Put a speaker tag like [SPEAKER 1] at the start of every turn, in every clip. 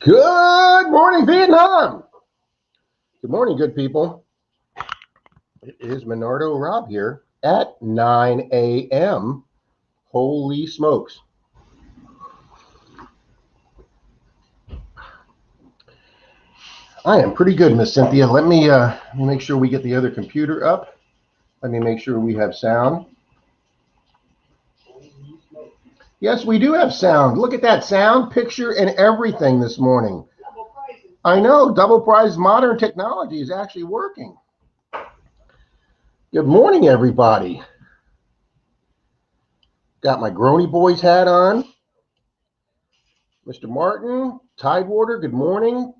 [SPEAKER 1] Good morning, Vietnam. Good morning, good people. It is Menardo Rob here at 9 a.m. Holy smokes. I am pretty good, Miss Cynthia. Let me make sure we get the other computer up. Let me make sure we have sound. Yes, we do have sound. Look at that sound, picture, and everything this morning. I know, double prize modern technology is actually working. Good morning, everybody. Got my Grony Boys hat on. Mr. Martin, Tidewater, good morning.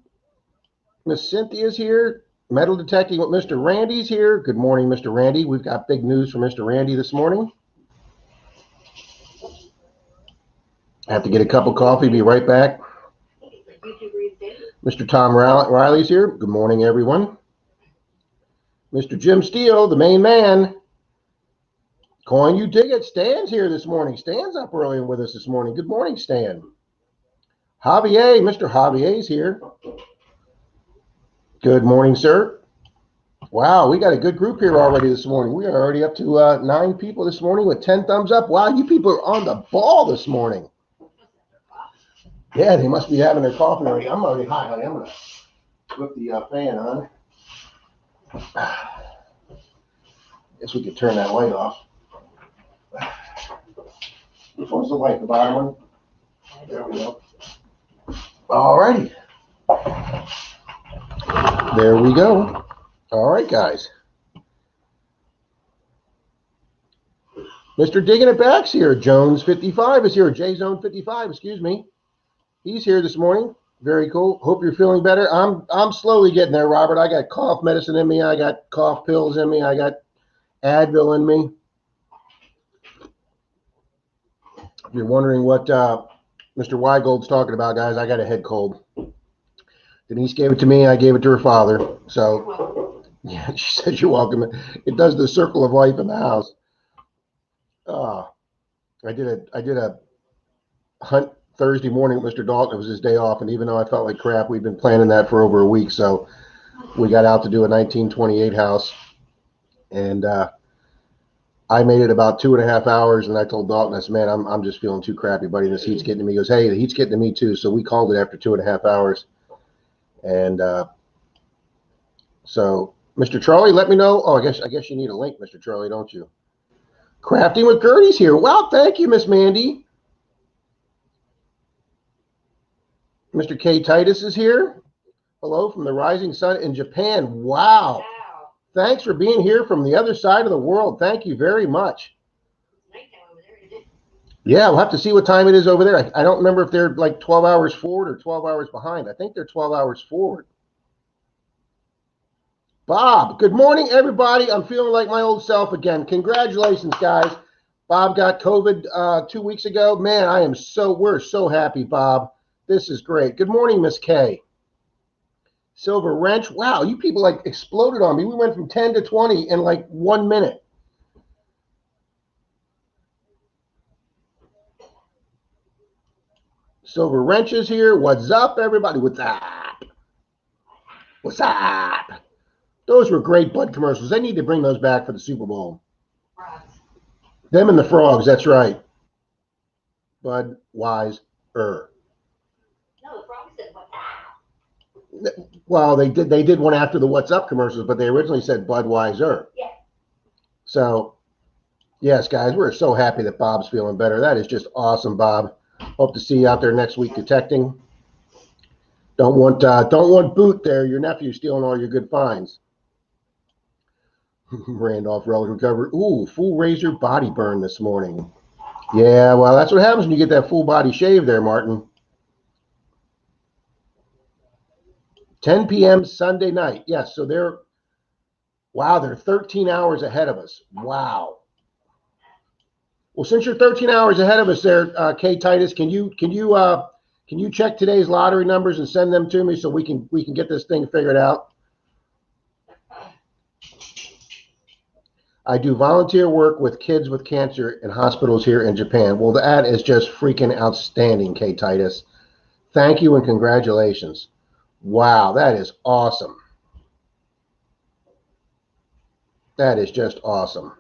[SPEAKER 1] Miss Cynthia's here. Metal detecting with Mr. Randy's here. Good morning, Mr. Randy. We've got big news from Mr. Randy this morning. I have to get a cup of coffee, be right back. Mr. Tom Riley's here. Good morning, everyone. Mr. Jim Steele, the main man. Coin You Dig It. Stan's here this morning. Stan's up early with us this morning. Good morning, Stan. Javier, Mr. Javier's here. Good morning, sir. Wow, we got a good group here already this morning. We are already up to 9 people this morning with 10 thumbs up. Wow, you people are on the ball this morning. Yeah, they must be having their coffee already. I'm already hot, honey. I'm going to flip the fan on. Guess we could turn that light off. Which one's the light? The bottom one? There we go. All righty. There we go. All right, guys. Mr. Digging It Back's here. Jones 55 is here. J-Zone 55, excuse me. He's here this morning. Very cool. Hope you're feeling better. I'm slowly getting there, Robert. I got cough medicine in me. I got cough pills in me. I got Advil in me. If you're wondering what Mr. Weigold's talking about, guys, I got a head cold. Denise gave it to me. I gave it to her father. So, yeah, she said you're welcome. It does the circle of life in the house. I did a hunt Thursday morning with Mr. Dalton. It was his day off, and even though I felt like crap, we'd been planning that for over a week. So we got out to do a 1928 house, and I made it about 2.5 hours. And I told Dalton, I said, "Man, I'm just feeling too crappy, buddy. This heat's getting to me." He goes, "Hey, the heat's getting to me too." So we called it after 2.5 hours, and so Mr. Charlie, let me know. Oh, I guess you need a link, Mr. Charlie, don't you? Crafting with Gertie's here. Well, thank you, Miss Mandy. Mr. K. Titus is here. Hello from the rising sun in Japan. Wow. Thanks for being here from the other side of the world. Thank you very much. Yeah, we'll have to see what time it is over there. I don't remember if they're like 12 hours forward or 12 hours behind. I think they're 12 hours forward. Bob, good morning, everybody. I'm feeling like my old self again. Congratulations, guys. Bob got COVID 2 weeks ago. Man, we're so happy, Bob. This is great. Good morning, Miss Kay. Silver Wrench. Wow, you people like exploded on me. We went from 10 to 20 in like 1 minute. Silver Wrench is here. What's up, everybody? What's up? What's up? Those were great Bud commercials. They need to bring those back for the Super Bowl. Them and the frogs, that's right. Bud Wise No, the frogs said what's up. Well, they did one after the What's Up commercials, but they originally said Budweiser. Yeah. So, yes, guys, we're so happy that Bob's feeling better. That is just awesome, Bob. Hope to see you out there next week detecting. Don't want Boot there, your nephew, stealing all your good finds. Randolph Relic recovery. Ooh, full razor body burn this morning. Yeah, well, that's what happens when you get that full body shave there, Martin. 10 p.m. Sunday night. Yes, so they're 13 hours ahead of us. Wow. Well, since you're 13 hours ahead of us there, Kay Titus, can you check today's lottery numbers and send them to me so we can get this thing figured out? I do volunteer work with kids with cancer in hospitals here in Japan. Well, that is just freaking outstanding, Kay Titus. Thank you and congratulations. Wow, that is awesome. That is just awesome.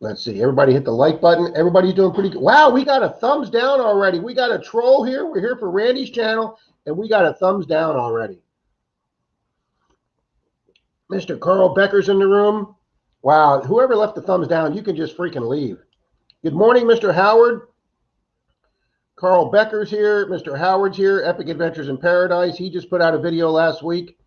[SPEAKER 1] Let's see. Everybody hit the like button. Everybody's doing pretty good. Wow, we got a thumbs down already. We got a troll here. We're here for Randy's channel, and we got a thumbs down already. Mr. Carl Becker's in the room. Wow, whoever left the thumbs down, you can just freaking leave. Good morning, Mr. Howard. Carl Becker's here. Mr. Howard's here. Epic Adventures in Paradise. He just put out a video last week.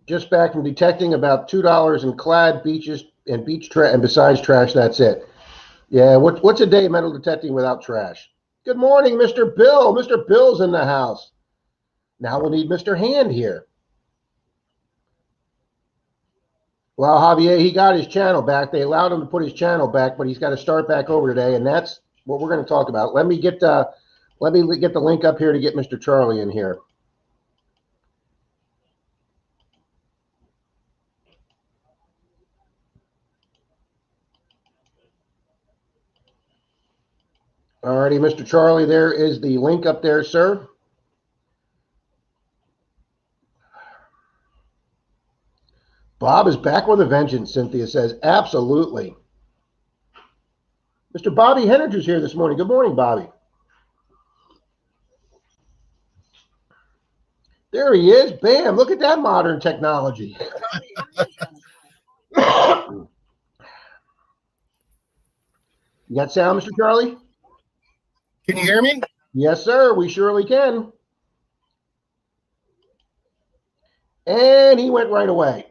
[SPEAKER 1] Just back from detecting about $2 in clad beaches and beach trash, and besides trash, that's it. Yeah, what's a day of metal detecting without trash? Good morning, Mr. Bill. Mr. Bill's in the house. Now we'll need Mr. Hand here. Well, Javier, he got his channel back. They allowed him to put his channel back, but he's got to start back over today, and that's what we're going to talk about. Let me get the link up here to get Mr. Charlie in here. All righty, Mr. Charlie, there is the link up there, sir. Bob is back with a vengeance, Cynthia says. Absolutely. Mr. Bobby Henninger's here this morning. Good morning, Bobby. There he is. Bam. Look at that modern technology. You got sound, Mr. Charlie?
[SPEAKER 2] Can you hear me?
[SPEAKER 1] Yes, sir. We surely can. And he went right away.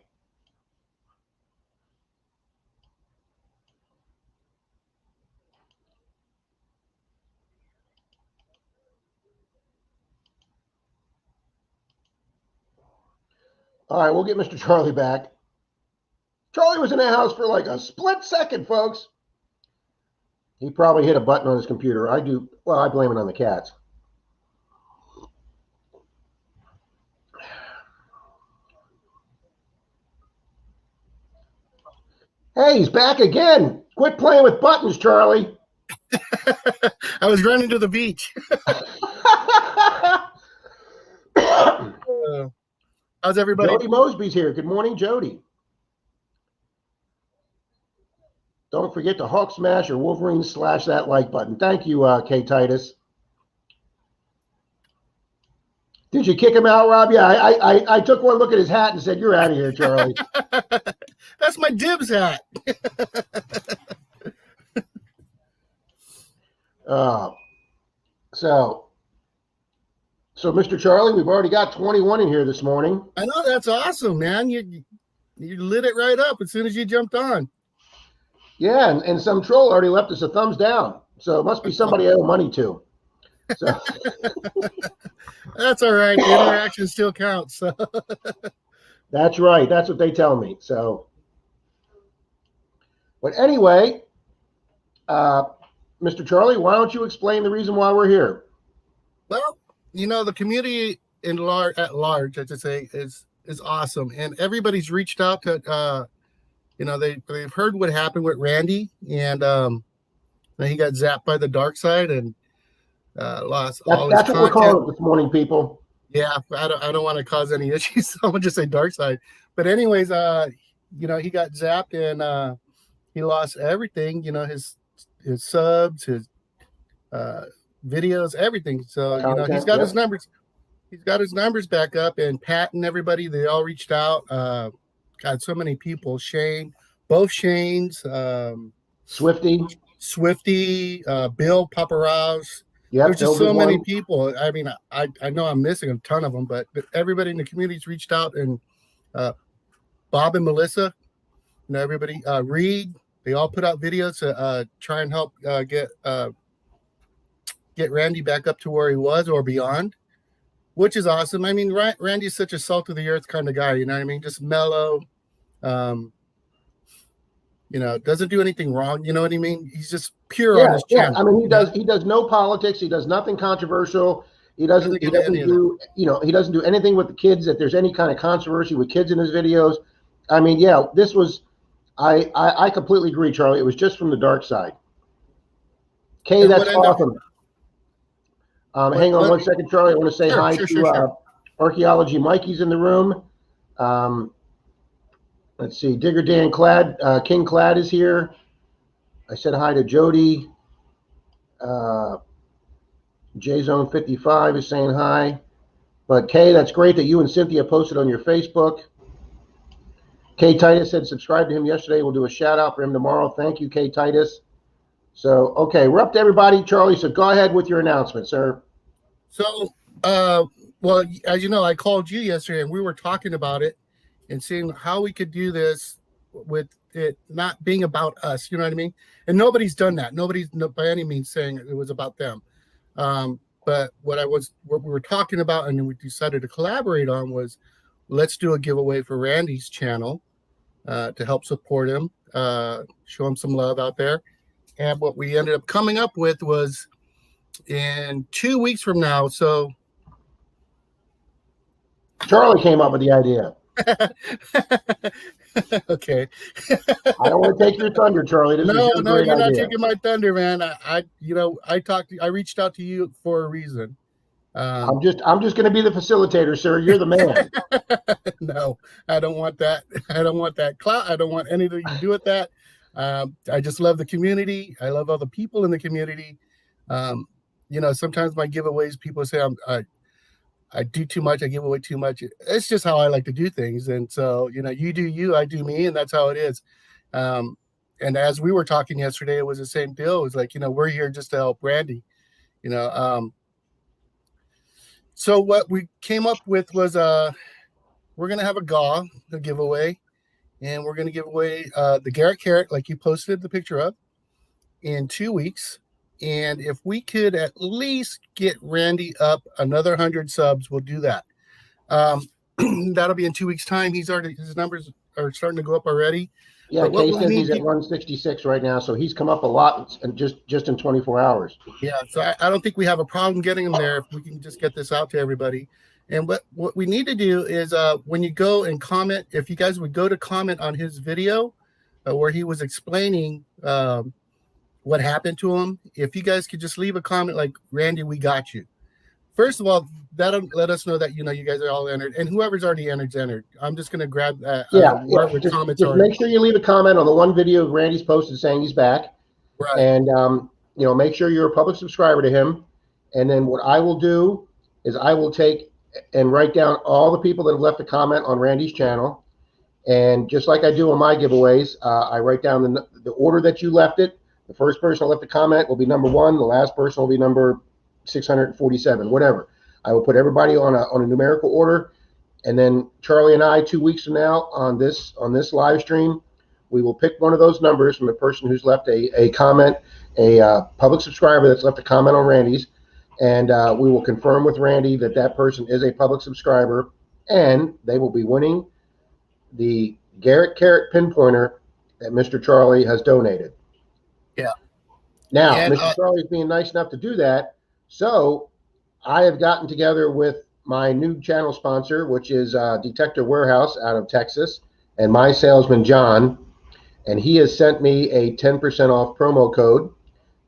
[SPEAKER 1] All right, we'll get Mr. Charlie back. Charlie was in the house for like a split second, folks. He probably hit a button on his computer. I do. Well, I blame it on the cats. Hey, he's back again. Quit playing with buttons, Charlie.
[SPEAKER 2] I was running to the beach. How's everybody?
[SPEAKER 1] Jody Mosby's here. Good morning, Jody. Don't forget to Hulk smash or Wolverine slash that like button. Thank you, K. Titus. Did you kick him out, Rob? Yeah, I took one look at his hat and said, "You're out of here, Charlie."
[SPEAKER 2] That's my dibs hat.
[SPEAKER 1] So, Mr. Charlie, we've already got 21 in here this morning.
[SPEAKER 2] I know, that's awesome, man. You lit it right up as soon as you jumped on.
[SPEAKER 1] Yeah, and some troll already left us a thumbs down. So it must be somebody I owe money to. So.
[SPEAKER 2] That's all right. The interaction still counts. So.
[SPEAKER 1] That's right. That's what they tell me. So, but anyway, Mr. Charlie, why don't you explain the reason why we're here?
[SPEAKER 2] Well, you know, the community at large, I should say, is awesome, and everybody's reached out to. You know, they've heard what happened with Randy, and he got zapped by the dark side and lost all his content.
[SPEAKER 1] That's what we're calling it this morning, people.
[SPEAKER 2] Yeah, I don't want to cause any issues, so I'm gonna just say dark side. But anyways, you know, he got zapped and he lost everything. You know, his subs, his videos, everything. So you know, he's got his numbers. He's got his numbers back up, and Pat and everybody, they all reached out. God, so many people. Shane, both Shanes, Swifty, Bill Paparazzi. Yep, there's just so many people. I mean, I know I'm missing a ton of them, but everybody in the community's reached out, and Bob and Melissa, you know, everybody, Reed, they all put out videos to try and help get Randy back up to where he was or beyond, which is awesome. I mean, Randy's such a salt of the earth kind of guy, you know what I mean? Just mellow. You know, doesn't do anything wrong. You know what I mean? He's just pure on his channel.
[SPEAKER 1] I mean, he does no politics. He does nothing controversial. He doesn't do, you know, he doesn't do anything with the kids. If there's any kind of controversy with kids in his videos, I mean, yeah, this was, I completely agree, Charlie. It was just from the dark side. Okay, that's awesome. Hang on one second, Charlie. I want to say hi to Archaeology Mikey's in the room. Let's see, Digger Dan Clad, King Clad is here. I said hi to Jody. J-Zone 55 is saying hi. But Kay, that's great that you and Cynthia posted on your Facebook. Kay Titus said subscribe to him yesterday. We'll do a shout out for him tomorrow. Thank you, Kay Titus. So, okay, we're up to everybody, Charlie. So go ahead with your announcement, sir.
[SPEAKER 2] So, well, as you know, I called you yesterday and we were talking about it and seeing how we could do this with it not being about us. You know what I mean? And nobody's done that. Nobody's by any means saying it was about them. But what we were talking about and we decided to collaborate on was let's do a giveaway for Randy's channel to help support him, show him some love out there. And what we ended up coming up with was in 2 weeks from now. So
[SPEAKER 1] Charlie came up with the idea.
[SPEAKER 2] Okay.
[SPEAKER 1] I don't want to take your thunder, Charlie.
[SPEAKER 2] No, you're not taking my thunder, man. I reached out to you for a reason.
[SPEAKER 1] I'm just going to be the facilitator, sir. You're the man.
[SPEAKER 2] No, I don't want that. I don't want that clout. I don't want anything to do with that. I just love the community. I love all the people in the community. You know, sometimes my giveaways, people say I do too much. I give away too much. It's just how I like to do things. And so, you know, you do you, I do me, and that's how it is. And as we were talking yesterday, it was the same deal. It was like, you know, we're here just to help Randy, you know. So what we came up with was we're going to have a GAW, a giveaway, and we're going to give away the Garrett Carrot, like you posted the picture of, in 2 weeks. And if we could at least get Randy up another 100 subs, we'll do that. That'll be in 2 weeks' time. His numbers are starting to go up already.
[SPEAKER 1] Yeah, Kay says he's at 166 right now, so he's come up a lot and just in 24 hours.
[SPEAKER 2] Yeah, so I don't think we have a problem getting him there if we can just get this out to everybody. And what we need to do is when you go and comment, if you guys would go to comment on his video where he was explaining what happened to him, if you guys could just leave a comment like, Randy, we got you. First of all, that'll let us know that, you know, you guys are all entered, and whoever's already entered. I'm just going to grab
[SPEAKER 1] just make sure you leave a comment on the one video Randy's posted saying he's back.
[SPEAKER 2] Right.
[SPEAKER 1] And, you know, make sure you're a public subscriber to him. And then what I will do is I will take and write down all the people that have left a comment on Randy's channel. And just like I do on my giveaways, I write down the order that you left it. The first person who left a comment will be number 1. The last person will be number 647, whatever. I will put everybody on a numerical order, and then Charlie and I 2 weeks from now on this live stream, we will pick one of those numbers from the person who's left a comment, a public subscriber that's left a comment on Randy's, and we will confirm with Randy that person is a public subscriber, and they will be winning the Garrett Carrot pinpointer that Mr. Charlie has donated.
[SPEAKER 2] Yeah.
[SPEAKER 1] Now, Mr. Charlie is being nice enough to do that. So I have gotten together with my new channel sponsor, which is Detector Warehouse out of Texas, and my salesman, John, and he has sent me a 10% off promo code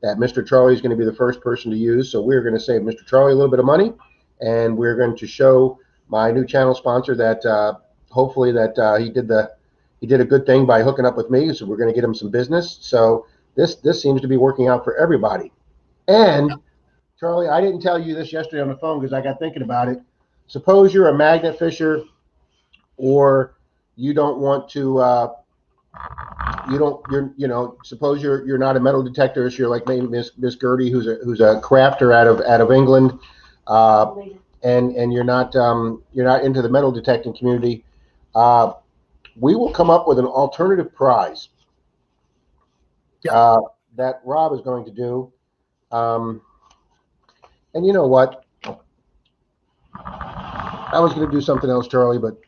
[SPEAKER 1] that Mr. Charlie is going to be the first person to use. So we're going to save Mr. Charlie a little bit of money, and we're going to show my new channel sponsor that hopefully that he did a good thing by hooking up with me. So we're going to get him some business. So this seems to be working out for everybody. And Charlie, I didn't tell you this yesterday on the phone because I got thinking about it. Suppose you're a magnet fisher, or you don't want to. Suppose you're not a metal detector. So you're like maybe Miss Gertie, who's a crafter out of England, and you're not into the metal detecting community. We will come up with an alternative prize.
[SPEAKER 2] Yeah.
[SPEAKER 1] That Rob is going to do. And you know what? I was going to do something else, Charlie, but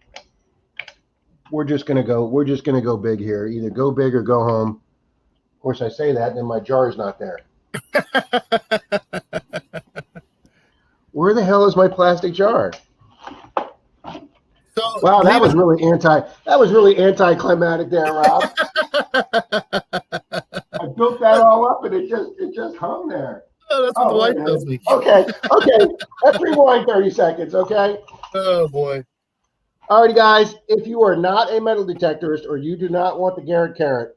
[SPEAKER 1] we're just going to go big here. Either go big or go home. Of course, I say that, and then my jar is not there. Where the hell is my plastic jar?
[SPEAKER 2] So
[SPEAKER 1] Wow, that was really anticlimactic there, Rob. I built that all up and it just hung there.
[SPEAKER 2] Oh, that's what the wife tells me.
[SPEAKER 1] Okay. Let's rewind 30 seconds, okay?
[SPEAKER 2] Oh boy.
[SPEAKER 1] Alrighty, guys. If you are not a metal detectorist or you do not want the Garrett Carrot,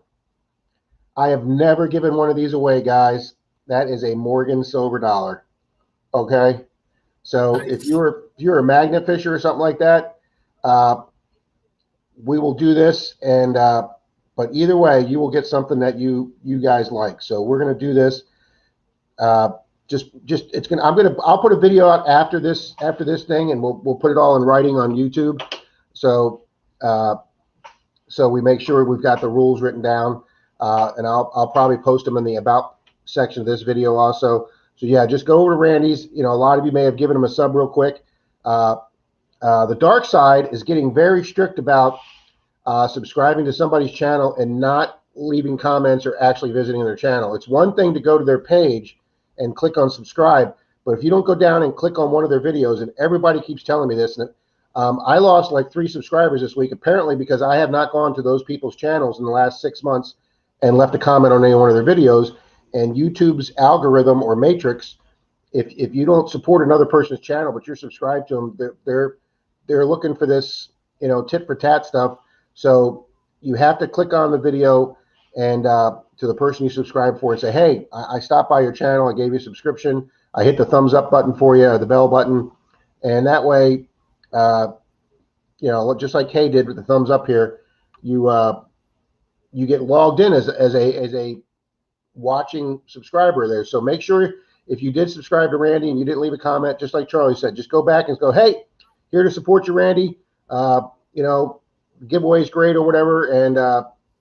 [SPEAKER 1] I have never given one of these away, guys. That is a Morgan silver dollar. Okay. So
[SPEAKER 2] Nice.
[SPEAKER 1] if you're a magnet fisher or something like that, we will do this, and but either way, you will get something that you guys like. So we're gonna do this. I'll put a video out after this thing, and we'll put it all in writing on YouTube. So so we make sure we've got the rules written down, and I'll probably post them in the about section of this video also. So yeah, just go over to Randy's. You know, a lot of you may have given him a sub real quick. The dark side is getting very strict about subscribing to somebody's channel and not leaving comments or actually visiting their channel. It's one thing to go to their page and click on subscribe, but if you don't go down and click on one of their videos, and everybody keeps telling me this, and I lost like 3 subscribers this week, apparently because I have not gone to those people's channels in the last 6 months and left a comment on any one of their videos. And YouTube's algorithm or matrix, if you don't support another person's channel but you're subscribed to them, they're looking for this, you know, tit for tat stuff. So you have to click on the video and to the person you subscribe for and say, hey, I stopped by your channel, I gave you a subscription, I hit the thumbs up button for you, or the bell button, and that way, you know, just like Kay did with the thumbs up here, you get logged in as a watching subscriber there. So make sure if you did subscribe to Randy and you didn't leave a comment, just like Charlie said, just go back and go, hey, here to support you, Randy. You know, giveaway's great or whatever, and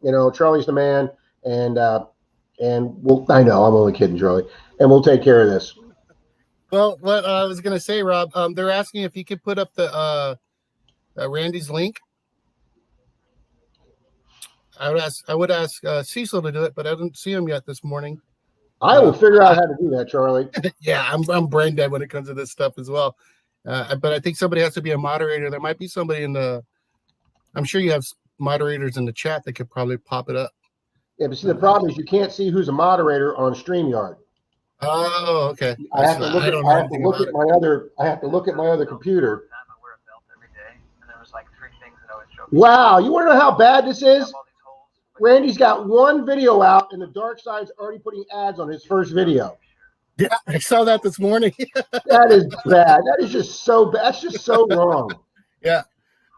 [SPEAKER 1] you know, Charlie's the man, and we'll, I know, I'm only kidding, Charlie, and we'll take care of this.
[SPEAKER 2] Well, what I was gonna say, Rob, they're asking if you could put up the Randy's link. I would ask Cecil to do it, but I didn't see him yet this morning.
[SPEAKER 1] I will figure out how to do that, Charlie.
[SPEAKER 2] Yeah, I'm brain dead when it comes to this stuff as well. But I think somebody has to be a moderator. There might be somebody in the, I'm sure you have moderators in the chat that could probably pop it up.
[SPEAKER 1] Yeah, but see, the problem is you can't see who's a moderator on StreamYard.
[SPEAKER 2] Oh, okay.
[SPEAKER 1] I have to look at my other computer. Wow, you want to know how bad this is? Randy's got one video out, and the dark side's already putting ads on his first video.
[SPEAKER 2] Yeah, I saw that this morning.
[SPEAKER 1] That is bad. That is just so bad. That's just so wrong.
[SPEAKER 2] Yeah.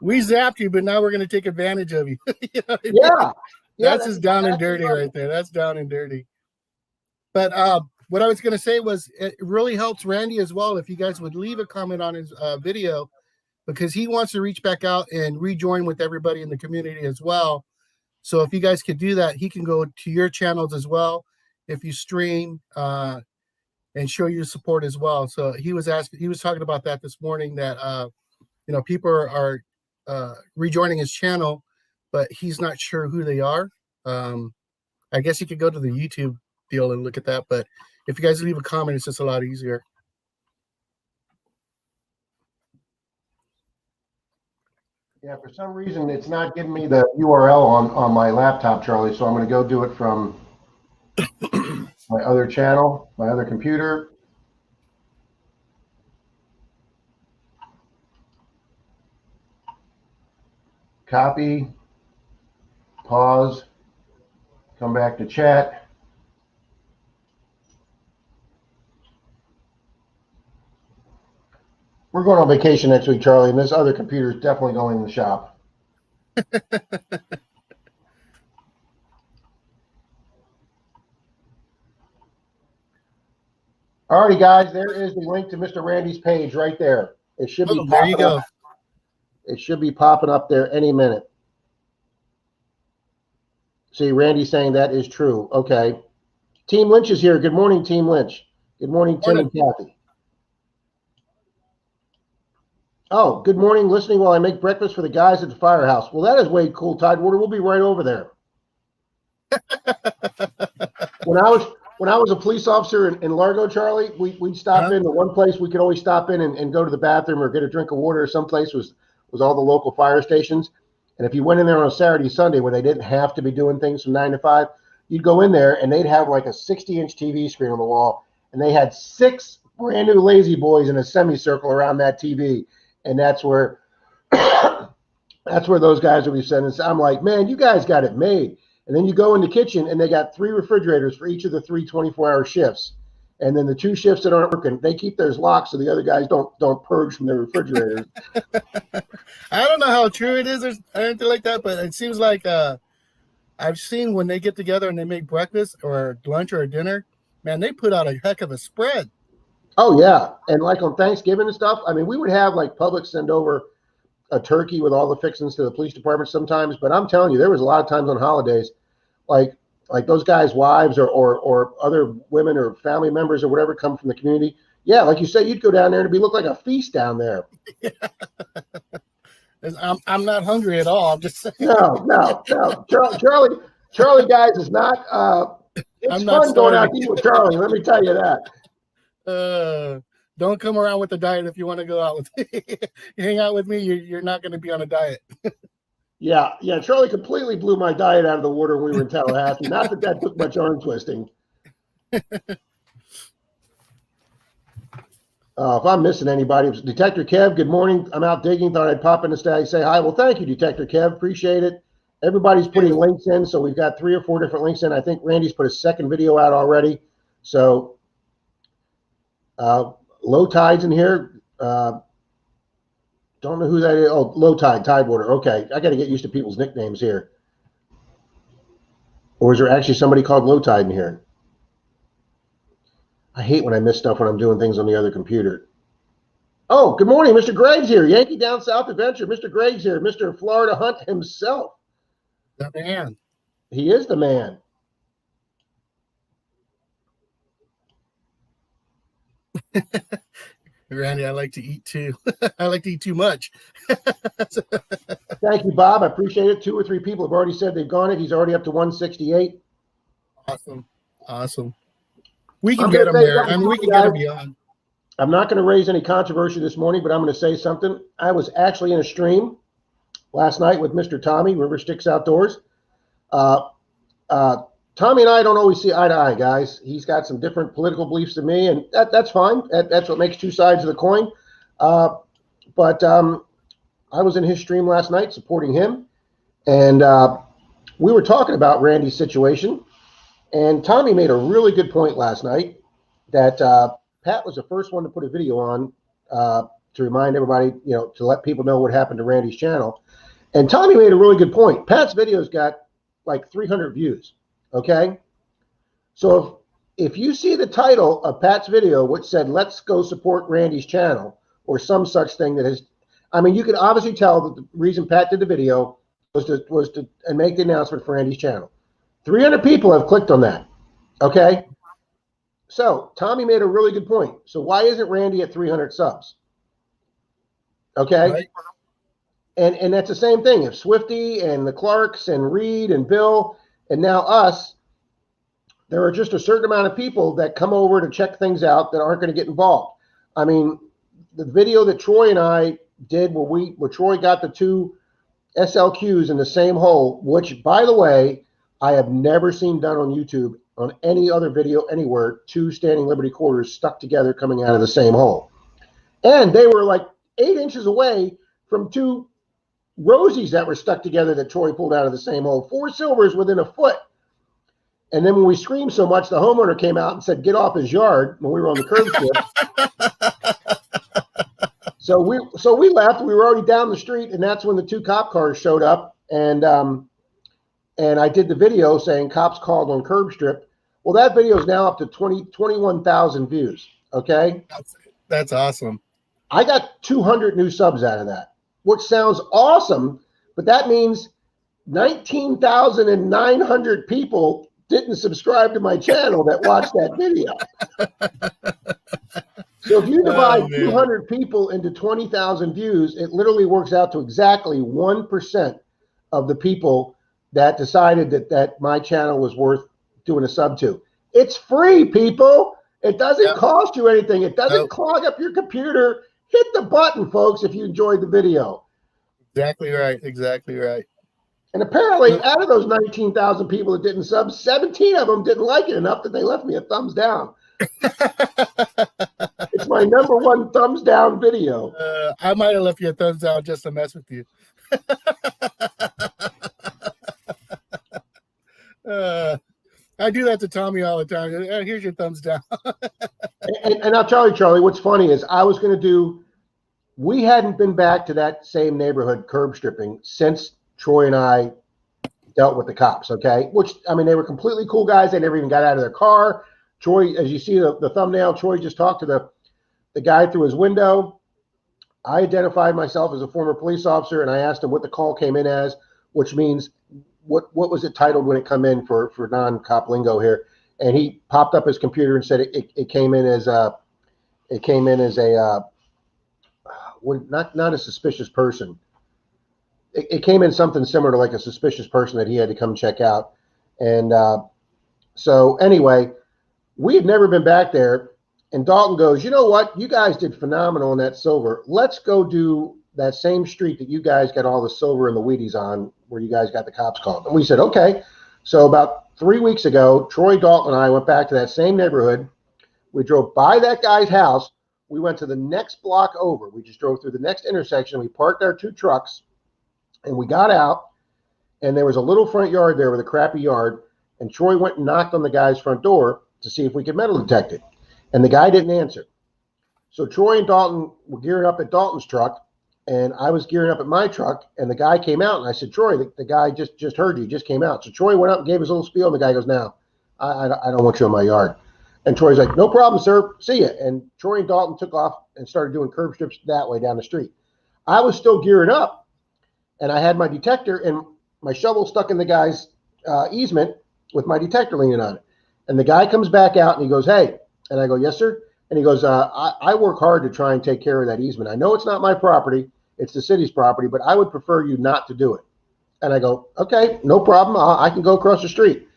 [SPEAKER 2] We zapped you, but now we're going to take advantage of you. You know what I mean?
[SPEAKER 1] Yeah.
[SPEAKER 2] That's just down and dirty right there. That's down and dirty. But what I was going to say was it really helps Randy as well if you guys would leave a comment on his video, because he wants to reach back out and rejoin with everybody in the community as well. So if you guys could do that, he can go to your channels as well if you stream and show your support as well. So he was talking about that this morning, that you know, people are rejoining his channel, but he's not sure who they are. I guess you could go to the YouTube deal and look at that, but if you guys leave a comment, it's just a lot easier.
[SPEAKER 1] Yeah, for some reason it's not giving me the URL on my laptop, Charlie, so I'm going to go do it from my other channel, my other computer. Copy, pause, come back to chat. We're going on vacation next week, Charlie, and this other computer is definitely going in the shop. Alrighty, guys, there is the link to Mr. Randy's page right there. It should be
[SPEAKER 2] there you go.
[SPEAKER 1] It should be popping up there any minute. See, Randy saying that is true. Okay. Team Lynch is here. Good morning, Team Lynch. Good morning, Tim and Kathy. Oh, good morning. Listening while I make breakfast for the guys at the firehouse. Well, that is way cool, Tidewater. We'll be right over there. When when I was a police officer in Largo, Charlie, we'd stop in the one place we could always stop in and go to the bathroom or get a drink of water or someplace was all the local fire stations. And if you went in there on a Saturday, Sunday when they didn't have to be doing things from 9 to 5, you'd go in there and they'd have like a 60-inch TV screen on the wall, and they had 6 brand new Lazy Boys in a semicircle around that TV, and that's where those guys would be sending. I'm like, man, you guys got it made. And then you go in the kitchen and they got 3 refrigerators for each of the 3 24-hour shifts. And then the 2 shifts that aren't working, they keep theirs locked so the other guys don't purge from their refrigerators.
[SPEAKER 2] I don't know how true it is or anything like that, but it seems like I've seen when they get together and they make breakfast or lunch or dinner, man, they put out a heck of a spread.
[SPEAKER 1] Oh, yeah. And like on Thanksgiving and stuff, I mean, we would have like Publix send over a turkey with all the fixings to the police department sometimes, but I'm telling you, there was a lot of times on holidays, like those guys' wives or other women or family members or whatever come from the community. Yeah, like you say, you'd go down there and it'd look like a feast down there.
[SPEAKER 2] I'm not hungry at all. I'm just saying.
[SPEAKER 1] No. Charlie, guys, is not. It's fun going out to eat with Charlie. Let me tell you that.
[SPEAKER 2] Don't come around with a diet if you want to go out with me. You hang out with me, you're not going to be on a diet.
[SPEAKER 1] Yeah. Charlie completely blew my diet out of the water when we were in Tallahassee. Not that took much arm twisting. If I'm missing anybody, Detector Kev, good morning. I'm out digging. Thought I'd pop in to say hi. Well, thank you, Detector Kev. Appreciate it. Everybody's putting links in, so we've got 3 or 4 different links in. I think Randy's put a second video out already. So Low Tide's in here. Don't know who that is. Oh, Low Tide, Tidewater. Okay, I got to get used to people's nicknames here. Or is there actually somebody called Low Tide in here? I hate when I miss stuff when I'm doing things on the other computer. Oh, good morning, Mr. Greg's here. Yankee Down South Adventure. Mr. Greg's here. Mr. Florida Hunt himself.
[SPEAKER 2] The man.
[SPEAKER 1] He is the man.
[SPEAKER 2] Randy, I like to eat too. I like to eat too much.
[SPEAKER 1] Thank you, Bob. I appreciate it. 2 or 3 people have already said they've gone it. He's already up to 168.
[SPEAKER 2] Awesome. We can get him there. I mean, we can get him beyond.
[SPEAKER 1] I'm not going to raise any controversy this morning, but I'm going to say something. I was actually in a stream last night with Mr. Tommy, River Sticks Outdoors. Tommy and I don't always see eye to eye, guys. He's got some different political beliefs than me, and that's fine. That's what makes 2 sides of the coin. But I was in his stream last night supporting him, and we were talking about Randy's situation. And Tommy made a really good point last night that Pat was the first one to put a video on to remind everybody, to let people know what happened to Randy's channel. And Tommy made a really good point. Pat's video's got like 300 views. Okay. So if you see the title of Pat's video, which said, let's go support Randy's channel or some such thing that is, I mean, you can obviously tell that the reason Pat did the video was to make the announcement for Randy's channel. 300 people have clicked on that. Okay. So Tommy made a really good point. So why isn't Randy at 300 subs? Okay. Right. And that's the same thing. If Swifty and the Clarks and Reed and Bill and now us, there are just a certain amount of people that come over to check things out that aren't going to get involved. I mean, the video that Troy and I did where Troy got the 2 SLQs in the same hole, which, by the way, I have never seen done on YouTube on any other video anywhere, 2 standing Liberty quarters stuck together coming out of the same hole. And they were like 8 inches away from 2 rosies that were stuck together that Troy pulled out of the same hole. 4 silvers within a foot. And then when we screamed so much, the homeowner came out and said, get off his yard when we were on the curb strip. So we left. We were already down the street, and that's when the 2 cop cars showed up. And I did the video saying cops called on curb strip. Well, that video is now up to 21,000 views. Okay.
[SPEAKER 2] That's awesome.
[SPEAKER 1] I got 200 new subs out of that, which sounds awesome, but that means 19,900 people didn't subscribe to my channel that watched that video. So if you divide 200 people into 20,000 views, it literally works out to exactly 1% of the people that decided that my channel was worth doing a sub to. It's free, people. It doesn't
[SPEAKER 2] Yep.
[SPEAKER 1] cost you anything. It doesn't
[SPEAKER 2] Nope.
[SPEAKER 1] clog up your computer. Hit the button, folks, if you enjoyed the video.
[SPEAKER 2] Exactly right. Exactly right.
[SPEAKER 1] And apparently, out of those 19,000 people that didn't sub, 17 of them didn't like it enough that they left me a thumbs down. It's my #1 thumbs down video.
[SPEAKER 2] I might have left you a thumbs down just to mess with you. I do that to Tommy all the time. Here's your thumbs down.
[SPEAKER 1] And I'll tell you, Charlie, what's funny is we hadn't been back to that same neighborhood curb stripping since Troy and I dealt with the cops, okay? Which, I mean, they were completely cool guys. They never even got out of their car. Troy, as you see the thumbnail, Troy just talked to the guy through his window. I identified myself as a former police officer, and I asked him what the call came in as, which means what was it titled when it come in for non-cop lingo here. And he popped up his computer and said it came in as a not a suspicious person. It came in something similar to like a suspicious person that he had to come check out. And so anyway, we had never been back there. And Dalton goes, you know what? You guys did phenomenal in that silver. Let's go do that same street that you guys got all the silver and the Wheaties on, where you guys got the cops called. And we said, okay. So about 3 weeks ago, Troy, Dalton, and I went back to that same neighborhood. We drove by that guy's house. We went to the next block over. We just drove through the next intersection. We parked our 2 trucks, and we got out, and there was a little front yard there with a crappy yard. And Troy went and knocked on the guy's front door to see if we could metal detect it. And the guy didn't answer. So Troy and Dalton were gearing up at Dalton's truck, and I was gearing up at my truck, and the guy came out, and I said, Troy, the guy just heard you, just came out. So Troy went up and gave his little spiel, and the guy goes, no, I don't want you in my yard. And Troy's like, no problem, sir. See ya. And Troy and Dalton took off and started doing curb strips that way down the street. I was still gearing up, and I had my detector and my shovel stuck in the guy's easement with my detector leaning on it. And the guy comes back out, and he goes, hey. And I go, yes, sir. And he goes, I work hard to try and take care of that easement. I know it's not my property. It's the city's property, but I would prefer you not to do it. And I go, okay, no problem. I can go across the street.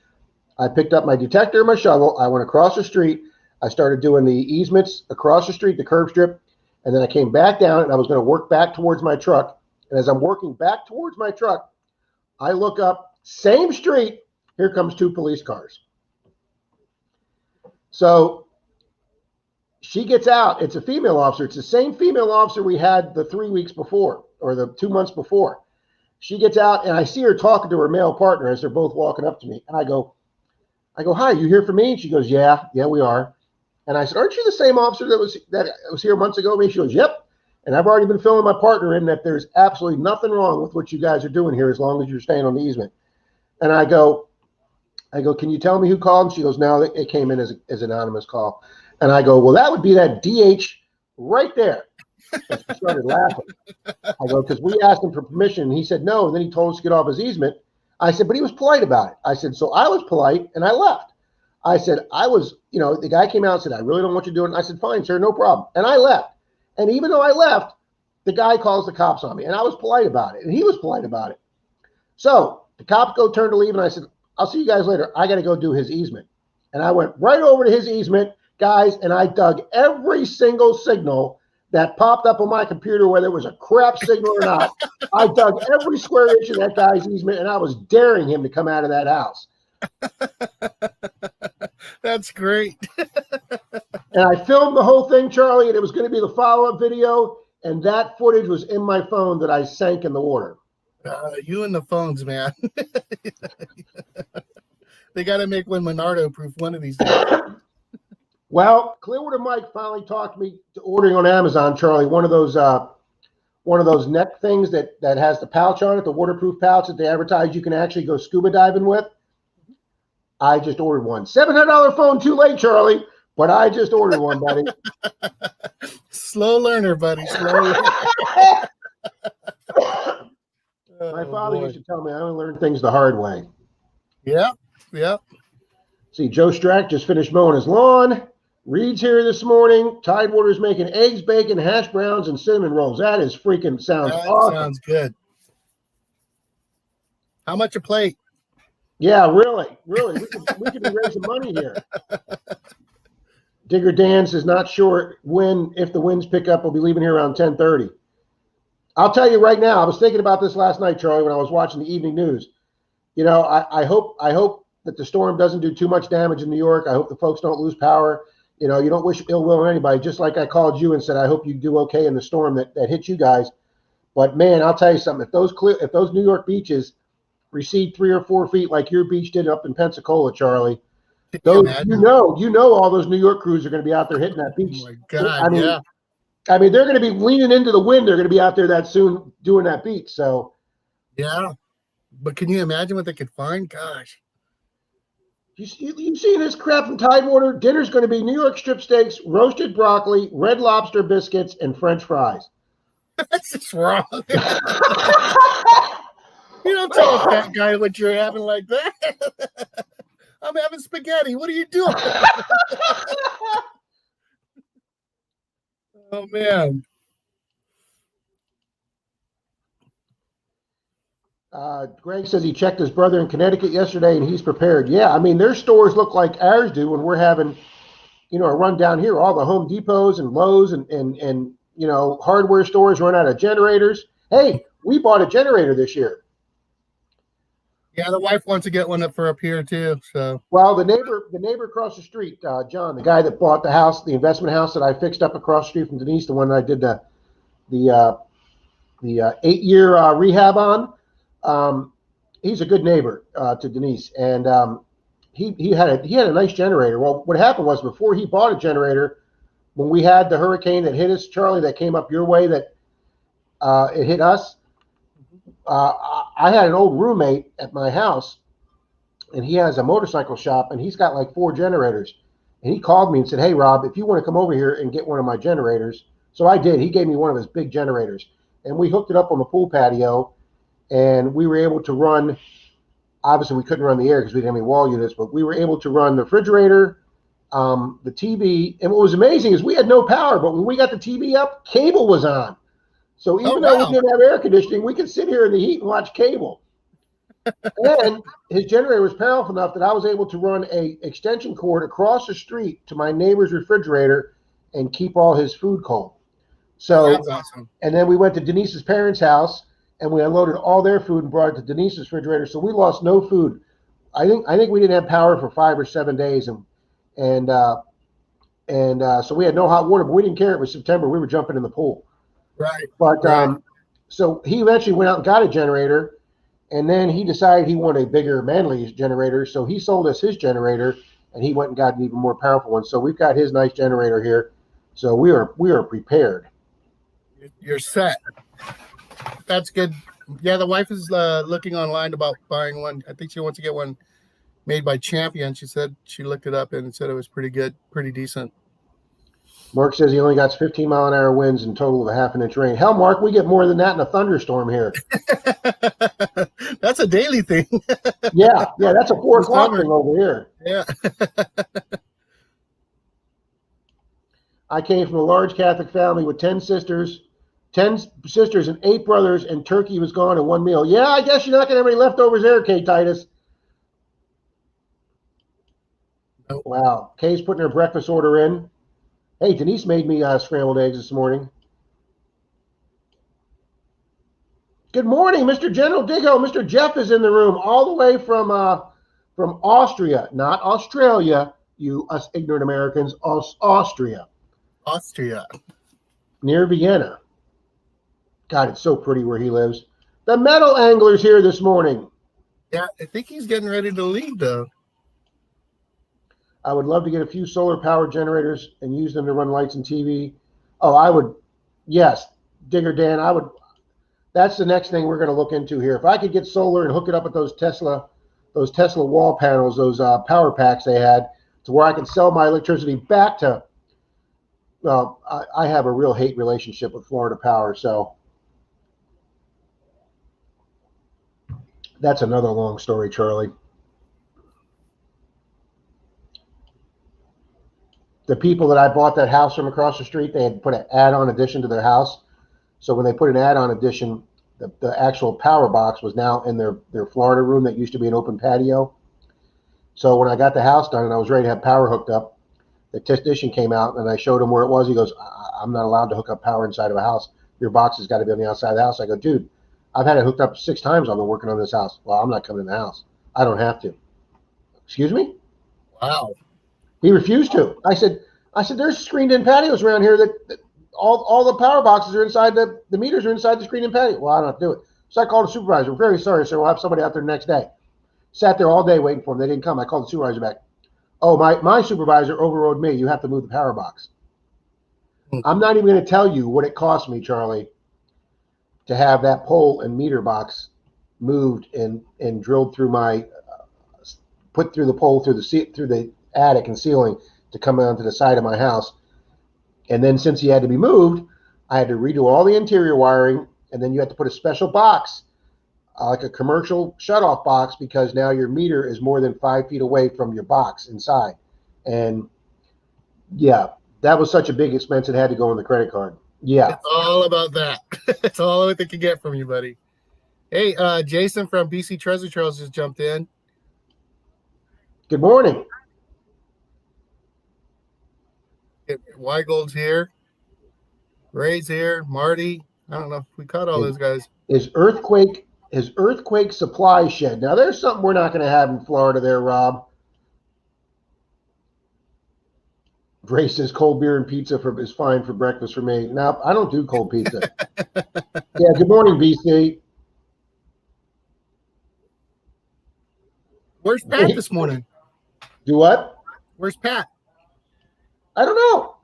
[SPEAKER 1] I picked up my detector and my shovel. I went across the street. I started doing the easements across the street, the curb strip. And then I came back down, and I was going to work back towards my truck. And as I'm working back towards my truck, I look up, same street. Here comes 2 police cars. So she gets out. It's a female officer. It's the same female officer we had the 3 weeks before, or the 2 months before. She gets out, and I see her talking to her male partner as they're both walking up to me. And I go, hi, you here for me? And she goes, yeah, we are. And I said, aren't you the same officer that was here months ago? And she goes, yep. And I've already been filling my partner in that there's absolutely nothing wrong with what you guys are doing here as long as you're staying on the easement. And I go, can you tell me who called? And she goes, no, it came in as an anonymous call. And I go, well, that would be that DH right there. And she started laughing. I go, because we asked him for permission, and he said no, and then he told us to get off his easement. I said, but he was polite about it. I said, so I was polite, and I left. I said, the guy came out and said, I really don't want you to do it. And I said, fine, sir, no problem. And I left. And even though I left, the guy calls the cops on me, and I was polite about it, and he was polite about it. So the cops turn to leave, and I said, I'll see you guys later. I got to go do his easement. And I went right over to his easement, guys, and I dug every single signal that popped up on my computer, whether it was a crap signal or not. I dug every square inch of that guy's easement, and I was daring him to come out of that house.
[SPEAKER 2] That's great.
[SPEAKER 1] And I filmed the whole thing, Charlie, and it was going to be the follow-up video, and that footage was in my phone that I sank in the water.
[SPEAKER 2] You and the phones, man. They got to make one Monardo-proof one of these days.
[SPEAKER 1] Well, Clearwater Mike finally talked me to ordering on Amazon, Charlie, one of those neck things that has the pouch on it, the waterproof pouch that they advertise you can actually go scuba diving with. I just ordered one. $700 phone, too late, Charlie, but I just ordered one, buddy.
[SPEAKER 2] Slow learner, buddy. Slow learner.
[SPEAKER 1] My father used to tell me I only learn things the hard way.
[SPEAKER 2] Yeah.
[SPEAKER 1] See, Joe Strack just finished mowing his lawn. Reed's here this morning. Tidewater's making eggs, bacon, hash browns, and cinnamon rolls. That is freaking sounds awesome.
[SPEAKER 2] Sounds good. How much a plate?
[SPEAKER 1] Yeah, really. We could be raising money here. Digger Dan's is not sure if the winds pick up. We'll be leaving here around 10:30. I'll tell you right now. I was thinking about this last night, Charlie, when I was watching the evening news. I hope that the storm doesn't do too much damage in New York. I hope the folks don't lose power. You don't wish ill will on anybody. Just like I called you and said, I hope you do okay in the storm that hit you guys. But man, I'll tell you something. If those New York beaches recede 3 or 4 feet like your beach did up in Pensacola, Charlie, all those New York crews are going to be out there hitting that beach.
[SPEAKER 2] Oh my God!
[SPEAKER 1] They're going to be leaning into the wind. They're going to be out there that soon doing that beach. So
[SPEAKER 2] yeah, but can you imagine what they could find? Gosh.
[SPEAKER 1] You see this crap from Tidewater? Dinner's going to be New York strip steaks, roasted broccoli, red lobster biscuits, and French fries.
[SPEAKER 2] That's just wrong. You don't tell a fat guy what you're having like that. I'm having spaghetti. What are you doing? Oh, man.
[SPEAKER 1] Greg says he checked his brother in Connecticut yesterday and he's prepared. Yeah, their stores look like ours do when we're having, a run down here. All the Home Depots and Lowe's and hardware stores run out of generators. Hey, we bought a generator this year.
[SPEAKER 2] Yeah, the wife wants to get one up here too. So,
[SPEAKER 1] well, the neighbor across the street, John, the guy that bought the house, the investment house that I fixed up across the street from Denise, the one that I did the 8-year rehab on. He's a good neighbor to Denise, and he had a nice generator. Well, what happened was before he bought a generator, when we had the hurricane that hit us, Charlie, that came up your way, that it hit us. I had an old roommate at my house, and he has a motorcycle shop, and he's got like 4 generators. And he called me and said, "Hey, Rob, if you want to come over here and get one of my generators." So I did. He gave me one of his big generators, and we hooked it up on the pool patio. And we were able to run, obviously we couldn't run the air because we didn't have any wall units, but we were able to run the refrigerator, the TV. And what was amazing is we had no power, but when we got the TV up, cable was on. So even though we didn't have air conditioning, we could sit here in the heat and watch cable. And his generator was powerful enough that I was able to run a extension cord across the street to my neighbor's refrigerator and keep all his food cold. So,
[SPEAKER 2] that's awesome.
[SPEAKER 1] And then we went to Denise's parents' house, and we unloaded all their food and brought it to Denise's refrigerator. So we lost no food. I think we didn't have power for 5 or 7 days, and so we had no hot water. But we didn't care. It was September. We were jumping in the pool.
[SPEAKER 2] Right.
[SPEAKER 1] But so he eventually went out and got a generator, and then he decided he wanted a bigger Manly generator. So he sold us his generator, and he went and got an even more powerful one. So we've got his nice generator here. So we are prepared.
[SPEAKER 2] You're set. That's good. Yeah, the wife is looking online about buying one. I think she wants to get one made by Champion. She said she looked it up and said it was pretty good, pretty decent.
[SPEAKER 1] Mark says he only got 15-mile-an-hour winds and total of a 1/2 inch rain. Hell, Mark, we get more than that in a thunderstorm here.
[SPEAKER 2] That's a daily thing.
[SPEAKER 1] yeah, that's a 4 o'clock thing over here.
[SPEAKER 2] Yeah.
[SPEAKER 1] I came from a large Catholic family with 10 sisters and 8 brothers, and turkey was gone in one meal. Yeah, I guess you're not going to have any leftovers there, Kay Titus. Nope. Wow. Kay's putting her breakfast order in. Hey, Denise made me scrambled eggs this morning. Good morning, Mr. General Diggo. Mr. Jeff is in the room, all the way from Austria, not Australia, you us ignorant Americans, Austria.
[SPEAKER 2] Austria.
[SPEAKER 1] Near Vienna. God, it's so pretty where he lives. The metal angler's here this morning.
[SPEAKER 2] Yeah, I think he's getting ready to leave, though.
[SPEAKER 1] I would love to get a few solar power generators and use them to run lights and TV. Oh, I would. Yes, Digger Dan, I would. That's the next thing we're going to look into here. If I could get solar and hook it up with those Tesla wall panels, those power packs they had, to where I can sell my electricity back to. Well, I have a real hate relationship with Florida Power, so that's another long story, Charlie. The people that I bought that house from across the street, they had put an add-on addition to their house. So when they put an add-on addition, the actual power box was now in their Florida room that used to be an open patio. So when I got the house done and I was ready to have power hooked up, the technician came out and I showed him where it was. He goes, I'm not allowed to hook up power inside of a house. Your box has got to be on the outside of the house. I go, dude, I've had it hooked up 6 times. I've been working on this house. Well, I'm not coming in the house. I don't have to. Excuse me?
[SPEAKER 2] Wow.
[SPEAKER 1] He refused to. I said, there's screened-in patios around here that all the power boxes are inside the meters are inside the screened-in patio. Well, I don't have to do it. So I called the supervisor. I'm very sorry, sir. We'll have somebody out there the next day. Sat there all day waiting for them. They didn't come. I called the supervisor back. Oh, my supervisor overrode me. You have to move the power box. I'm not even going to tell you what it cost me, Charlie, to have that pole and meter box moved and drilled through put through the pole through the attic and ceiling to come onto the side of my house. And then since he had to be moved, I had to redo all the interior wiring, and then you had to put a special box, like a commercial shutoff box, because now your meter is more than 5 feet away from your box inside. And yeah, that was such a big expense it had to go on the credit card. Yeah.
[SPEAKER 2] It's all about that. It's all they can get from you, buddy. Hey, Jason from BC Treasure Trails just jumped in.
[SPEAKER 1] Good morning.
[SPEAKER 2] Weigold's here. Ray's here. Marty. I don't know if we caught all those guys.
[SPEAKER 1] His earthquake supply shed. Now there's something we're not going to have in Florida there, Rob. Ray says cold beer and pizza is fine for breakfast for me. No, I don't do cold pizza. Yeah, good morning, BC.
[SPEAKER 2] Where's Pat this morning?
[SPEAKER 1] Do what?
[SPEAKER 2] Where's Pat?
[SPEAKER 1] I don't know.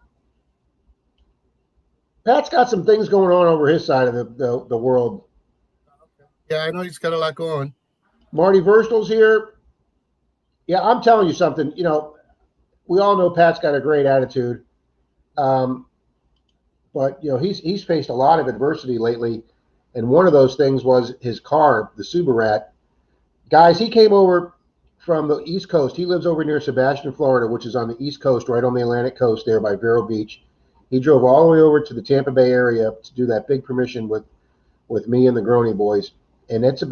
[SPEAKER 1] Pat's got some things going on over his side of the world.
[SPEAKER 2] Yeah, I know he's got a lot going.
[SPEAKER 1] Marty Verstal's here. Yeah, I'm telling you something. You know, we all know Pat's got a great attitude. But, you know, he's faced a lot of adversity lately. And one of those things was his car, the Subaru. Guys, he came over from the East Coast. He lives over near Sebastian, Florida, which is on the East Coast, right on the Atlantic coast there by Vero Beach. He drove all the way over to the Tampa Bay area to do that big permission with me and the Groney boys. And it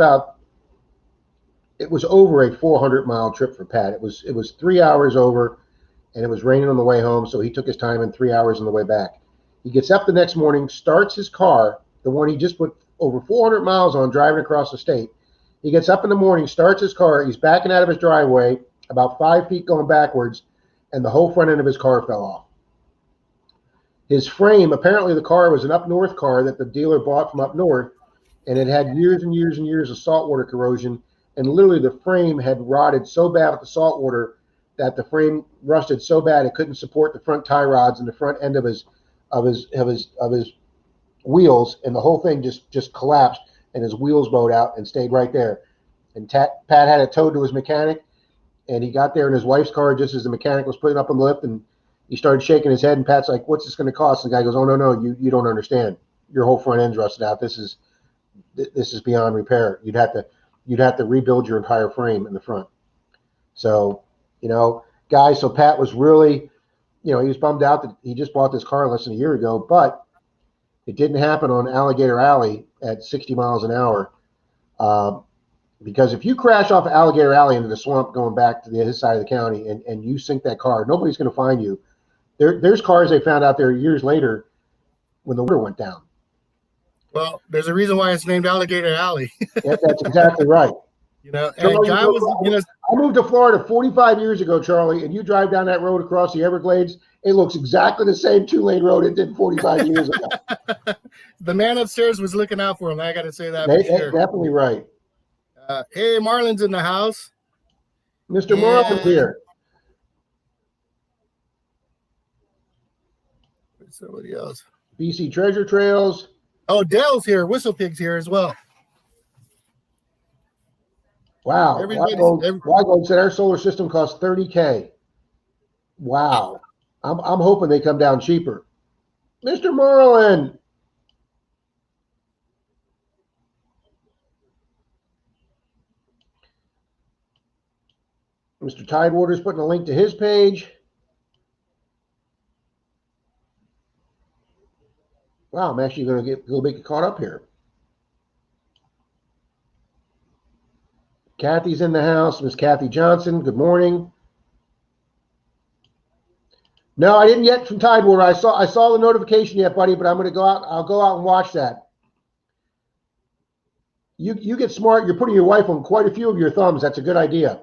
[SPEAKER 1] was over a 400-mile trip for Pat. It was 3 hours over, and it was raining on the way home, so he took his time in 3 hours on the way back. He gets up the next morning, starts his car, the one he just put over 400 miles on driving across the state. He gets up in the morning, starts his car. He's backing out of his driveway, about 5 feet going backwards, and the whole front end of his car fell off. His frame, apparently the car was an up north car that the dealer bought from up north, and it had years and years and years of saltwater corrosion, and literally the frame had rotted so bad with the saltwater that the frame rusted so bad it couldn't support the front tie rods and the front end of his wheels, and the whole thing just collapsed, and his wheels bowed out and stayed right there. And Pat had it towed to his mechanic, and he got there in his wife's car just as the mechanic was putting up on the lift, and he started shaking his head, and Pat's like, "What's this going to cost?" And the guy goes, "Oh, no, you don't understand. Your whole front end's rusted out. This is beyond repair. You'd have to rebuild your entire frame in the front." So, you know, guys, so Pat was really, you know, he was bummed out that he just bought this car less than a year ago, but it didn't happen on Alligator Alley at 60 miles an hour. Because if you crash off Alligator Alley into the swamp going back to his side of the county and you sink that car, nobody's going to find you. There's cars they found out there years later when the water went down.
[SPEAKER 2] Well, there's a reason why it's named Alligator Alley.
[SPEAKER 1] That's exactly right.
[SPEAKER 2] You know,
[SPEAKER 1] Charlie,
[SPEAKER 2] and guy was, you know,
[SPEAKER 1] I moved to Florida 45 years ago, Charlie, and you drive down that road across the Everglades, it looks exactly the same 2-lane road it did 45 years ago.
[SPEAKER 2] The man upstairs was looking out for him. I got to say that for sure.
[SPEAKER 1] Definitely right.
[SPEAKER 2] Hey, Marlon's in the house.
[SPEAKER 1] Mr. Marlon's here.
[SPEAKER 2] Somebody else.
[SPEAKER 1] BC Treasure Trails.
[SPEAKER 2] Oh, Dale's here. Whistle Pig's here as well.
[SPEAKER 1] Wow. Wygold said our solar system costs $30K. Wow. I'm hoping they come down cheaper. Mr. Marlin. Mr. Tidewater's putting a link to his page. Wow, I'm actually going to get caught up here. Kathy's in the house. Miss Kathy Johnson, good morning. No, I didn't yet from Tidewater. I saw the notification yet, buddy, but I'm going to go out. I'll go out and watch that. You get smart. You're putting your wife on quite a few of your thumbs. That's a good idea.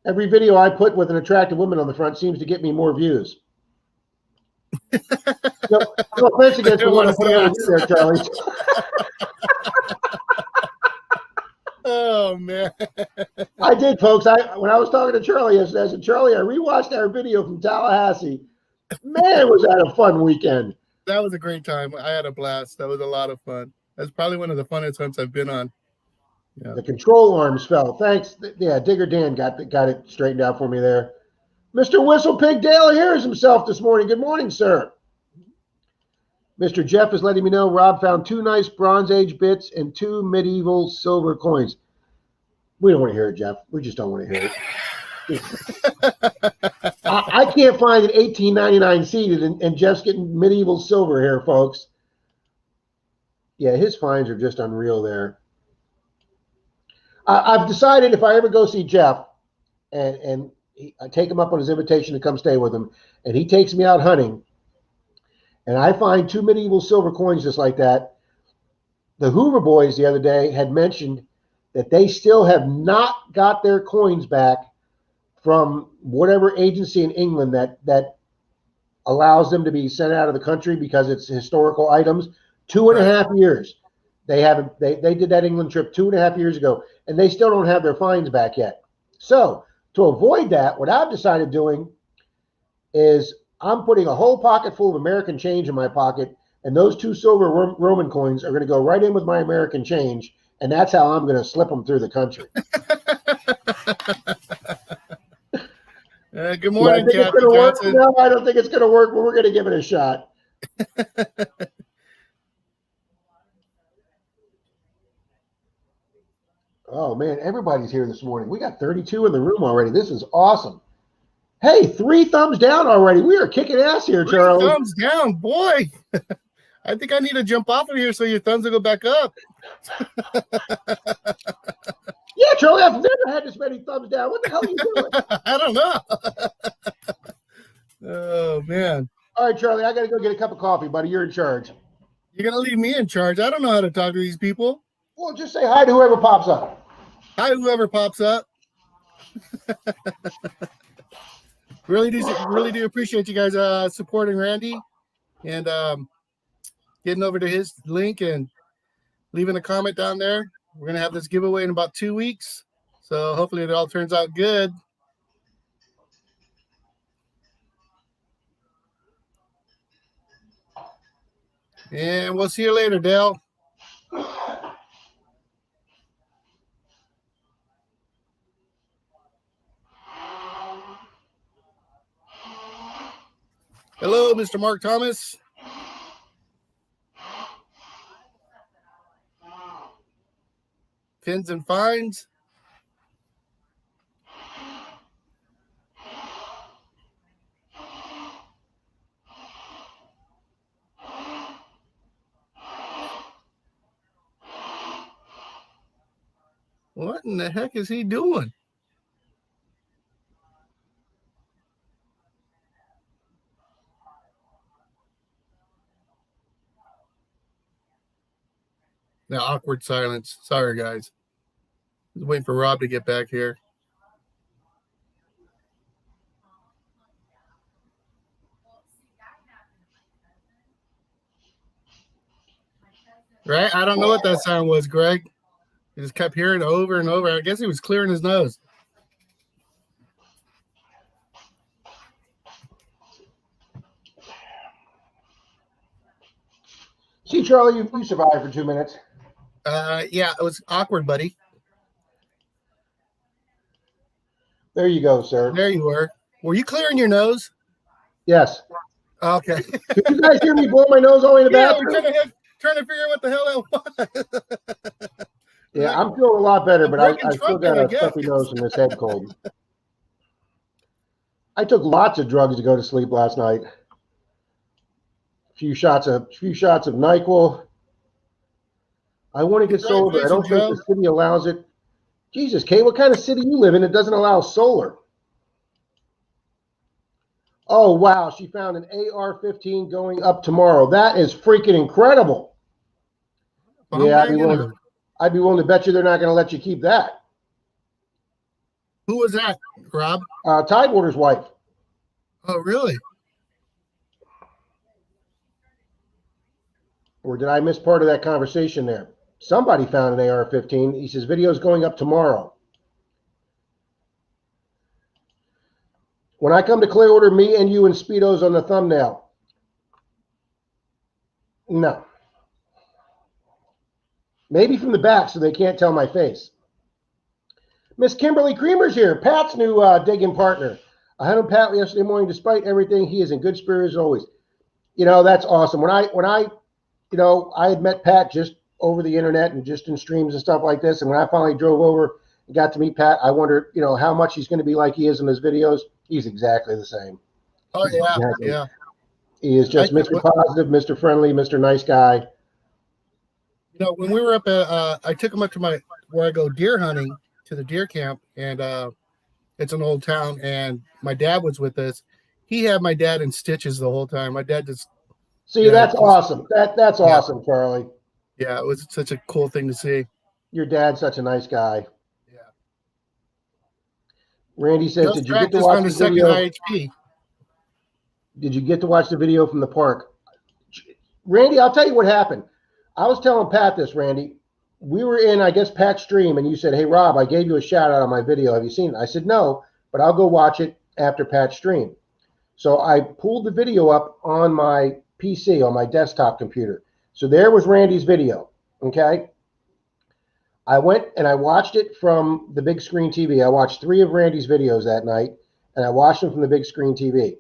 [SPEAKER 1] Every video I put with an attractive woman on the front seems to get me more views. No offense against the one I put over there, Charlie.
[SPEAKER 2] Oh man.
[SPEAKER 1] I did, folks. When I was talking to Charlie yesterday, I said, Charlie, I rewatched our video from Tallahassee. Man, was that a fun weekend.
[SPEAKER 2] That was a great time. I had a blast. That was a lot of fun. That's probably one of the funnest hunts I've been on. Yeah.
[SPEAKER 1] The control arms fell. Thanks. Yeah, Digger Dan got it straightened out for me there. Mr. Whistlepig Dale hears himself this morning. Good morning, sir. Mr. Jeff is letting me know Rob found 2 nice Bronze Age bits and 2 medieval silver coins. We don't want to hear it, Jeff. We just don't want to hear it. I can't find an 1899 seated, and Jeff's getting medieval silver here, folks. Yeah, his finds are just unreal there. I've decided if I ever go see Jeff, and I take him up on his invitation to come stay with him, and he takes me out hunting, and I find 2 medieval silver coins just like that. The Hoover boys the other day had mentioned that they still have not got their coins back from whatever agency in England that allows them to be sent out of the country because it's historical items. 2.5 years. They haven't. They did that England trip 2.5 years ago, and they still don't have their fines back yet. So to avoid that, what I've decided doing is I'm putting a whole pocket full of American change in my pocket, and those 2 silver Roman coins are going to go right in with my American change, and that's how I'm going to slip them through the country.
[SPEAKER 2] Good morning, Kathy
[SPEAKER 1] Johnson. No, I don't think it's going to work, but we're going to give it a shot. Oh, man, everybody's here this morning. We got 32 in the room already. This is awesome. Hey, 3 thumbs down already. We are kicking ass here, Charlie.
[SPEAKER 2] 3 thumbs down, boy. I think I need to jump off of here so your thumbs will go back up.
[SPEAKER 1] Yeah, Charlie, I've never had this many thumbs down. What the hell are you doing?
[SPEAKER 2] I don't know. Oh, man.
[SPEAKER 1] All right, Charlie, I got to go get a cup of coffee, buddy. You're in charge.
[SPEAKER 2] You're going to leave me in charge. I don't know how to talk to these people.
[SPEAKER 1] Well, just say hi to whoever pops up.
[SPEAKER 2] Hi, whoever pops up. Really do appreciate you guys supporting Randy and getting over to his link and leaving a comment down there. We're going to have this giveaway in about 2 weeks. So hopefully it all turns out good. And we'll see you later, Dale. Hello, Mr. Mark Thomas. Pins and finds. What in the heck is he doing? Now, awkward silence. Sorry, guys. I was waiting for Rob to get back here. Right? I don't know what that sound was, Greg. He just kept hearing it over and over. I guess he was clearing his nose.
[SPEAKER 1] See, Charlie, you survived for 2 minutes.
[SPEAKER 2] Yeah, it was awkward, buddy.
[SPEAKER 1] There you go, sir.
[SPEAKER 2] There you were. Were you clearing your nose?
[SPEAKER 1] Yes.
[SPEAKER 2] Okay.
[SPEAKER 1] Did you guys hear me blow my nose all the way in the bathroom?
[SPEAKER 2] We're trying to figure out what the hell that was.
[SPEAKER 1] Yeah, I'm feeling a lot better, but I still got a stuffy nose from this head cold. I took lots of drugs to go to sleep last night. A few shots of NyQuil. I want to get sober, but I don't think the city allows it. Jesus, Kate, what kind of city you live in that doesn't allow solar? Oh, wow. She found an AR-15 going up tomorrow. That is freaking incredible. Yeah, I'd be willing to bet you they're not going to let you keep that.
[SPEAKER 2] Who was that, Rob?
[SPEAKER 1] Tidewater's wife.
[SPEAKER 2] Oh, really?
[SPEAKER 1] Or did I miss part of that conversation there? Somebody found an AR-15. He says video's going up tomorrow. When I come to Clearwater, me and you and Speedos on the thumbnail. No. Maybe from the back so they can't tell my face. Miss Kimberly Creamer's here, Pat's new digging partner. I had him Pat yesterday morning. Despite everything, he is in good spirits as always. You know, that's awesome. When I had met Pat just over the internet and just in streams and stuff like this. And when I finally drove over and got to meet Pat, I wondered, how much he's going to be like he is in his videos. He's exactly the same.
[SPEAKER 2] Oh, yeah, yeah.
[SPEAKER 1] He is just Mr. Positive, Mr. Friendly, Mr. Nice guy.
[SPEAKER 2] When we were up at, I took him up to where I go deer hunting, to the deer camp, and it's an old town, and my dad was with us. He had my dad in stitches the whole time. My dad just
[SPEAKER 1] that's awesome. That's awesome, Charlie.
[SPEAKER 2] Yeah, it was such a cool thing to see.
[SPEAKER 1] Your dad's such a nice guy.
[SPEAKER 2] Yeah.
[SPEAKER 1] Randy says, did you get to watch the video?
[SPEAKER 2] IHP.
[SPEAKER 1] Did you get to watch the video from the park? Randy, I'll tell you what happened. I was telling Pat this, Randy. We were in, I guess, Pat's stream, and you said, hey, Rob, I gave you a shout out on my video. Have you seen it? I said, no, but I'll go watch it after Pat's stream. So I pulled the video up on my PC, on my desktop computer. So there was Randy's video, okay? I went and I watched it from the big screen TV. I watched 3 of Randy's videos that night, and I watched them from the big screen TV.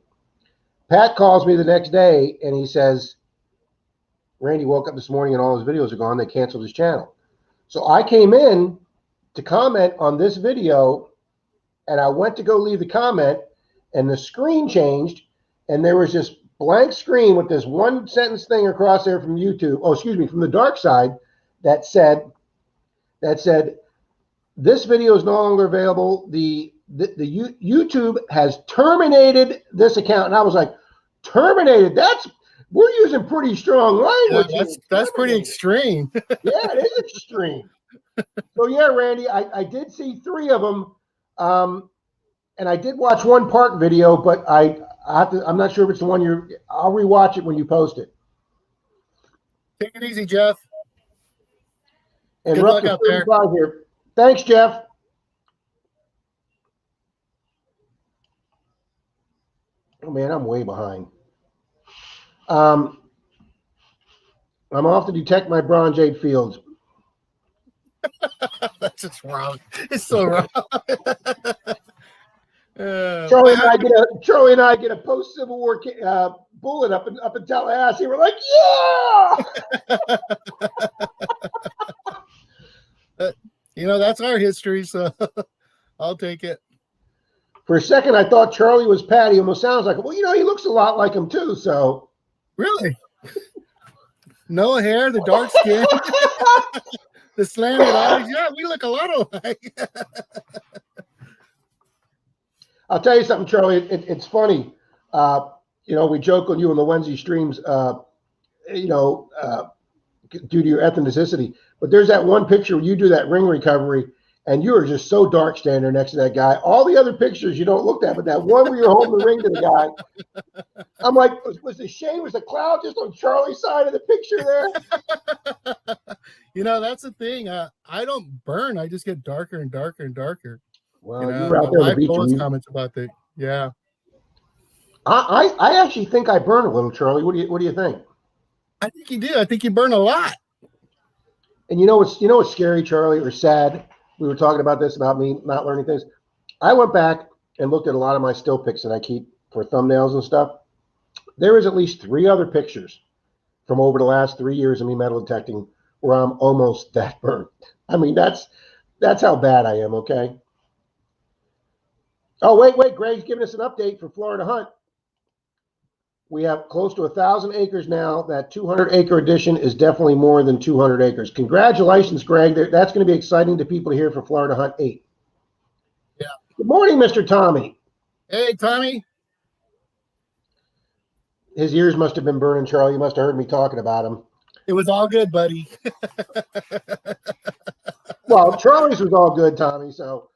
[SPEAKER 1] Pat calls me the next day, and he says, Randy woke up this morning and all his videos are gone. They canceled his channel. So I came in to comment on this video, and I went to go leave the comment, and the screen changed, and there was this blank screen with this one sentence thing across there from YouTube. Oh, excuse me, from the dark side that said, this video is no longer available. The YouTube has terminated this account. And I was like, terminated? We're using pretty strong language.
[SPEAKER 2] Yeah, that's pretty extreme.
[SPEAKER 1] Yeah, it is extreme. So yeah, Randy, I did see 3 of them. And I did watch one park video, but I'm not sure if it's the one I'll rewatch it when you post it.
[SPEAKER 2] Take it easy, Jeff.
[SPEAKER 1] And good luck out there. Here. Thanks, Jeff. Oh man, I'm way behind. I'm off to detect my Bronze Jade Fields.
[SPEAKER 2] That's just wrong. It's so wrong.
[SPEAKER 1] Charlie and I get a post Civil War bullet up in Tallahassee. We're like, yeah.
[SPEAKER 2] That's our history, so I'll take it.
[SPEAKER 1] For a second, I thought Charlie was Pat. He almost sounds like him. Well, he looks a lot like him too. So
[SPEAKER 2] really, no hair, the dark skin, the slanted eyes. Yeah, we look a lot alike.
[SPEAKER 1] I'll tell you something, Charlie. It's funny. We joke on you on the Wednesday streams, due to your ethnicity. But there's that one picture where you do that ring recovery, and you are just so dark standing there next to that guy. All the other pictures you don't look at, but that one where you're holding the ring to the guy. I'm like, was the cloud just on Charlie's side of the picture there?
[SPEAKER 2] That's the thing. I don't burn. I just get darker and darker and darker.
[SPEAKER 1] Well, you were out there on the beach.
[SPEAKER 2] Comments about that. Yeah.
[SPEAKER 1] I actually think I burn a little, Charlie. What do you think?
[SPEAKER 2] I think you do. I think you burn a lot.
[SPEAKER 1] And what's scary, Charlie, or sad? We were talking about this, about me not learning things. I went back and looked at a lot of my still pics that I keep for thumbnails and stuff. There is at least 3 other pictures from over the last 3 years of me metal detecting where I'm almost that burnt. I mean, that's how bad I am, okay? Oh, wait, Greg's giving us an update for Florida Hunt. We have close to 1,000 acres now. That 200-acre addition is definitely more than 200 acres. Congratulations, Greg. That's going to be exciting to people to hear for Florida Hunt 8.
[SPEAKER 2] Yeah.
[SPEAKER 1] Good morning, Mr. Tommy.
[SPEAKER 2] Hey, Tommy.
[SPEAKER 1] His ears must have been burning, Charlie. You must have heard me talking about him.
[SPEAKER 2] It was all good, buddy.
[SPEAKER 1] Well, Charlie's was all good, Tommy, so.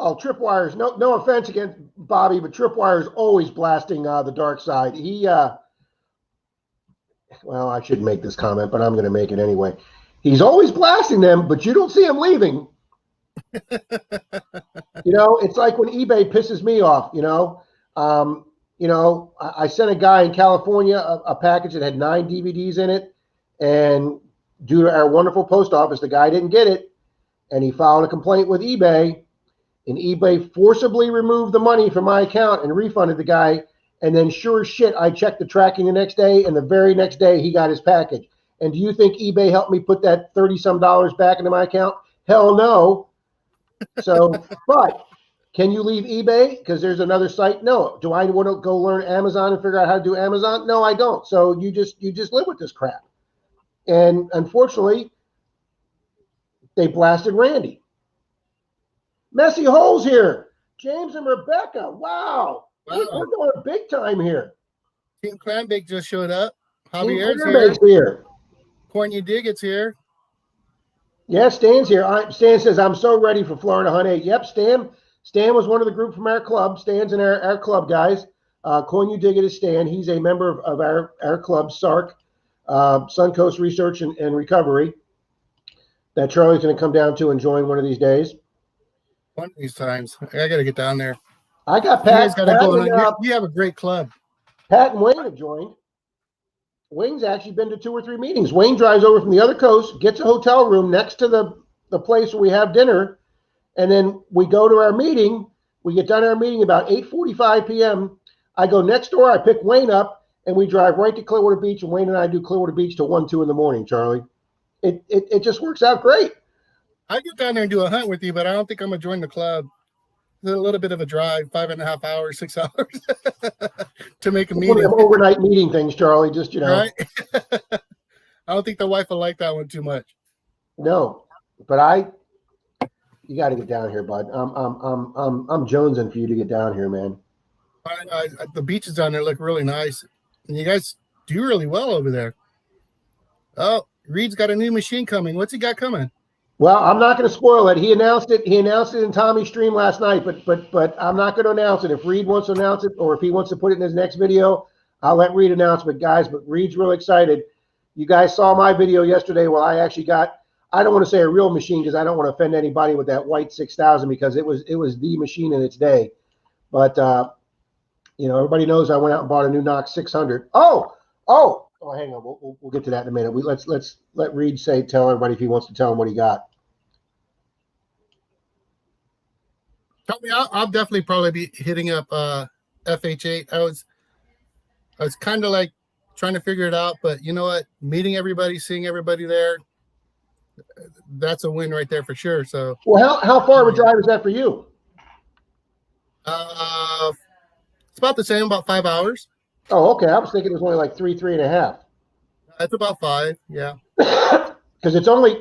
[SPEAKER 1] Oh, Tripwire's no offense against Bobby, but Tripwire's always blasting the dark side. Well, I shouldn't make this comment, but I'm going to make it anyway. He's always blasting them, but you don't see him leaving. It's like when eBay pisses me off. I sent a guy in California a package that had 9 DVDs in it, and due to our wonderful post office, the guy didn't get it, and he filed a complaint with eBay. And eBay forcibly removed the money from my account and refunded the guy. And then sure as shit, I checked the tracking the next day, and the very next day he got his package. And do you think eBay helped me put that $30-some back into my account? Hell no. So, but can you leave eBay because there's another site? No. Do I want to go learn Amazon and figure out how to do Amazon? No, I don't. So you just live with this crap. And unfortunately, they blasted Randy. Messy Holes here. James and Rebecca. Wow. We're going big time here.
[SPEAKER 2] Team Clambake just showed up.
[SPEAKER 1] Javier's here.
[SPEAKER 2] Corny Diggett's here.
[SPEAKER 1] Yeah, Stan's here. Stan says, I'm so ready for Florida Hunt 8. Yep, Stan was one of the group from our club. Stan's in our club, guys. Corny Diggett is Stan. He's a member of our club, SARC, Suncoast Research and Recovery, that Charlie's going to come down to and join one of these days.
[SPEAKER 2] One of these times. I got to get down there.
[SPEAKER 1] I got Pat.
[SPEAKER 2] You have a great club.
[SPEAKER 1] Pat and Wayne have joined. Wayne's actually been to 2 or 3 meetings. Wayne drives over from the other coast, gets a hotel room next to the place where we have dinner, and then we go to our meeting. We get done our meeting about 8:45 p.m. I go next door, I pick Wayne up, and we drive right to Clearwater Beach, and Wayne and I do Clearwater Beach till 1, 2 in the morning, Charlie. It just works out great.
[SPEAKER 2] I get down there and do a hunt with you, but I don't think I'm going to join the club. It's a little bit of a drive, 5.5 hours, 6 hours to make a meeting.
[SPEAKER 1] One of them overnight meeting things, Charlie, just,
[SPEAKER 2] Right? I don't think the wife will like that one too much.
[SPEAKER 1] No, but you got to get down here, bud. I'm jonesing for you to get down here, man.
[SPEAKER 2] The beaches down there look really nice, and you guys do really well over there. Oh, Reed's got a new machine coming. What's he got coming?
[SPEAKER 1] Well, I'm not going to spoil it. He announced it. He announced it in Tommy's stream last night, but I'm not going to announce it. If Reed wants to announce it, or if he wants to put it in his next video, I'll let Reed announce it, guys. But Reed's real excited. You guys saw my video yesterday where I actually got, I don't want to say a real machine because I don't want to offend anybody with that white 6000 because it was the machine in its day. But everybody knows I went out and bought a new Knox 600. Oh, hang on. We'll get to that in a minute. Let's let Reed tell everybody if he wants to tell them what he got.
[SPEAKER 2] I'll definitely probably be hitting up FH8. I was kind of like trying to figure it out, but you know what? Meeting everybody, seeing everybody there, that's a win right there for sure. So,
[SPEAKER 1] well, how far of a drive is that for you?
[SPEAKER 2] It's about the same, about 5 hours.
[SPEAKER 1] Oh, okay. I was thinking it was only like 3.5.
[SPEAKER 2] It's about 5, yeah.
[SPEAKER 1] Because it's only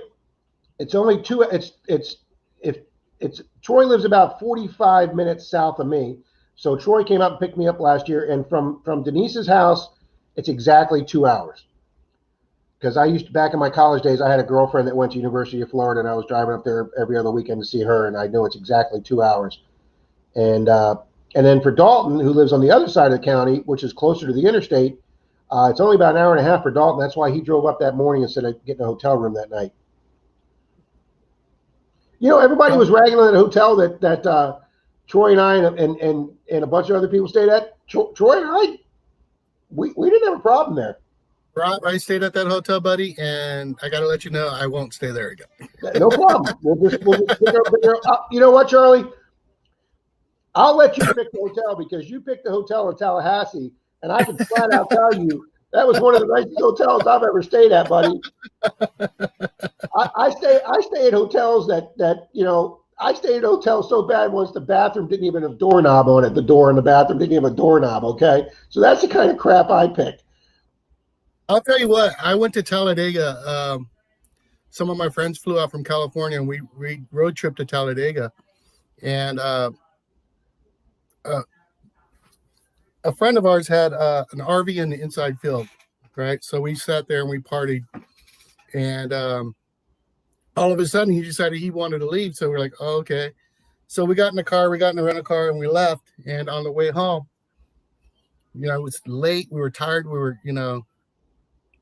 [SPEAKER 1] 2. It's Troy lives about 45 minutes south of me. So Troy came up and picked me up last year, and from Denise's house, it's exactly 2 hours. Because I used to, back in my college days, I had a girlfriend that went to University of Florida, and I was driving up there every other weekend to see her, and I know it's exactly 2 hours. And then for Dalton, who lives on the other side of the county, which is closer to the interstate, it's only about an hour and a half for Dalton. That's why he drove up that morning instead of getting a hotel room that night. Everybody was ragging on that hotel that Troy and I and a bunch of other people stayed at. Troy and I, we didn't have a problem there.
[SPEAKER 2] Rob, I stayed at that hotel, buddy, and I got to let you know I won't stay there again.
[SPEAKER 1] No problem. We'll just you know what, Charlie? I'll let you pick the hotel because you picked the hotel in Tallahassee, and I can flat out tell you That was one of the nicest hotels I've ever stayed at, buddy. I stay at hotels that I stayed at hotels so bad once the bathroom didn't even have a doorknob on it. The door in the bathroom didn't even have a doorknob. Okay, so that's the kind of crap I pick.
[SPEAKER 2] I'll tell you what. I went to Talladega. Some of my friends flew out from California, and we road trip to Talladega, and a friend of ours had an RV in the inside field, right? So we sat there and we partied, and all of a sudden he decided he wanted to leave. So we're like, oh, okay. So we got in the car, we got in the rental car, and we left. And on the way home, it was late. We were tired. We were,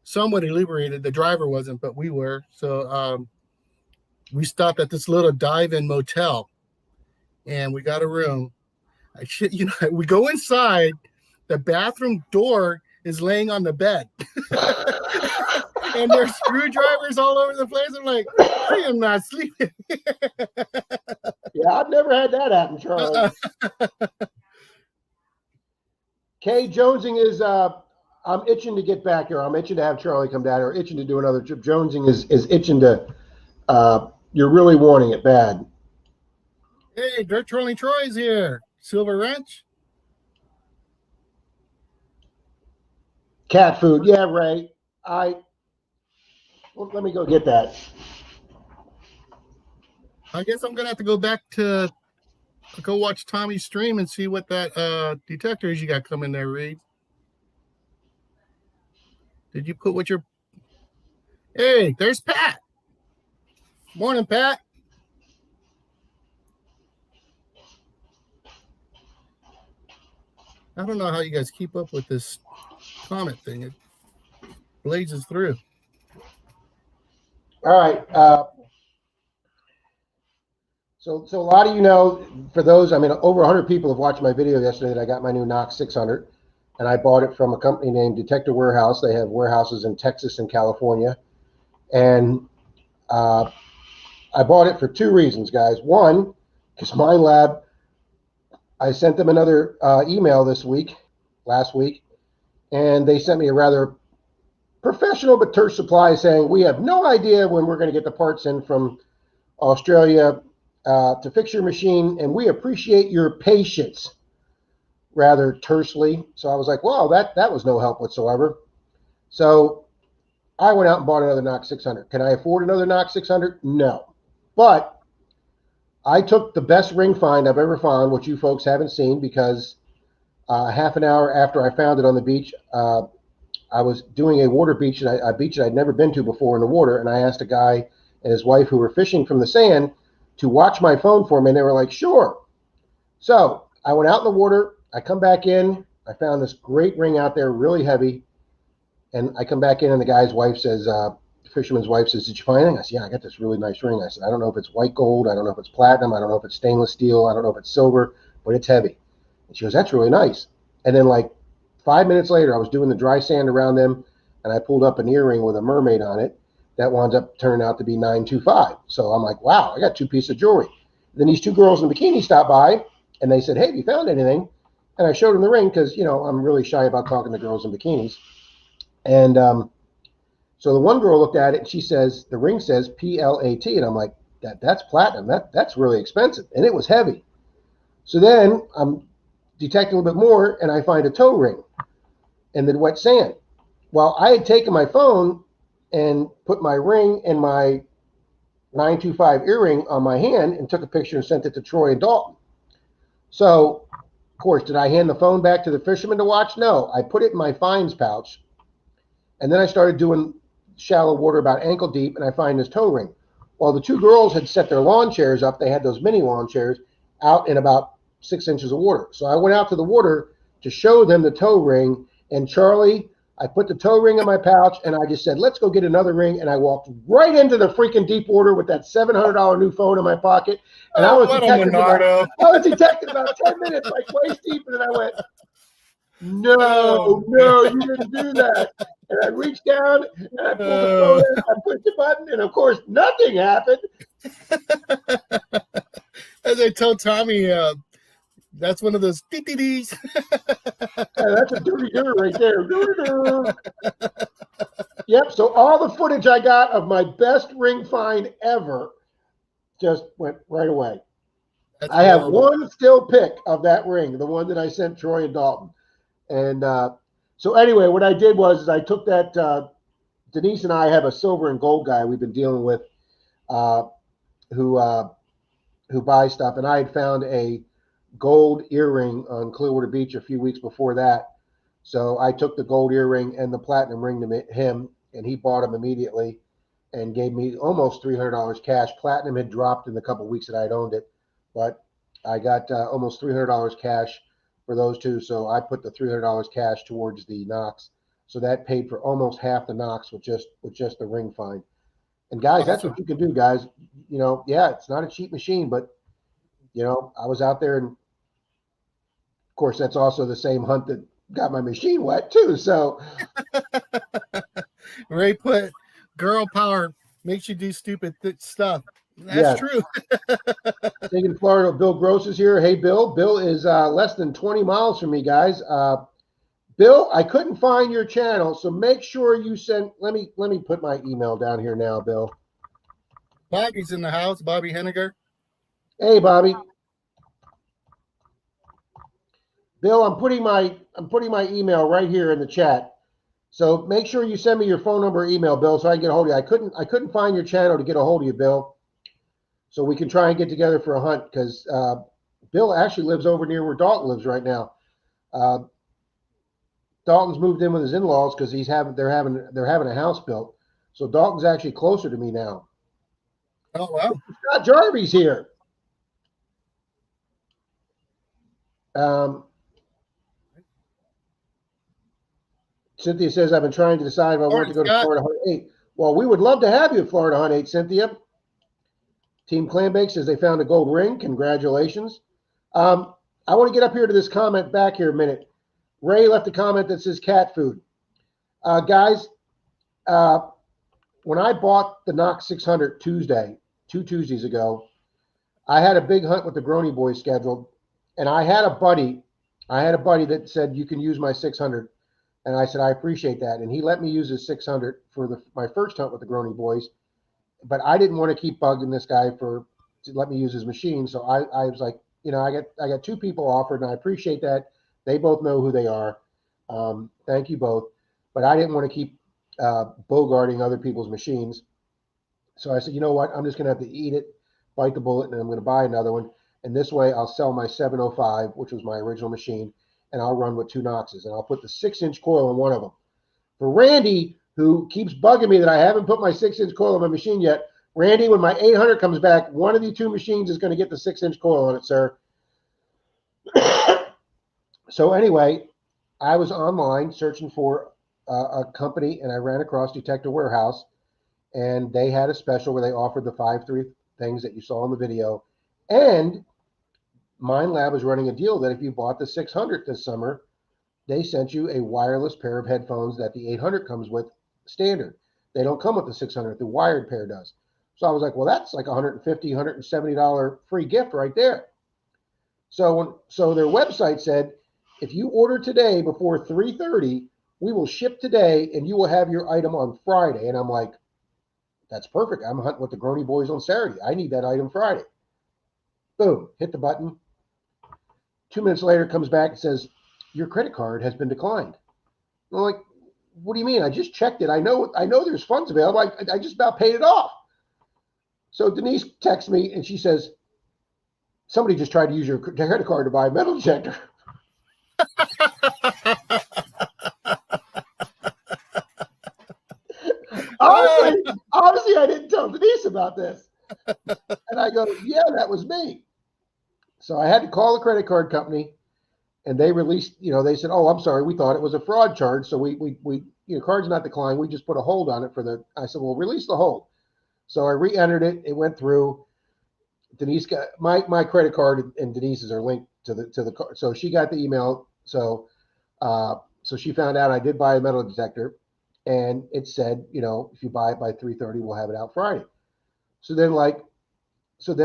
[SPEAKER 2] somewhat inebriated. The driver wasn't, but we were. So we stopped at this little dive-in motel, and we got a room. We go inside. The bathroom door is laying on the bed. And there's screwdrivers all over the place. I'm like, I am not sleeping.
[SPEAKER 1] Yeah, I've never had that happen, Charlie. Kay, jonesing is I'm itching to get back here. I'm itching to have Charlie come down here, itching to do another trip. Jonesing is itching to you're really wanting it bad.
[SPEAKER 2] Hey, Dirt Trolling Troy's here. Silver Wrench.
[SPEAKER 1] Cat food. Yeah, Ray. Let me go get that.
[SPEAKER 2] I guess I'm gonna have to go back to go watch Tommy's stream and see what that detector is you got coming there, Reed. Did you put what your Hey, there's Pat. Morning, Pat. I don't know how you guys keep up with this comment thing. It blazes through.
[SPEAKER 1] All right. So a lot of for those, over 100 people have watched my video yesterday that I got my new Knox 600, and I bought it from a company named Detector Warehouse. They have warehouses in Texas and California, and I bought it for two reasons, guys. One, because Mind Lab, I sent them another email last week, and they sent me a rather professional but terse reply saying, we have no idea when we're going to get the parts in from Australia to fix your machine, and we appreciate your patience, rather tersely. So I was like, wow, that was no help whatsoever. So I went out and bought another Knox 600. Can I afford another Knox 600? No. But I took the best ring find I've ever found, which you folks haven't seen, because half an hour after I found it on the beach, I was doing a water beach, and a beach that I'd never been to before in the water, and I asked a guy and his wife who were fishing from the sand to watch my phone for me, and they were like, sure. So I went out in the water. I come back in. I found this great ring out there, really heavy, and I come back in, and the guy's wife says, the fisherman's wife says, did you find anything? I said, yeah, I got this really nice ring. I said, I don't know if it's white gold. I don't know if it's platinum. I don't know if it's stainless steel. I don't know if it's silver, but it's heavy. And she goes, that's really nice. And then like 5 minutes later, I was doing the dry sand around them, and I pulled up an earring with a mermaid on it that winds up turning out to be 925. So I'm like, wow, I got two pieces of jewelry. Then these two girls in bikini stopped by, and they said, hey, have you found anything? And I showed them the ring because, I'm really shy about talking to girls in bikinis. And so the one girl looked at it, and she says, the ring says PLAT. And I'm like, that's platinum. That's really expensive. And it was heavy. So then I'm detecting a little bit more, and I find a toe ring in the wet sand. Well, I had taken my phone and put my ring and my 925 earring on my hand and took a picture and sent it to Troy and Dalton. So, of course, did I hand the phone back to the fisherman to watch? No. I put it in my finds pouch, and then I started doing shallow water about ankle deep, and I find this toe ring. While the two girls had set their lawn chairs up, they had those mini lawn chairs out in about 6 inches of water. So I went out to the water to show them the toe ring, and Charlie, I put the toe ring in my pouch, and I just said, let's go get another ring, and I walked right into the freaking deep water with that $700 new phone in my pocket, and I was detected about 10 minutes, like waist deep, and then I went, no, you didn't do that. And I reached down, and I pulled the phone in, I pushed the button, and of course, nothing happened.
[SPEAKER 2] As I told Tommy, That's one of those dee-dee-dees.
[SPEAKER 1] That's a dirty right there. Yep. So all the footage I got of my best ring find ever just went right away.
[SPEAKER 2] That's
[SPEAKER 1] I have
[SPEAKER 2] horrible.
[SPEAKER 1] one still pic of that ring, the one that I sent Troy and Dalton. And so anyway, what I did was I took that. Denise and I have a silver and gold guy we've been dealing with, uh, who buys stuff, and I had found a gold earring on Clearwater Beach a few weeks before that. So I took the gold earring and the platinum ring to him, and he bought them immediately and gave me almost $300 cash. Platinum had dropped in the couple of weeks that I had owned it, but I got almost $300 cash for those two. So I put the $300 cash towards the Knox. So that paid for almost half the Knox with just the ring find. And guys, that's
[SPEAKER 2] Awesome.
[SPEAKER 1] what you can do, guys. You know, yeah, it's not a cheap machine, but you know, I was out there, and of course, that's also the same hunt that got my machine wet too. So
[SPEAKER 2] Ray put, girl power makes you do stupid stuff. That's
[SPEAKER 1] yeah,
[SPEAKER 2] true.
[SPEAKER 1] thinking Florida. Bill Gross is here. Hey, Bill. Bill is less than 20 miles from me, guys. Bill, I couldn't find your channel, so make sure you send. Let me put my email down here now, Bill.
[SPEAKER 2] Bobby's in the house. Bobby Henniger.
[SPEAKER 1] Hey, Bobby. Bill, I'm putting my email right here in the chat. So make sure you send me your phone number or email, Bill, so I can get a hold of you. I couldn't find your channel to get a hold of you, Bill. So we can try and get together for a hunt, because Bill actually lives over near where Dalton lives right now. Dalton's moved in with his in-laws because they're having a house built. So Dalton's actually closer to me now.
[SPEAKER 2] Oh wow.
[SPEAKER 1] Scott Jarvie's here. Cynthia says, I've been trying to decide if I want to go to Florida Hunt 8. Well, we would love to have you at Florida Hunt 8, Cynthia. Team Clambake says they found a gold ring. Congratulations. I want to get up here to this comment back here a minute. Ray left a comment that says cat food. Guys, when I bought the Knox 600 Tuesday, 2 Tuesdays ago, I had a big hunt with the Grony Boys scheduled, and I had a buddy that said, you can use my 600. And I said, I appreciate that. And he let me use his 600 for my first hunt with the Grony Boys. But I didn't want to keep bugging this guy to let me use his machine. So I was like, you know, I got 2 people offered, and I appreciate that. They both know who they are. Thank you both. But I didn't want to keep bogarting other people's machines. So I said, you know what? I'm just going to have to eat it, bite the bullet, and I'm going to buy another one. And this way I'll sell my 705, which was my original machine, and I'll run with 2 Knoxes. And I'll put the 6-inch coil in one of them. For Randy, who keeps bugging me that I haven't put my 6-inch coil on my machine yet, Randy, when my 800 comes back, one of the 2 machines is going to get the 6-inch coil on it, sir. So anyway, I was online searching for a company, and I ran across Detector Warehouse, and they had a special where they offered the 5.3 things that you saw in the video. And Mind Lab is running a deal that if you bought the 600 this summer, they sent you a wireless pair of headphones that the 800 comes with standard. They don't come with the 600, the wired pair does. So I was like, well, that's like $150, $170 free gift right there. So their website said, if you order today before 3:30, we will ship today and you will have your item on Friday. And I'm like, that's perfect. I'm hunting with the Grony Boys on Saturday. I need that item Friday. Boom, hit the button. 2 minutes later, it comes back and says, your credit card has been declined. I'm like, what do you mean? I just checked it. I know there's funds available. I just about paid it off. So Denise texts me and she says, somebody just tried to use your credit card to buy a metal detector. Honestly, I didn't tell Denise about this. And I go, yeah, that was me. So I had to call the credit card company, and they released, they said, oh, I'm sorry, we thought it was a fraud charge. So we card's not declined. We just put a hold on it I said, well, release the hold. So I re-entered it. It went through. Denise got my credit card and Denise's are linked to the card. So she got the email. So she found out I did buy a metal detector, and it said, if you buy it by 3:30, we'll have it out Friday. So then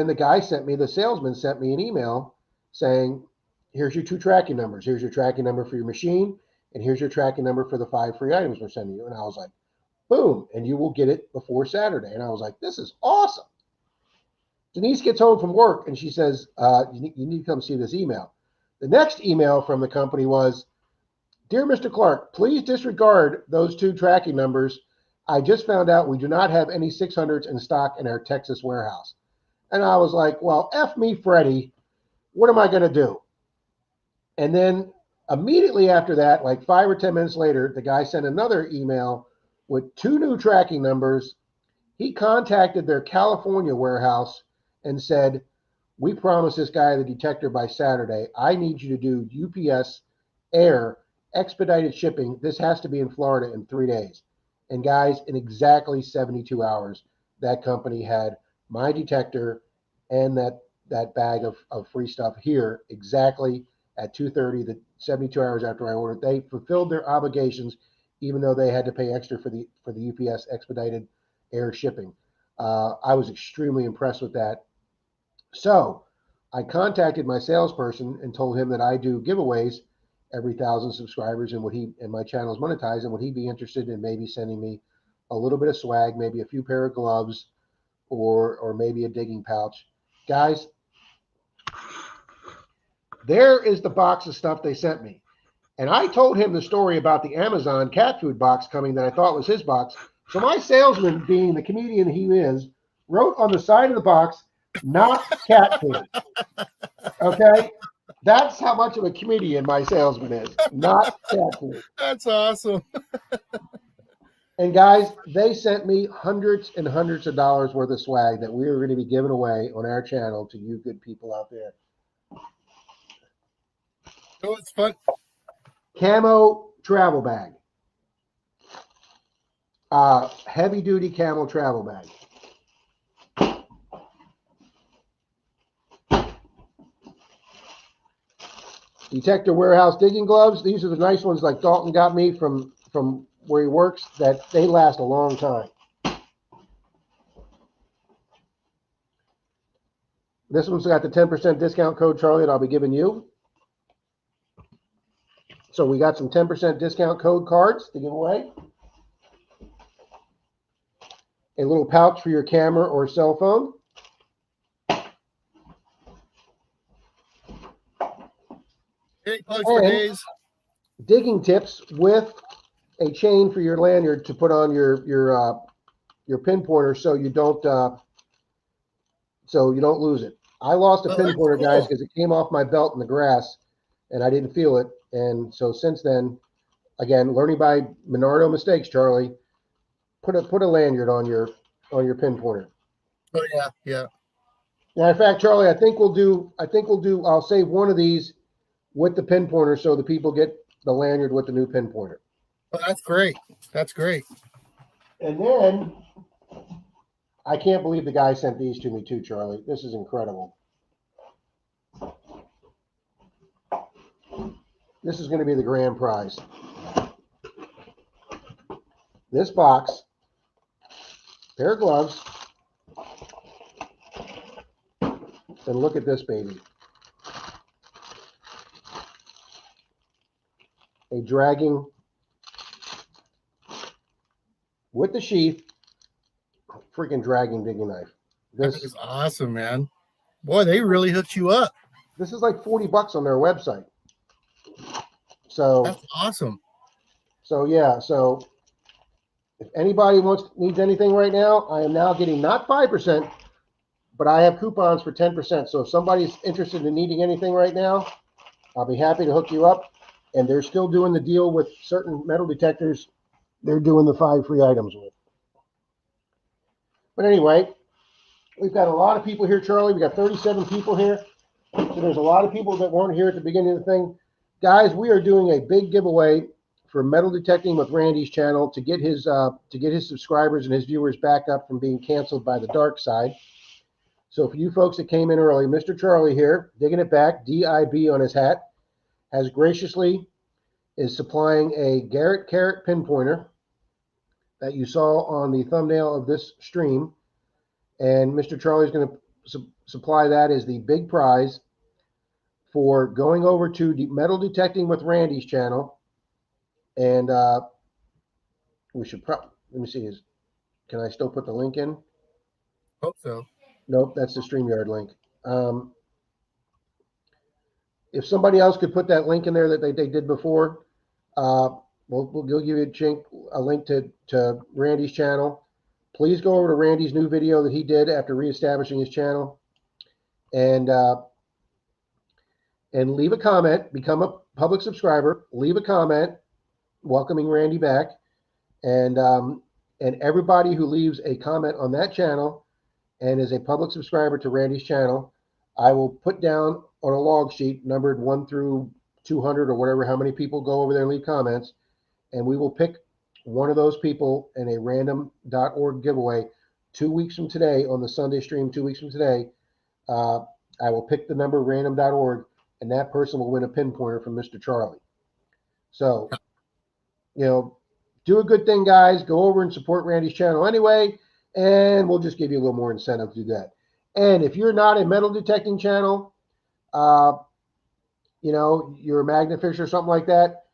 [SPEAKER 1] the guy the salesman sent me an email saying, here's your 2 tracking numbers. Here's your tracking number for your machine, and here's your tracking number for the 5 free items we're sending you. And I was like, boom, and you will get it before Saturday. And I was like, this is awesome. Denise gets home from work, and she says, you need to come see this email. The next email from the company was, Dear Mr. Clark, please disregard those 2 tracking numbers. I just found out we do not have any 600s in stock in our Texas warehouse. And I was like, well, F me, Freddie. What am I going to do? And then immediately after that, like 5 or 10 minutes later, the guy sent another email with 2 new tracking numbers. He contacted their California warehouse and said, we promised this guy the detector by Saturday. I need you to do UPS air expedited shipping. This has to be in Florida in 3 days. And guys, in exactly 72 hours, that company had my detector and that bag of free stuff here exactly at 2:30, the 72 hours after I ordered. They fulfilled their obligations, even though they had to pay extra for the UPS expedited air shipping. I was extremely impressed with that. So I contacted my salesperson and told him that I do giveaways every 1,000 subscribers, and my channel is monetized, and would he be interested in maybe sending me a little bit of swag, maybe a few pair of gloves, or maybe a digging pouch. Guys, there is the box of stuff they sent me. And I told him the story about the Amazon cat food box coming that I thought was his box. So my salesman, being the comedian he is, wrote on the side of the box, not cat food. Okay? That's how much of a comedian my salesman is. Not cat food.
[SPEAKER 2] That's awesome.
[SPEAKER 1] And guys, they sent me hundreds and hundreds of dollars worth of swag that we are going to be giving away on our channel to you good people out there.
[SPEAKER 2] Oh, it's fun.
[SPEAKER 1] Camo travel bag. Heavy duty camo travel bag. Detector warehouse digging gloves. These are the nice ones like Dalton got me from where he works, that they last a long time. This one's got the 10% discount code, Charlie, that I'll be giving you. So we got some 10% discount code cards to give away. A little pouch for your camera or cell phone.
[SPEAKER 2] For days.
[SPEAKER 1] Digging tips with a chain for your lanyard to put on your pin pointer so you don't lose it. I lost a pin pointer, guys, because it came off my belt in the grass and I didn't feel it. And so since then, again, learning by Menardo mistakes, Charlie, put a lanyard on your pin pointer.
[SPEAKER 2] Oh yeah.
[SPEAKER 1] Now, in fact, Charlie, I think we'll do. I'll save one of these with the pin pointer so the people get the lanyard with the new pin pointer.
[SPEAKER 2] Oh, that's great. That's great.
[SPEAKER 1] And then I can't believe the guy sent these to me too, Charlie. This is incredible. This is going to be the grand prize. This box, pair of gloves, and look at this baby. A dragging with the sheath, freaking dragging digging knife.
[SPEAKER 2] This is awesome, man. Boy, they really hooked you up.
[SPEAKER 1] This is like $40 on their website. So
[SPEAKER 2] that's awesome.
[SPEAKER 1] So yeah, so if anybody needs anything right now, I am now getting not 5%, but I have coupons for 10%. So if somebody's interested in needing anything right now, I'll be happy to hook you up. And they're still doing the deal with certain metal detectors. They're doing the 5 free items with. But anyway, we've got a lot of people here, Charlie. We got 37 people here. So there's a lot of people that weren't here at the beginning of the thing. Guys, we are doing a big giveaway for Metal Detecting with Randy's channel to get his subscribers and his viewers back up from being canceled by the dark side. So for you folks that came in early, Mr. Charlie here, digging it back, DIB on his hat, has graciously is supplying a Garrett Carrot pinpointer that you saw on the thumbnail of this stream. And Mr. Charlie is going to supply that as the big prize for going over to Metal Detecting with Randy's channel. And we should probably, let me see, can I still put the link in?
[SPEAKER 2] Hope so.
[SPEAKER 1] Nope, that's the StreamYard link. If somebody else could put that link in there that they did before, we'll give you a link to Randy's channel. Please go over to Randy's new video that he did after reestablishing his channel, and leave a comment. Become a public subscriber. Leave a comment welcoming Randy back, and everybody who leaves a comment on that channel and is a public subscriber to Randy's channel, I will put down on a log sheet numbered 1 through 200 or whatever, how many people go over there and leave comments, and we will pick one of those people in a random.org giveaway 2 weeks from today on the Sunday stream. 2 weeks from today, I will pick the number random.org, and that person will win a pin pointer from Mr. Charlie. So, do a good thing, guys. Go over and support Randy's channel anyway, and we'll just give you a little more incentive to do that. And if you're not a metal detecting channel, you're a Magnafish or something like that,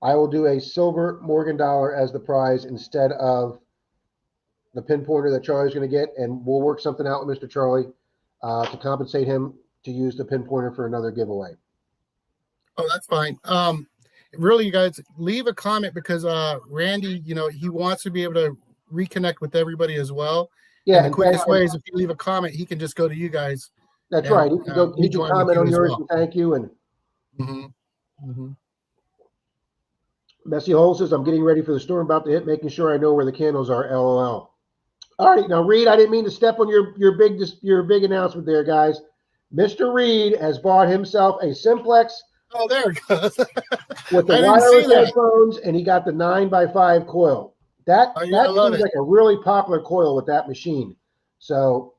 [SPEAKER 1] I will do a silver Morgan dollar as the prize instead of the pin pointer that Charlie's going to get, and we'll work something out with Mr. Charlie to compensate him to use the pin pointer for another giveaway.
[SPEAKER 2] Oh, that's fine. Really, you guys, leave a comment because Randy, he wants to be able to reconnect with everybody as well.
[SPEAKER 1] Yeah,
[SPEAKER 2] and the quickest way is if you leave a comment, he can just go to you guys.
[SPEAKER 1] That's right. He can comment on yours and thank you. And Messy Hole says, I'm getting ready for the storm about to hit, making sure I know where the candles are. LOL. All right, now Reed, I didn't mean to step on your big announcement there, guys. Mr. Reed has bought himself a Simplex.
[SPEAKER 2] Oh, there it goes.
[SPEAKER 1] With the wireless headphones, and he got the 9x5 coil. That seems like a really popular coil with that machine. So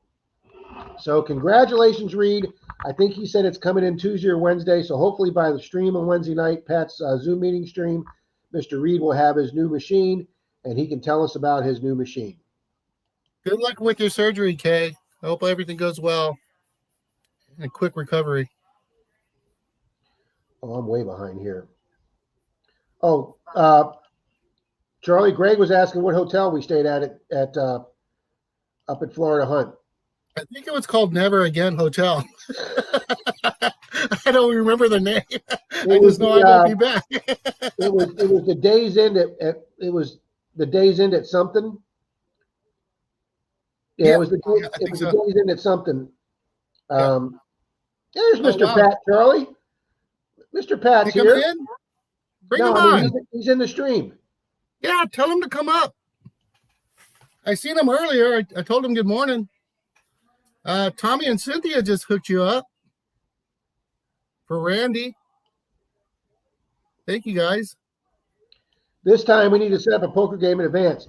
[SPEAKER 1] congratulations, Reed. I think he said it's coming in Tuesday or Wednesday. So hopefully by the stream on Wednesday night, Pat's Zoom meeting stream, Mr. Reed will have his new machine, and he can tell us about his new machine.
[SPEAKER 2] Good luck with your surgery, Kay. I hope everything goes well and a quick recovery.
[SPEAKER 1] Oh, I'm way behind here. Oh, Charlie, Greg was asking what hotel we stayed at up at Florida Hunt.
[SPEAKER 2] I think it was called Never Again Hotel. I don't remember the name. I just know I won't be back.
[SPEAKER 1] it was the Days End the Days End at something. Yeah, it was the Days End at something. There's Mr. Pat, Charlie. Mr. Pat's here.
[SPEAKER 2] Bring him on.
[SPEAKER 1] He's in the stream.
[SPEAKER 2] Yeah, tell him to come up. I seen him earlier. I told him good morning. Tommy and Cynthia just hooked you up for Randy. Thank you, guys.
[SPEAKER 1] This time we need to set up a poker game in advance.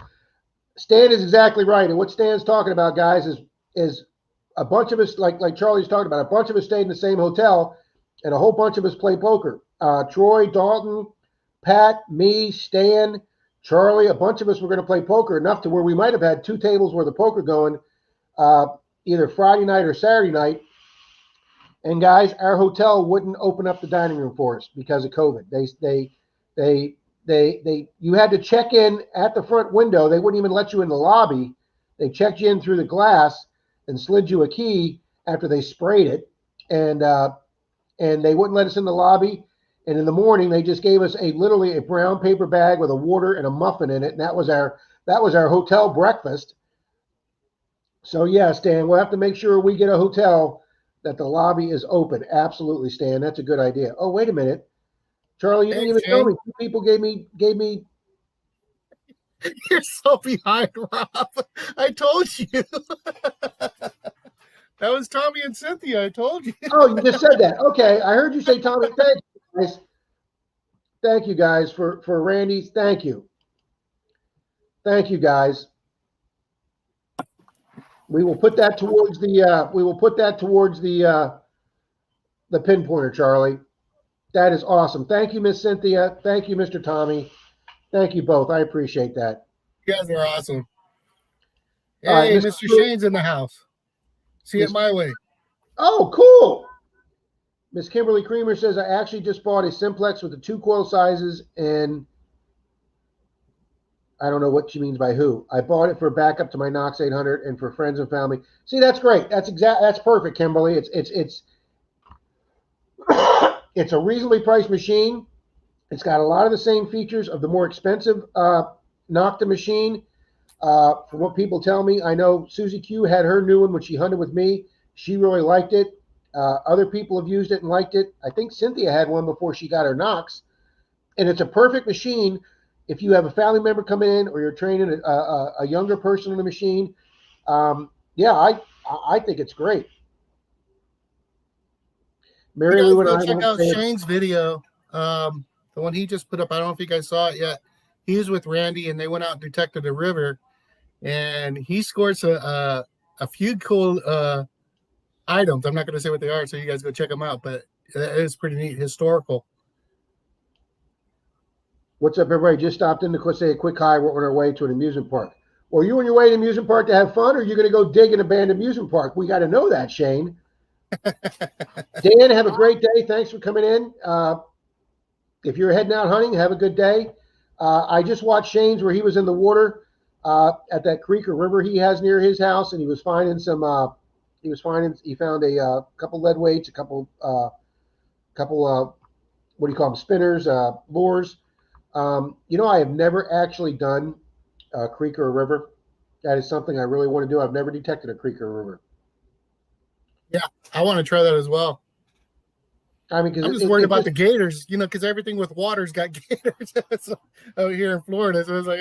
[SPEAKER 1] Stan is exactly right. And what Stan's talking about, guys, is a bunch of us, like Charlie's talking about, a bunch of us stayed in the same hotel, and a whole bunch of us play poker. Troy, Dalton, Pat, me, Stan, Charlie, a bunch of us were going to play poker, enough to where we might have had 2 tables worth of poker going either Friday night or Saturday night. And guys, our hotel wouldn't open up the dining room for us because of COVID. You had to check in at the front window. They wouldn't even let you in the lobby. They checked you in through the glass and slid you a key after they sprayed it. And they wouldn't let us in the lobby. And in the morning, they just gave us literally a brown paper bag with a water and a muffin in it. And that was our hotel breakfast. So yeah, Stan, we'll have to make sure we get a hotel that the lobby is open. Absolutely, Stan. That's a good idea. Oh, wait a minute. Charlie, you didn't even tell me. 2 people gave me.
[SPEAKER 2] You're so behind, Rob. I told you. That was Tommy and Cynthia. I told you.
[SPEAKER 1] Oh, you just said that. Okay. I heard you say Tommy. Thank you, guys. Thank you, guys, for Randy. Thank you. Thank you, guys. We will put that towards the the pin pointer, Charlie. That is awesome. Thank you, Miss Cynthia. Thank you, Mr. Tommy. Thank you both. I appreciate that.
[SPEAKER 2] You guys are awesome. Hey, Mr. Shane's in the house. See it my way.
[SPEAKER 1] Oh, cool. Miss Kimberly Creamer says, I actually just bought a simplex with the 2 coil sizes, and I don't know what she means by who. I bought it for backup to my Knox 800 and for friends and family. See, that's great. That's perfect, Kimberly. It's it's a reasonably priced machine. It's got a lot of the same features of the more expensive Nocta machine. From what people tell me, I know Susie Q had her new one when she hunted with me. She really liked it. Other people have used it and liked it. I think Cynthia had one before she got her Knox. And it's a perfect machine if you have a family member come in or you're training a younger person on the machine. Yeah, I think it's great. Mary
[SPEAKER 2] You
[SPEAKER 1] Lou
[SPEAKER 2] guys
[SPEAKER 1] and
[SPEAKER 2] go
[SPEAKER 1] I
[SPEAKER 2] check
[SPEAKER 1] won't
[SPEAKER 2] out
[SPEAKER 1] say it.
[SPEAKER 2] Shane's video. The one he just put up. I don't know if you guys saw it yet. He was with Randy and they went out and detected a river, and he scores a few cool items. I'm not going to say what they are, so you guys go check them out. But it is pretty neat, historical.
[SPEAKER 1] What's up, everybody? Just stopped in to say a quick hi. We're on our way to an amusement park. Well, are you on your way to an amusement park to have fun, or are you going to go dig an abandoned amusement park? We got to know that, Shane. Dan, have a great day. Thanks for coming in. If you're heading out hunting, have a good day. I just watched Shane's where he was in the water at that creek or river he has near his house, and he was finding some. He found a couple lead weights, a couple what do you call them, spinners, lures. I have never actually done a creek or a river. That is something I really want to do. I've never detected a creek or a river.
[SPEAKER 2] Yeah, I want to try that as well.
[SPEAKER 1] I mean,
[SPEAKER 2] I'm just worried about the gators, because everything with water's got gators out here in Florida. So it's like,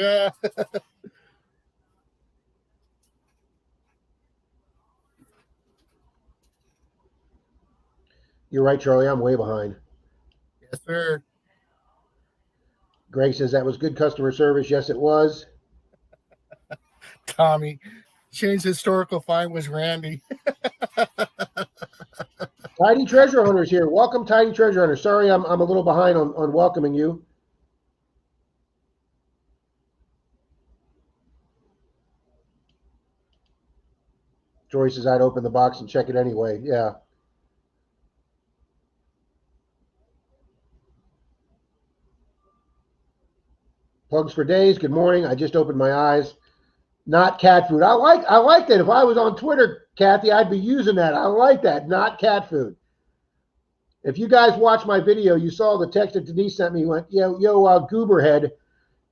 [SPEAKER 1] You're right, Charlie. I'm way behind.
[SPEAKER 2] Yes, sir.
[SPEAKER 1] Greg says that was good customer service. Yes, it was.
[SPEAKER 2] Tommy, Shane's historical find was Randy.
[SPEAKER 1] Tidy Treasure Hunters here. Welcome, Tidy Treasure Hunters. Sorry, I'm a little behind on welcoming you. Jory says I'd open the box and check it anyway. Yeah. Plugs for days. Good morning. I just opened my eyes. Not cat food. I like that. If I was on Twitter, Kathy, I'd be using that. I like that. Not cat food. If you guys watched my video, you saw the text that Denise sent me. He went, yo, Gooberhead.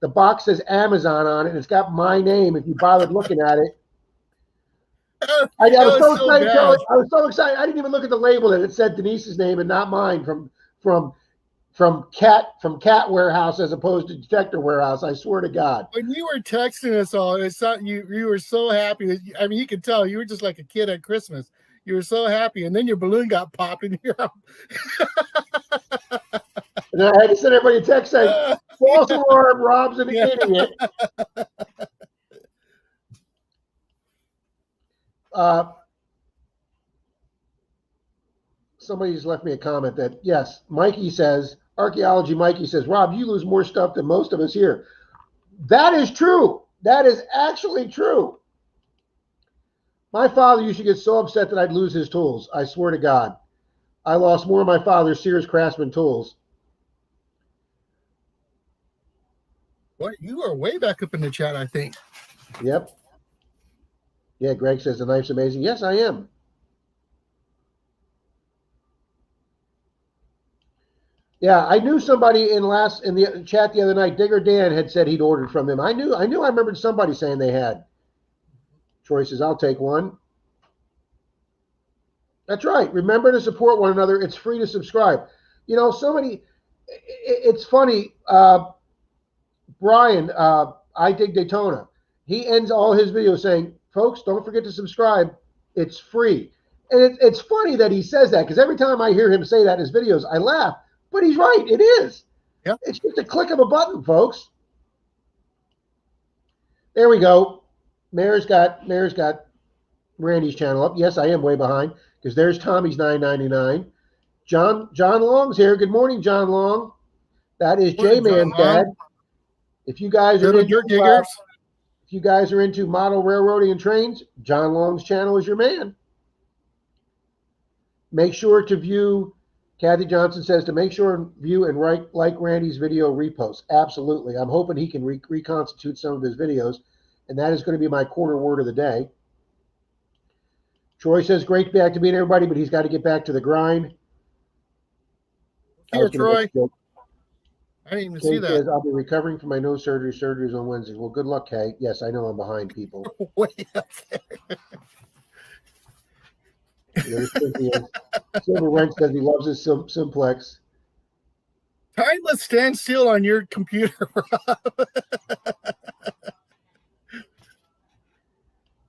[SPEAKER 1] The box says Amazon on it, and it's got my name. If you bothered looking at it, I was so excited. I was so excited. I didn't even look at the label that it said Denise's name and not mine from Cat Warehouse as opposed to Detector Warehouse. I swear to God.
[SPEAKER 2] When you were texting us all, you were so happy. I mean, you could tell you were just like a kid at Christmas. You were so happy, and then your balloon got popped in your house.
[SPEAKER 1] And I had to send everybody a text saying, false alarm, Rob's an idiot. Somebody's left me a comment that, yes, Archaeology Mikey says, Rob, you lose more stuff than most of us here. That is true. That is actually true. My father used to get so upset that I'd lose his tools. I swear to God. I lost more of my father's Sears Craftsman tools.
[SPEAKER 2] What? You are way back up in the chat, I think.
[SPEAKER 1] Yep. Yeah, Greg says the knife's amazing. Yes, I am. Yeah, I knew somebody in the chat the other night, Digger Dan, had said he'd ordered from them. I remembered somebody saying they had. Troy says, I'll take one. That's right. Remember to support one another. It's free to subscribe. It's funny. Brian, I Dig Daytona, he ends all his videos saying, folks, don't forget to subscribe. It's free. And it's funny that he says that because every time I hear him say that in his videos, I laugh. But he's right. It is.
[SPEAKER 2] Yep.
[SPEAKER 1] It's just a click of a button, folks. There we go. Mayor's got Randy's channel up. Yes, I am way behind because there's Tommy's $9.99. John Long's here. Good morning, John Long. That is J-Man's dad. If you guys are into model railroading and trains, John Long's channel is your man. Make sure to view, Kathy Johnson says, to make sure and view and like Randy's video repost. Absolutely. I'm hoping he can reconstitute some of his videos, and that is going to be my corner word of the day. Troy says, great back to meet everybody, but he's got to get back to the grind.
[SPEAKER 2] Here, Troy. I didn't even see
[SPEAKER 1] Kay
[SPEAKER 2] that.
[SPEAKER 1] says, I'll be recovering from my nose surgery. Surgery is on Wednesday. Well, good luck, Kay. Yes, I know I'm behind people.
[SPEAKER 2] Way up there.
[SPEAKER 1] There's Cynthia. Silver Wrench says he loves his simplex.
[SPEAKER 2] Timeless stand still on your computer, Rob.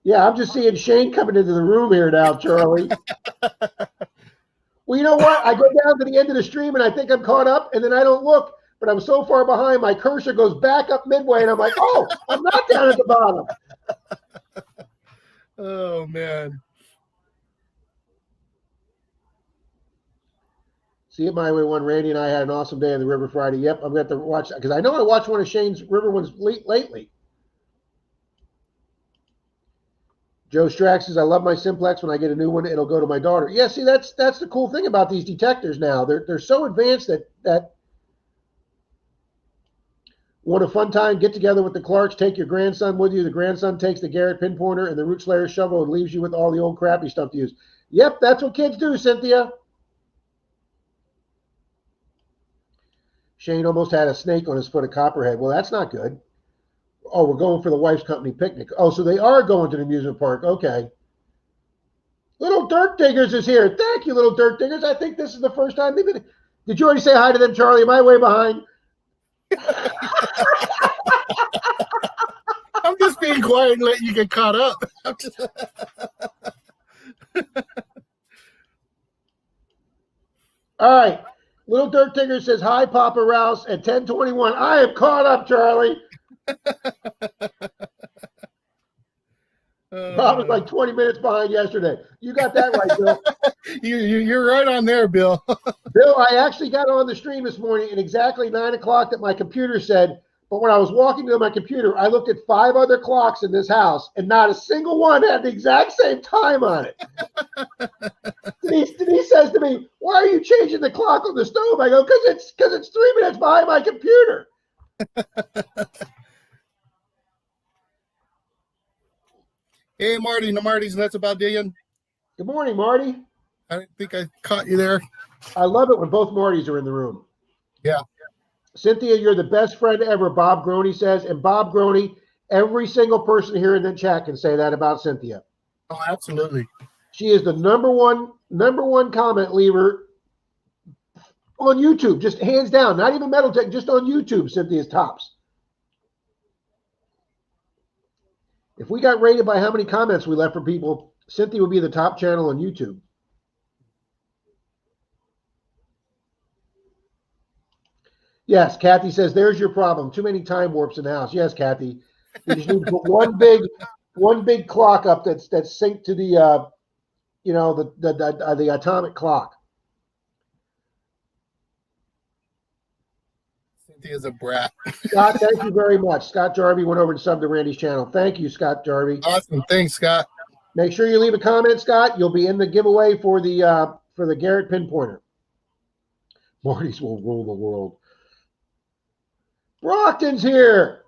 [SPEAKER 1] Yeah, I'm just seeing Shane coming into the room here now, Charlie. Well, you know what? I go down to the end of the stream and I think I'm caught up, and then I don't look, but I'm so far behind, my cursor goes back up midway, and I'm like, oh, I'm not down at the bottom.
[SPEAKER 2] Oh, man.
[SPEAKER 1] See it my way one. Randy and I had an awesome day on the River Friday. Yep, I'm going to have to watch that because I know I watched one of Shane's River ones lately. Joe Strax says, I love my simplex. When I get a new one, it'll go to my daughter. Yeah, see, that's the cool thing about these detectors now. They're so advanced that want a fun time, get together with the Clarks, take your grandson with you. The grandson takes the Garrett pinpointer and the Root Slayer shovel and leaves you with all the old crappy stuff to use. Yep, that's what kids do, Cynthia. Shane almost had a snake on his foot, a copperhead. Well, that's not good. Oh, we're going for the wife's company picnic. Oh, so they are going to the amusement park. Okay. Little Dirt Diggers is here. Thank you, Little Dirt Diggers. I think this is the first time they've been. Did you already say hi to them, Charlie? Am I way behind?
[SPEAKER 2] I'm just being quiet and letting you get caught up.
[SPEAKER 1] All right. Little Dirt Digger says, hi, Papa Rouse at 10:21. I am caught up, Charlie. Bob was like 20 minutes behind yesterday. You got that right, Bill.
[SPEAKER 2] You're right on there, Bill.
[SPEAKER 1] Bill, I actually got on the stream this morning at exactly 9 o'clock that my computer said. But when I was walking to my computer, I looked at 5 other clocks in this house, and not a single one had the exact same time on it. Denise says to me, why are you changing the clock on the stove? I go, because it's 3 minutes behind my computer.
[SPEAKER 2] Hey, Marty. No, Marty's Nuts About Digging.
[SPEAKER 1] Good morning, Marty.
[SPEAKER 2] I didn't think I caught you there.
[SPEAKER 1] I love it when both Martys are in the room.
[SPEAKER 2] Yeah.
[SPEAKER 1] Cynthia, you're the best friend ever, Bob Groney says. And Bob Groney, every single person here in the chat can say that about Cynthia.
[SPEAKER 2] Oh, absolutely.
[SPEAKER 1] She is the number one comment leaver on YouTube, just hands down. Not even Metal Tech, just on YouTube, Cynthia's tops. If we got rated by how many comments we left for people, Cynthia would be the top channel on YouTube. Yes, Kathy says, there's your problem. Too many time warps in the house. Yes, Kathy. You just need to put one big clock up that's synced to the the atomic clock.
[SPEAKER 2] Cynthia's a brat.
[SPEAKER 1] Scott, thank you very much. Scott Jarvie went over and subbed to Randy's channel. Thank you, Scott Jarvie.
[SPEAKER 2] Awesome. Thanks, Scott.
[SPEAKER 1] Make sure you leave a comment, Scott. You'll be in the giveaway for the Garrett pinpointer. Marty's will rule the world. Brockton's here.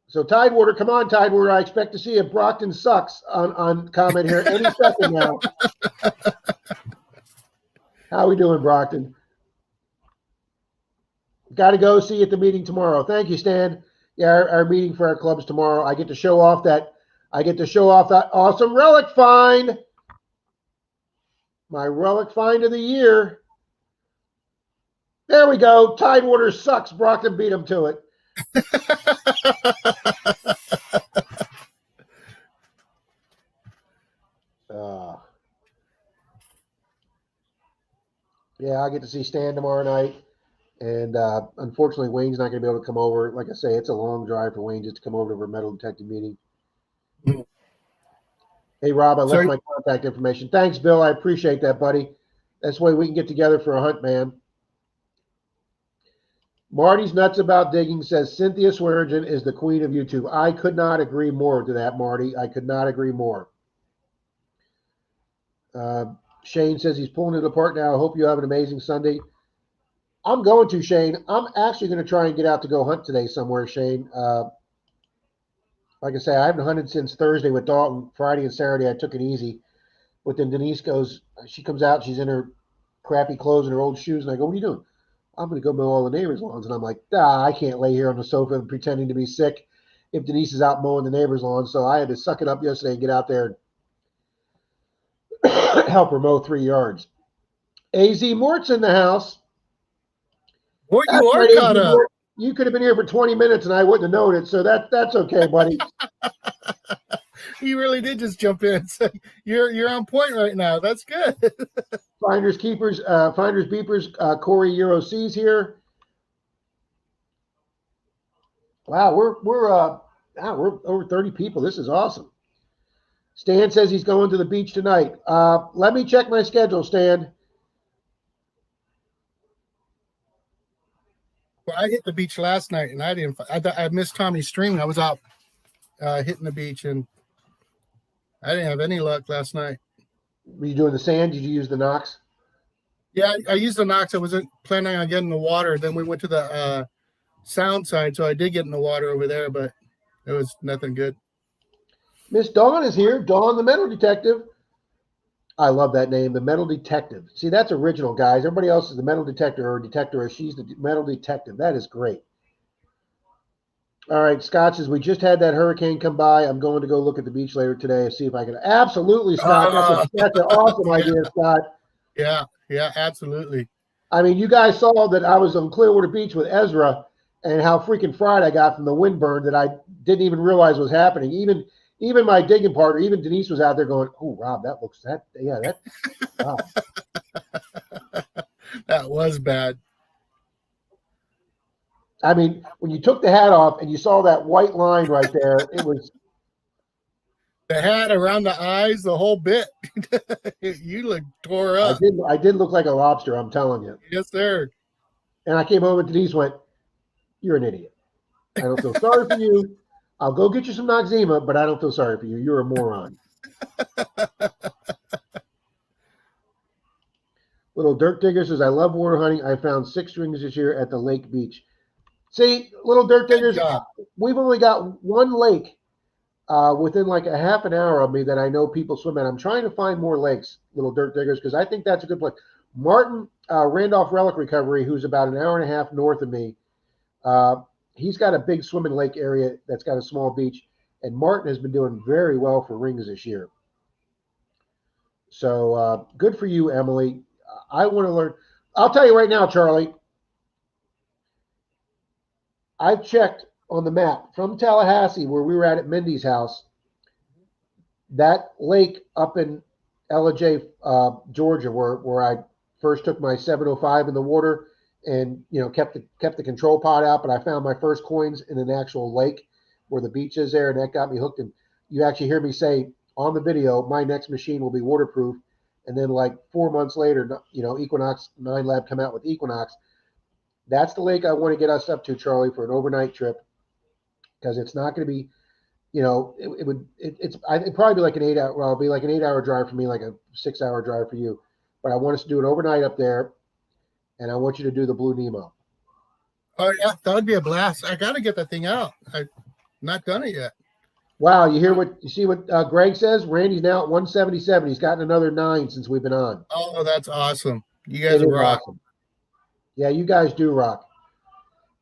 [SPEAKER 1] So Tidewater, come on, Tidewater. I expect to see if Brockton sucks on comment here any second now. How we doing, Brockton? Got to go. See you at the meeting tomorrow. Thank you, Stan. Yeah, our meeting for our clubs tomorrow. I get to show off that awesome relic find. My relic find of the year. There we go. Tidewater sucks. Brockton beat him to it. Yeah, I get to see Stan tomorrow night. And unfortunately, Wayne's not going to be able to come over. Like I say, it's a long drive for Wayne just to come over to our metal detective meeting. Mm-hmm. Hey, Rob, I left my contact information. Thanks, Bill. I appreciate that, buddy. That's the way we can get together for a hunt, man. Marty's Nuts About Digging says Cynthia Swearingen is the queen of YouTube. I could not agree more to that, Marty. I could not agree more. Shane says he's pulling it apart now. I hope you have an amazing Sunday. I'm going to, Shane. I'm actually going to try and get out to go hunt today somewhere, Shane. Like I say, I haven't hunted since Thursday with Dalton. Friday and Saturday, I took it easy. But then Denise goes, she comes out, she's in her crappy clothes and her old shoes, and I go, what are you doing? I'm going to go mow all the neighbors' lawns. And I'm like, I can't lay here on the sofa and pretending to be sick if Denise is out mowing the neighbor's lawn. So I had to suck it up yesterday and get out there and help her mow 3 yards. AZ Mort's in the house.
[SPEAKER 2] Boy, you are
[SPEAKER 1] right,
[SPEAKER 2] caught up.
[SPEAKER 1] You could have been here for 20 minutes and I wouldn't have known it. So that's okay, buddy.
[SPEAKER 2] You really did just jump in. So you're on point right now. That's good.
[SPEAKER 1] Finders Keepers, Finders Beepers, Corey Euro C's here. Wow, we're over 30 people. This is awesome. Stan says he's going to the beach tonight. Let me check my schedule, Stan.
[SPEAKER 2] Well, I hit the beach last night, and I missed Tommy's stream. I was out hitting the beach, and I didn't have any luck last night.
[SPEAKER 1] Were you doing the sand? Did you use the Knox?
[SPEAKER 2] Yeah, I used the Knox. I wasn't planning on getting the water. Then we went to the sound side, so I did get in the water over there, but it was nothing good. Miss
[SPEAKER 1] Dawn is here. Dawn, the metal detective. I love that name, the metal detective. See, that's original, guys. Everybody else is the metal detector or detector. She's the metal detective. That is great. All right, Scott says, we just had that hurricane come by. I'm going to go look at the beach later today and see if I can. Absolutely, Scott. That's an awesome idea, Scott.
[SPEAKER 2] Yeah, absolutely.
[SPEAKER 1] I mean, you guys saw that I was on Clearwater Beach with Ezra and how freaking fried I got from the wind burn that I didn't even realize was happening. Even my digging partner, even Denise was out there going, oh, Rob, that wow.
[SPEAKER 2] That was bad.
[SPEAKER 1] I mean, when you took the hat off and you saw that white line right there, it was
[SPEAKER 2] the hat around the eyes, the whole bit. You look tore up.
[SPEAKER 1] I did look like a lobster, I'm telling you.
[SPEAKER 2] Yes, sir.
[SPEAKER 1] And I came home and Denise went, you're an idiot. I don't feel sorry for you. I'll go get you some Noxzema, but I don't feel sorry for you. You're a moron. Little Dirt Digger says, I love water hunting. I found 6 strings this year at the lake beach. See, Little Dirt Diggers, we've only got one lake within like a half an hour of me that I know people swim at. I'm trying to find more lakes, Little Dirt Diggers, because I think that's a good place. Martin Randolph Relic Recovery, who's about an hour and a half north of me, he's got a big swimming lake area that's got a small beach, and Martin has been doing very well for rings this year. So good for you, Emily. I want to learn. I'll tell you right now, Charlie, I've checked on the map from Tallahassee, where we were at Mindy's house, that lake up in Ella, Georgia, where I first took my 705 in the water and kept the control pod out, but I found my first coins in an actual lake where the beach is there, and that got me hooked. And you actually hear me say on the video, my next machine will be waterproof. And then like 4 months later, Equinox 9 Lab come out with Equinox. That's the lake I want to get us up to, Charlie, for an overnight trip, because it's not going to be, it'd probably be like an 8 hour. Well, it'll be like an 8 hour drive for me, like a 6 hour drive for you. But I want us to do it overnight up there, and I want you to do the Blue Nemo.
[SPEAKER 2] Oh yeah, that would be a blast. I got to get that thing out. I've not done it yet.
[SPEAKER 1] Wow, you see what Greg says? Randy's now at 177. He's gotten another 9 since we've been on.
[SPEAKER 2] Oh, that's awesome. You guys rock. Awesome.
[SPEAKER 1] Yeah, you guys do rock.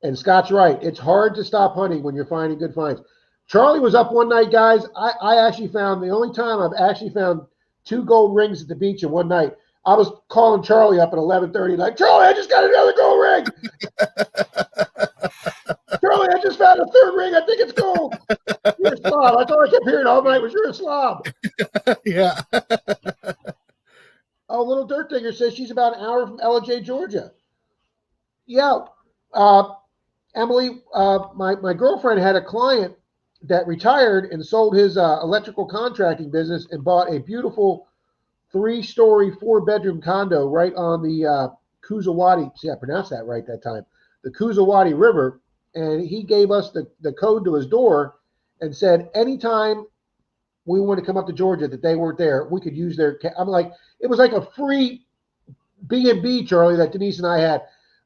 [SPEAKER 1] And Scott's right. It's hard to stop hunting when you're finding good finds. Charlie was up one night, guys. I actually found, the only time I've actually found 2 gold rings at the beach in one night. I was calling Charlie up at 11:30, like, Charlie, I just got another gold ring. Charlie, I just found a 3rd ring. I think it's gold. You're a slob. That's all I kept hearing all night was you're a slob.
[SPEAKER 2] Yeah.
[SPEAKER 1] Oh, Little Dirt Digger says she's about an hour from Ella, Georgia. Yeah. Emily, my girlfriend had a client that retired and sold his electrical contracting business and bought a beautiful 3-story, 4-bedroom condo right on the Kuzawati. See, I pronounced that right that time. The Kuzawati River. And he gave us the code to his door and said, anytime we wanted to come up to Georgia, that they weren't there. We could use their. I'm like, it was like a free B&B, Charlie, that Denise and I had.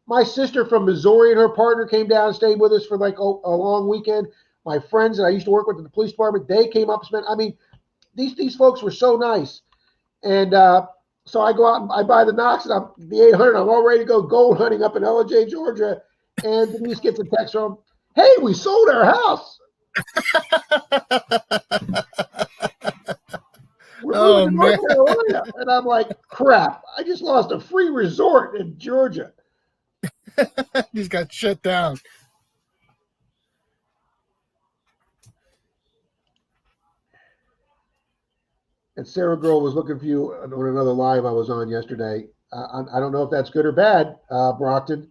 [SPEAKER 1] My sister from Missouri and her partner came down and stayed with us for like a long weekend. My friends that I used to work with at the police department, they came up and spent. I mean, these folks were so nice. And so I go out and I buy the Knox and I'm the 800. I'm all ready to go gold hunting up in LJ, Georgia. And Denise gets a text from, hey, we sold our house. We're moving to North Carolina. And I'm like, crap, I just lost a free resort in Georgia.
[SPEAKER 2] He's got shut down.
[SPEAKER 1] And Sarah Girl was looking for you on another live I was on yesterday. I don't know if that's good or bad, Brockton.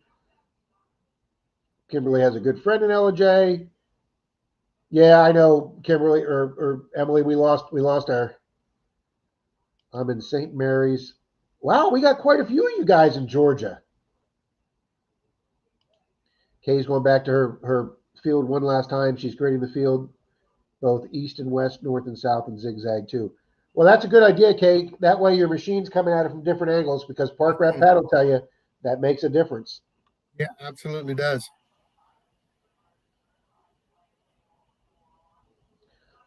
[SPEAKER 1] Kimberly has a good friend in LJ. Yeah, I know, Kimberly or Emily. We lost our. I'm in St. Mary's. Wow, we got quite a few of you guys in Georgia. Kay's going back to her field one last time. She's grading the field, both east and west, north and south, and zigzag too. Well, that's a good idea, Kay. That way your machine's coming at it from different angles, because Park Rep Pat will tell you that makes a difference.
[SPEAKER 2] Yeah, absolutely does.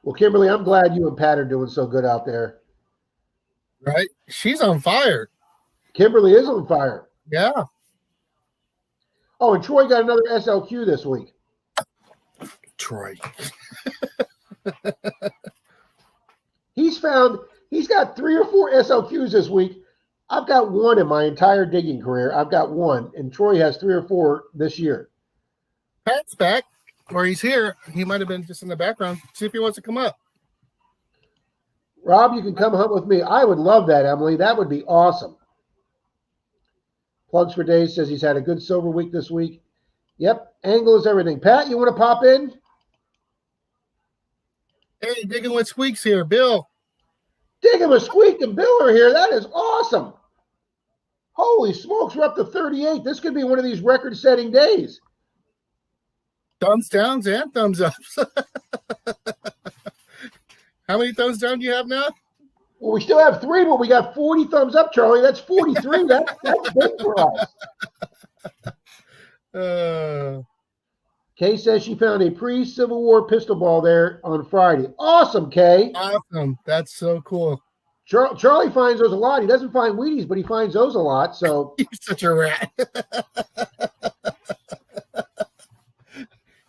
[SPEAKER 1] Well, Kimberly, I'm glad you and Pat are doing so good out there.
[SPEAKER 2] Right? She's on fire.
[SPEAKER 1] Kimberly is on fire.
[SPEAKER 2] Yeah.
[SPEAKER 1] Oh, and Troy got another SLQ this week.
[SPEAKER 2] Troy.
[SPEAKER 1] He's got 3 or 4 SLQs this week. I've got one in my entire digging career. I've got one, and Troy has 3 or 4 this year.
[SPEAKER 2] Pat's back, or he's here. He might have been just in the background. See if he wants to come up.
[SPEAKER 1] Rob, you can come hunt with me. I would love that, Emily. That would be awesome. Plugs for Days says he's had a good silver week this week. Yep, angle is everything. Pat, you want to pop in?
[SPEAKER 2] Hey, Digging with Squeaks here, Bill.
[SPEAKER 1] Digging with Squeak and Bill are here. That is awesome. Holy smokes, we're up to 38. This could be one of these record-setting days.
[SPEAKER 2] Thumbs downs and thumbs ups. How many thumbs down do you have now?
[SPEAKER 1] Well, we still have 3, but we got 40 thumbs up, Charlie. That's 43. That's big for us. Kay says she found a pre-Civil War pistol ball there on Friday. Awesome, Kay.
[SPEAKER 2] Awesome. That's so cool.
[SPEAKER 1] Charlie finds those a lot. He doesn't find Wheaties, but he finds those a lot. So
[SPEAKER 2] He's such a rat.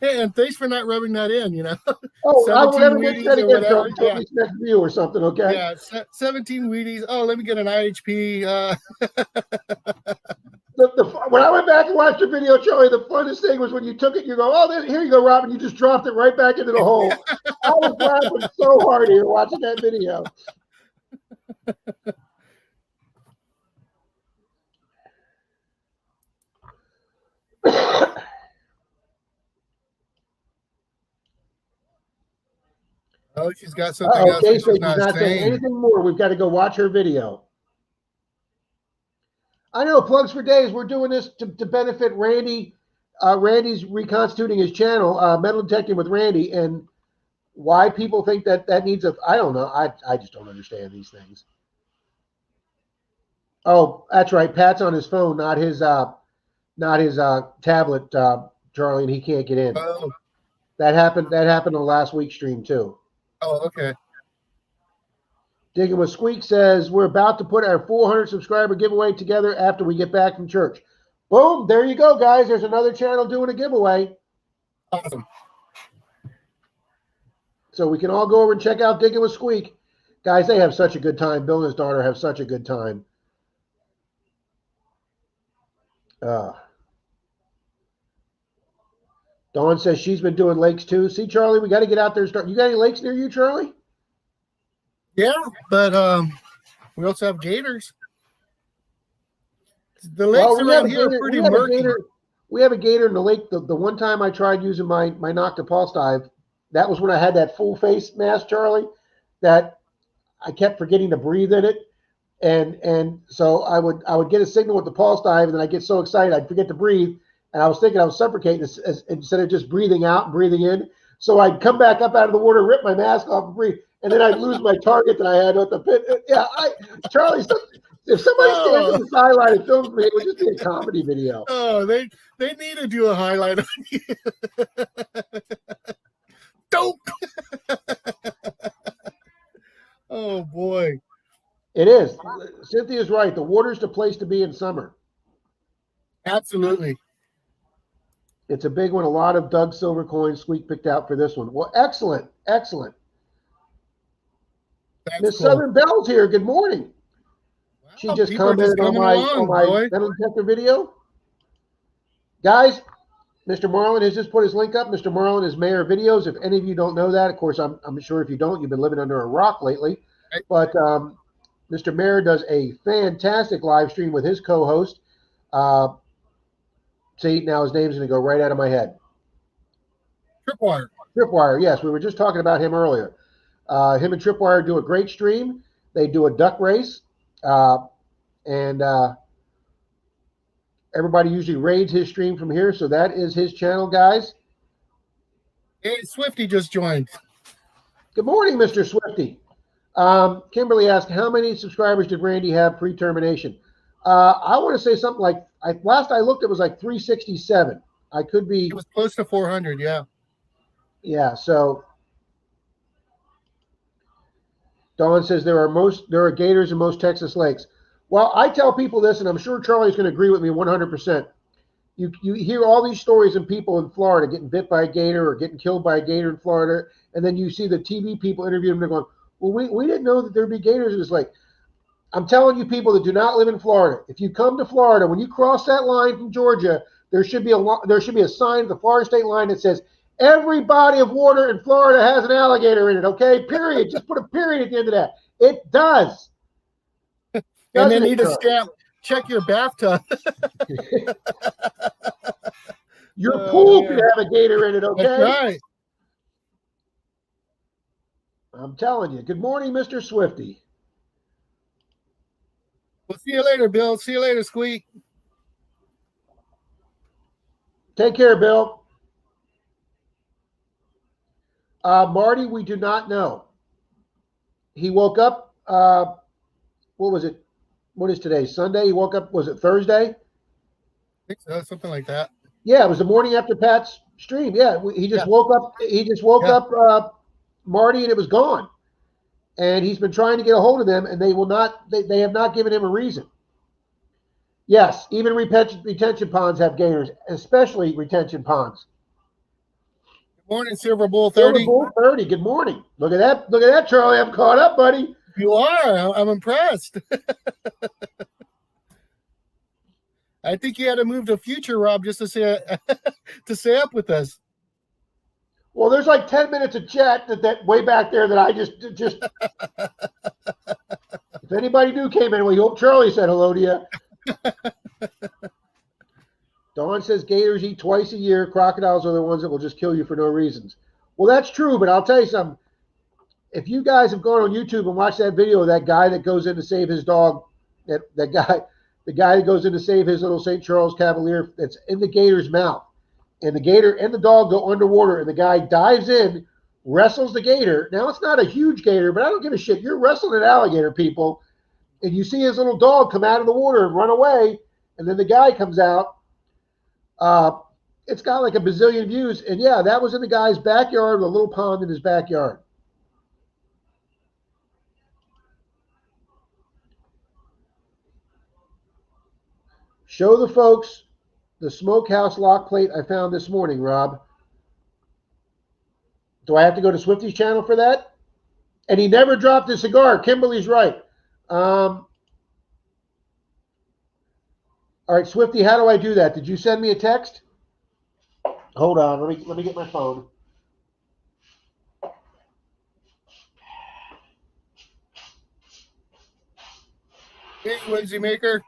[SPEAKER 2] Hey, and thanks for not rubbing that in, you know.
[SPEAKER 1] Oh, I will never get that again, Charlie.
[SPEAKER 2] Yeah.
[SPEAKER 1] Next view or something, okay?
[SPEAKER 2] Yeah, 17 Wheaties. Oh, let me get an IHP.
[SPEAKER 1] When I went back and watched your video, Charlie, the funnest thing was when you took it, you go, oh, here you go, Robin. You just dropped it right back into the hole. I was laughing so hard here watching that video.
[SPEAKER 2] Oh, she's got something else.
[SPEAKER 1] Okay, so she's not saying anything more. We've got to go watch her video. I know, Plugs for Days. We're doing this to benefit Randy. Randy's reconstituting his channel, Metal Detecting with Randy, and why people think that needs a. I don't know. I just don't understand these things. Oh, that's right. Pat's on his phone, not his tablet, Charlie, and he can't get in.
[SPEAKER 2] Oh.
[SPEAKER 1] That happened on last week's stream too.
[SPEAKER 2] Oh, okay.
[SPEAKER 1] Digging with Squeak says we're about to put our 400 subscriber giveaway together after we get back from church. Boom! There you go, guys. There's another channel doing a giveaway.
[SPEAKER 2] Awesome.
[SPEAKER 1] So we can all go over and check out Digging with Squeak. Guys, they have such a good time. Bill and his daughter have such a good time. Dawn says she's been doing lakes too. See, Charlie, we got to get out there and start. You got any lakes near you, Charlie?
[SPEAKER 2] Yeah, but we also have gators. The lakes around here are pretty murky.
[SPEAKER 1] We have a gator in the lake. The one time I tried using my Nocta pulse dive, that was when I had that full face mask, Charlie, that I kept forgetting to breathe in it. And so I would get a signal with the pulse dive, and then I'd get so excited I'd forget to breathe. And I was thinking I was suffocating instead of just breathing out and breathing in. So I'd come back up out of the water, rip my mask off and breathe. and then I'd lose my target that I had at the pit. Yeah, Charlie, if somebody stands on the sideline and films me, it would just be a comedy video.
[SPEAKER 2] Oh, they need to do a highlight on you. Dope. Oh boy.
[SPEAKER 1] It is. Cynthia's right. The water's the place to be in summer.
[SPEAKER 2] Absolutely.
[SPEAKER 1] It's a big one. A lot of Doug Silver coins Squeak picked out for this one. Well, excellent. Excellent. Miss
[SPEAKER 2] Cool.
[SPEAKER 1] Southern Bell's here. Good morning. Wow, she just commented on my metal detector video. Guys, Mr. Marlin has just put his link up. Mr. Marlin is Mayor Videos. If any of you don't know that, of course, I'm sure if you don't, you've been living under a rock lately. But Mr. Mayor does a fantastic live stream with his co-host. See, now his name's going to go right out of my head.
[SPEAKER 2] Tripwire.
[SPEAKER 1] Tripwire, yes. We were just talking about him earlier. Him and Tripwire do a great stream. They do a duck race. And everybody usually raids his stream from here. So that is his channel, guys.
[SPEAKER 2] Hey, Swifty just joined.
[SPEAKER 1] Good morning, Mr. Swifty. Kimberly asked, how many subscribers did Randy have pre-termination? I want to say something like, last I looked, it was like 367. I could be.
[SPEAKER 2] It was close to 400, yeah.
[SPEAKER 1] Yeah, so Dawn says there are gators in most Texas lakes. Well, I tell people this, and I'm sure Charlie's going to agree with me 100%. You hear all these stories of people in Florida getting bit by a gator or getting killed by a gator in Florida, and then you see the TV people interviewing them. They're going, well, we didn't know that there'd be gators in this lake. I'm telling you, people that do not live in Florida, if you come to Florida, when you cross that line from Georgia, there should be a sign at the Florida state line that says, every body of water in Florida has an alligator in it, okay? Period. Just put a period at the end of that. It does.
[SPEAKER 2] And then need a stamp. Check your bathtub.
[SPEAKER 1] Your pool could have a gator in it, okay?
[SPEAKER 2] That's right.
[SPEAKER 1] I'm telling you. Good morning, Mr. Swifty.
[SPEAKER 2] We'll see you later, Bill. See you later, Squeak.
[SPEAKER 1] Take care, Bill. Marty, we do not know. He woke up, what was it? What is today? Sunday? He woke up, was it Thursday?
[SPEAKER 2] I think so, something like that.
[SPEAKER 1] Yeah, it was the morning after Pat's stream. Yeah, he just woke up. He just woke up, Marty, and it was gone. And he's been trying to get a hold of them, and they will not. They have not given him a reason. Yes, even retention ponds have gators, especially retention ponds.
[SPEAKER 2] Good morning, Silver Bull 30.
[SPEAKER 1] Silver Bull 30. Good morning. Look at that. Look at that, Charlie. I'm caught up, buddy.
[SPEAKER 2] You are. I'm impressed. I think you had to move to Future, Rob, just to stay up with us.
[SPEAKER 1] Well, there's like 10 minutes of chat that way back there that I just. If anybody new came in, we hope Charlie said hello to you. Dawn says gators eat twice a year. Crocodiles are the ones that will just kill you for no reasons. Well, that's true, but I'll tell you something. If you guys have gone on YouTube and watched that video of that guy that goes in to save his dog, the guy that goes in to save his little St. Charles Cavalier that's in the gator's mouth, and the gator and the dog go underwater, and the guy dives in, wrestles the gator. Now, it's not a huge gator, but I don't give a shit. You're wrestling an alligator, people, and you see his little dog come out of the water and run away, and then the guy comes out. It's got like a bazillion views, and yeah, that was in the guy's backyard, a little pond in his backyard. Show the folks the smokehouse lock plate I found this morning, Rob. Do I have to go to Swifty's channel for that? And he never dropped his cigar. Kimberly's right. All right, Swifty, how do I do that? Did you send me a text? Hold on, let me get my phone.
[SPEAKER 2] Hey, Lindsay Maker.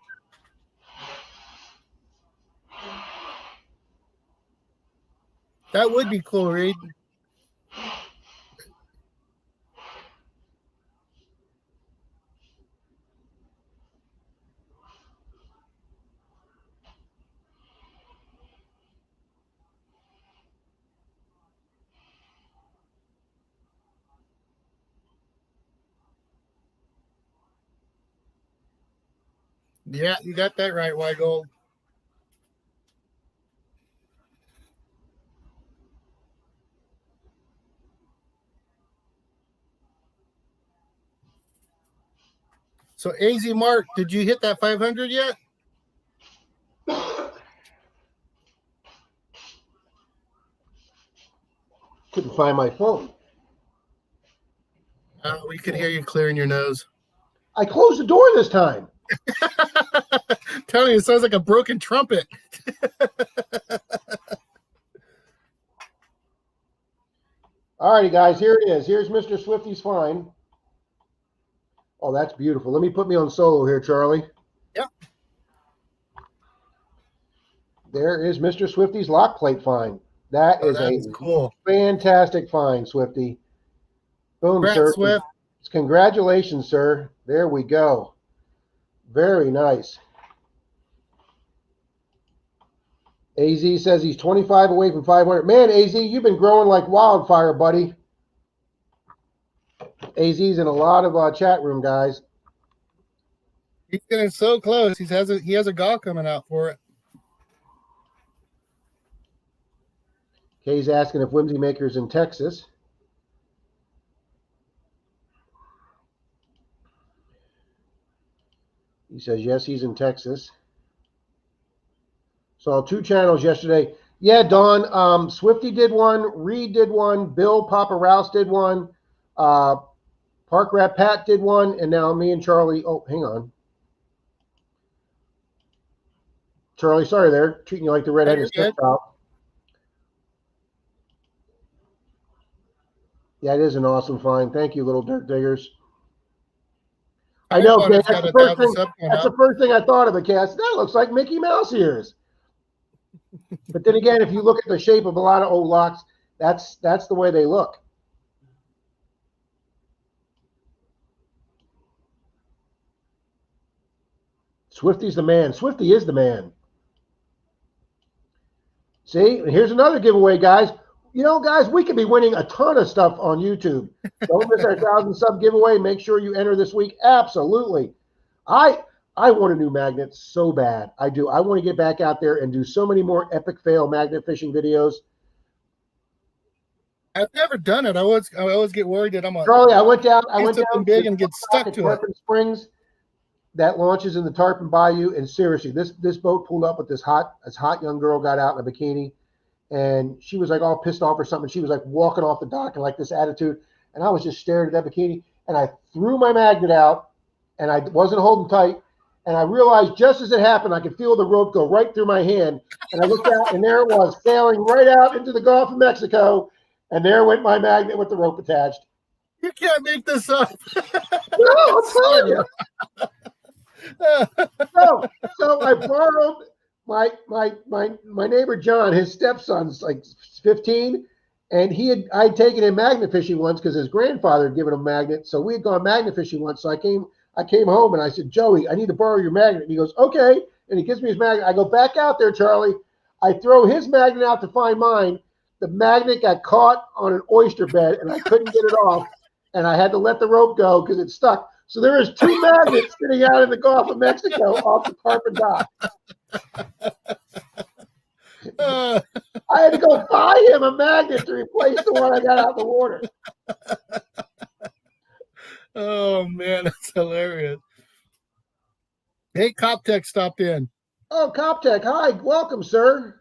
[SPEAKER 2] That would be cool, Reed. Yeah, you got that right, Weigold. So AZ Mark, did you hit that 500 yet?
[SPEAKER 1] Couldn't find my phone.
[SPEAKER 2] We could hear you clearing your nose.
[SPEAKER 1] I closed the door this time.
[SPEAKER 2] Tell you, it sounds like a broken trumpet.
[SPEAKER 1] All righty, guys, here it is. Here's Mr. Swifty's find. Oh, that's beautiful. Let me put me on solo here, Charlie.
[SPEAKER 2] Yep.
[SPEAKER 1] There is Mr. Swifty's lock plate find. That is
[SPEAKER 2] cool.
[SPEAKER 1] Fantastic find, Swifty. Boom,
[SPEAKER 2] Congrats,
[SPEAKER 1] sir.
[SPEAKER 2] Swift.
[SPEAKER 1] Congratulations, sir. There we go. Very nice. AZ says he's 25 away from 500. Man, AZ, you've been growing like wildfire, buddy. AZ's in a lot of chat room, guys.
[SPEAKER 2] He's getting so close. He has a GAW coming out for it.
[SPEAKER 1] Kay's asking if Whimsy Maker's in Texas. He says, yes, he's in Texas. Saw 2 channels yesterday. Yeah, Dawn. Swifty did one. Reed did one. Bill Papa Rouse did one. Park Rat Pat did one. And now me and Charlie. Oh, hang on. Charlie, sorry there. Treating you like the redheaded stepchild. Yeah, it is an awesome find. Thank you, little dirt diggers. I know, Kay, that's the first thing I thought of it, Cass. That looks like Mickey Mouse ears. But then again, if you look at the shape of a lot of old locks, that's the way they look. Swifty's the man. Swifty is the man. See, here's another giveaway, guys. You know, guys, we could be winning a ton of stuff on YouTube. Don't miss our 1,000 sub giveaway. Make sure you enter this week. Absolutely. I want a new magnet so bad. I do. I want to get back out there and do so many more epic fail magnet fishing videos.
[SPEAKER 2] I've never done it. I always get worried that
[SPEAKER 1] Charlie, I went down
[SPEAKER 2] big and get stuck to
[SPEAKER 1] Tarpon Springs. That launches in the Tarpon Bayou, and seriously, this boat pulled up with this hot young girl, got out in a bikini, and she was like all pissed off or something. She was like walking off the dock in like this attitude, and I was just staring at that bikini, and I threw my magnet out, and I wasn't holding tight, and I realized just as it happened, I could feel the rope go right through my hand, and I looked out, and there it was, sailing right out into the Gulf of Mexico, and there went my magnet with the rope attached.
[SPEAKER 2] You can't make this up.
[SPEAKER 1] No, I'm telling you. So I borrowed my neighbor John, his stepson's like 15, and I'd taken him magnet fishing once because his grandfather had given him a magnet. So we had gone magnet fishing once. So I came home and I said, Joey, I need to borrow your magnet. And he goes, okay. And he gives me his magnet. I go back out there, Charlie. I throw his magnet out to find mine. The magnet got caught on an oyster bed and I couldn't get it off. And I had to let the rope go because it stuck. So there is 2 magnets sitting out in the Gulf of Mexico off the Tarpon dock. I had to go buy him a magnet to replace the one I got out of the water.
[SPEAKER 2] Oh, man, that's hilarious. Hey, Coptech stopped in.
[SPEAKER 1] Oh, Coptech, hi. Welcome, sir.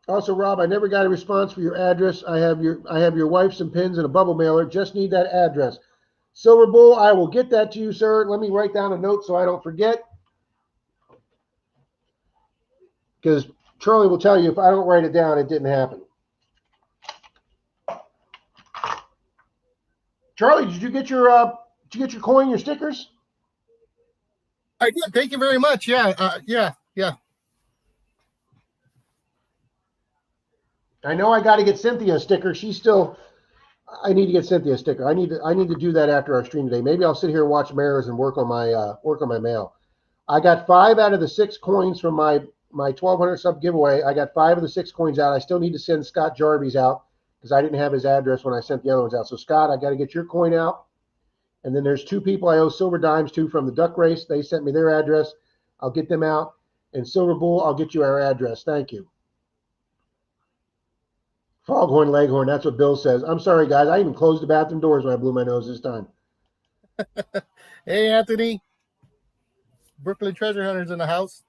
[SPEAKER 1] Also, Rob, I never got a response for your address. I have your wife some pins and a bubble mailer. Just need that address. Silver Bull, I will get that to you, sir. Let me write down a note so I don't forget. Because Charlie will tell you if I don't write it down, it didn't happen. Charlie, did you get your coin, your stickers?
[SPEAKER 2] I did. Thank you very much. Yeah, yeah.
[SPEAKER 1] I know I got to get Cynthia a sticker. I need to get Cynthia a sticker. I need to do that after our stream today. Maybe I'll sit here and watch Maras and work on my mail. I got 5 out of the 6 coins from my 1,200 sub giveaway. I got 5 of the 6 coins out. I still need to send Scott Jarvis out because I didn't have his address when I sent the other ones out. So Scott, I got to get your coin out, And then there's 2 people I owe silver dimes to from the duck race. They sent me their address. I'll get them out. And Silver Bull, I'll get you our address. Thank you. Foghorn Leghorn, that's what Bill says. I'm sorry, guys. I even closed the bathroom doors when I blew my nose this time.
[SPEAKER 2] Hey, Anthony. Brooklyn Treasure Hunters in the house.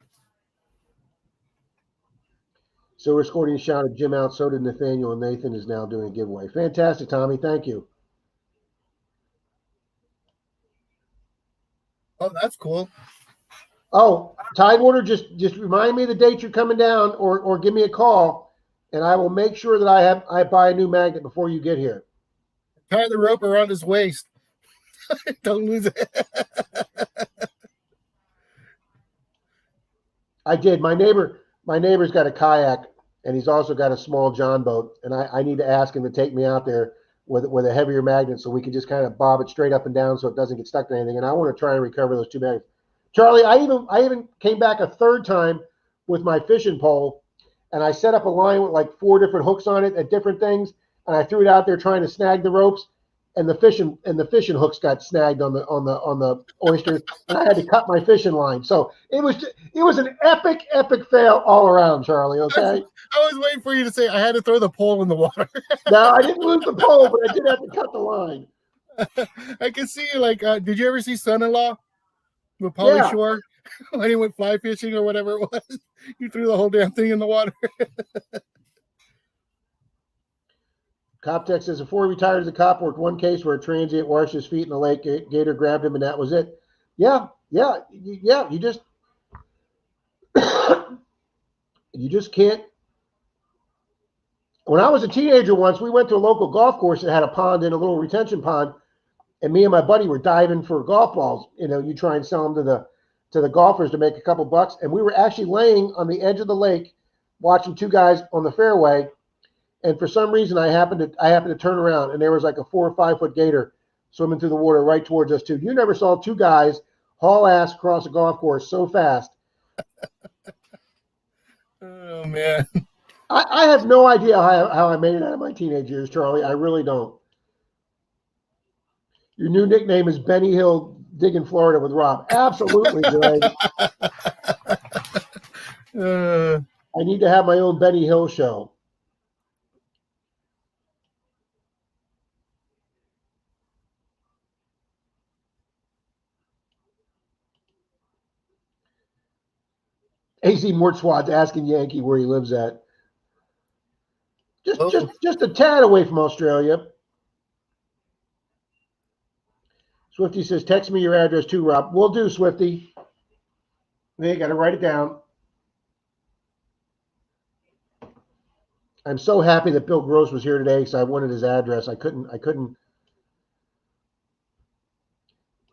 [SPEAKER 1] Silver Scorpion shouted Jim out. So did Nathaniel, and Nathan is now doing a giveaway. Fantastic, Tommy. Thank you.
[SPEAKER 2] Oh, that's cool.
[SPEAKER 1] Oh, Tidewater, just remind me of the date you're coming down, or give me a call, and I will make sure that I buy a new magnet before you get here.
[SPEAKER 2] Tie the rope around his waist. Don't lose it.
[SPEAKER 1] I did. My neighbor's got a kayak, and he's also got a small John boat, and I need to ask him to take me out there with a heavier magnet so we can just kind of bob it straight up and down so it doesn't get stuck to anything. And I want to try and recover those 2 magnets. Charlie, I even came back a 3rd time with my fishing pole, and I set up a line with like 4 different hooks on it at different things, and I threw it out there trying to snag the ropes, and the fishing hooks got snagged on the oysters, and I had to cut my fishing line. So it was an epic fail all around, Charlie. Okay.
[SPEAKER 2] I was waiting for you to say I had to throw the pole in the water.
[SPEAKER 1] No, I didn't lose the pole, but I did have to cut the line.
[SPEAKER 2] I can see you like. Did you ever see Son-in-Law with Pauly Shore when he went fly fishing or whatever it was? You threw the whole damn thing in the water.
[SPEAKER 1] Coptech says before he retired as a cop, worked one case where a transient washed his feet in the lake. Gator grabbed him, and that was it. Yeah. You just you just can't. When I was a teenager once, we went to a local golf course that had a pond in a little retention pond, and me and my buddy were diving for golf balls. You know, you try and sell them to the golfers to make a couple bucks, and we were actually laying on the edge of the lake watching 2 guys on the fairway. And for some reason, I happened to turn around, and there was like a 4 or 5 foot gator swimming through the water right towards us too. You never saw 2 guys haul ass across a golf course so fast.
[SPEAKER 2] Oh man,
[SPEAKER 1] I have no idea how I made it out of my teenage years, Charlie. I really don't. Your new nickname is Benny Hill Digging Florida with Rob. Absolutely, Greg. I need to have my own Benny Hill show. AC Mortswad's asking Yankee where he lives at. Just a tad away from Australia. Swifty says, text me your address too, Rob. Will do, Swifty. You got to write it down. I'm so happy that Bill Gross was here today because I wanted his address. I couldn't.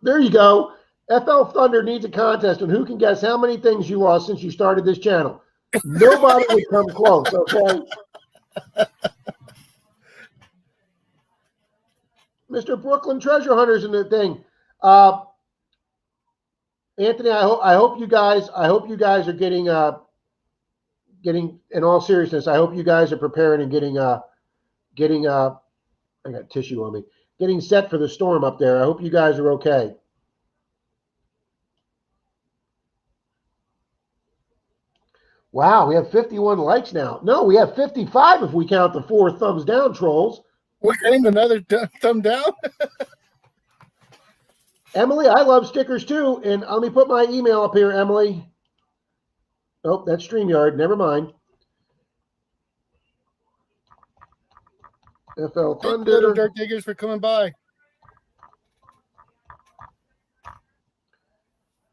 [SPEAKER 1] There you go. FL Thunder needs a contest on who can guess how many things you lost since you started this channel. Nobody would come close, okay? Mr. Brooklyn Treasure Hunters in the thing. Anthony, I hope you guys are getting in all seriousness, I hope you guys are preparing and getting I got tissue on me. Getting set for the storm up there. I hope you guys are okay. Wow, we have 51 likes now. No, we have 55 if we count the 4 thumbs down trolls.
[SPEAKER 2] We're getting another thumb down.
[SPEAKER 1] Emily, I love stickers too. And let me put my email up here, Emily. Oh, that's StreamYard. Never mind. FL Thunder.
[SPEAKER 2] Little dirt diggers for coming by.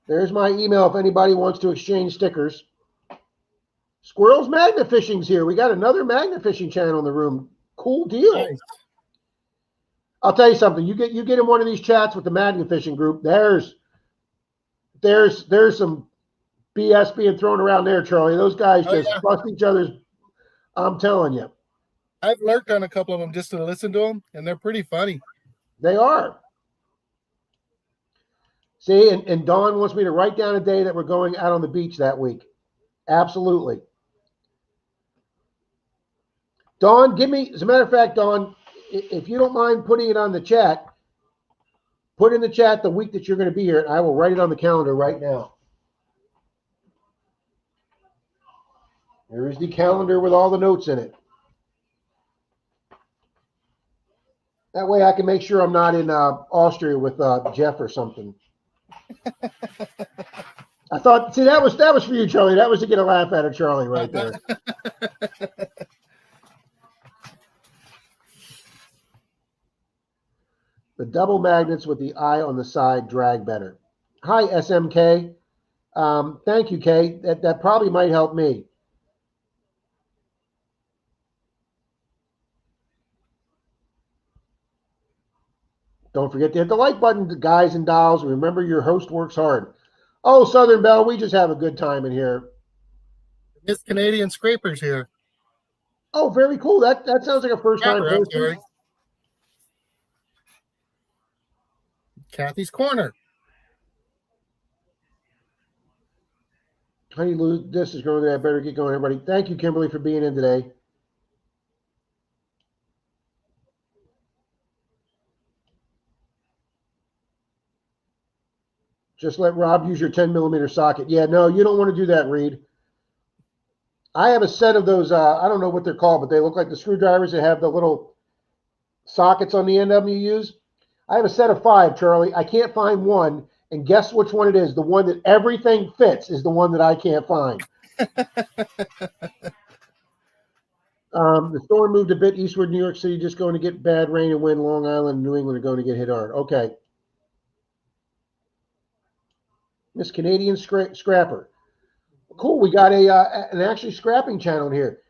[SPEAKER 1] There's my email if anybody wants to exchange stickers. Squirrels Magnet Fishing's here. We got another magnet fishing channel in the room. Cool deal. Nice. I'll tell you something. You get in one of these chats with the magnet fishing group. There's some BS being thrown around there, Charlie. Those guys bust each other's. I'm telling you.
[SPEAKER 2] I've lurked on a couple of them just to listen to them, and they're pretty funny.
[SPEAKER 1] They are. See, and Dawn wants me to write down a day that we're going out on the beach that week. Absolutely. Dawn, give me, as a matter of fact, Dawn, if you don't mind putting it on the chat, Put in the chat the week that you're going to be here, and I will write it on the calendar right now. There is the calendar with all the notes in it. That way I can make sure I'm not in Austria with Jeff or something. I thought, see, that was for you, Charlie. That was to get a laugh out of Charlie right there. The double magnets with the eye on the side drag better. Hi, SMK. Thank you, Kay. That probably might help me. Don't forget to hit the like button, guys and dolls. Remember, your host works hard. Oh, Southern Belle, we just have a good time in here.
[SPEAKER 2] Miss Canadian Scrapers here.
[SPEAKER 1] Oh, very cool. That sounds like a first-time person.
[SPEAKER 2] Kathy's Corner.
[SPEAKER 1] Honey Lou, this is going there. I better get going, everybody. Thank you, Kimberly, for being in today. Just let Rob use your 10mm socket. Yeah, no, you don't want to do that, Reed. I have a set of those, I don't know what they're called, but they look like the screwdrivers that have the little sockets on the end of them you use. I have a set of 5, Charlie. I can't find one, and guess which one it is? The one that everything fits is the one that I can't find. The storm moved a bit eastward New York City, just going to get bad rain and wind. Long Island and New England are going to get hit hard. Okay. Miss Canadian Scrapper. Cool. We got an actually scrapping channel here.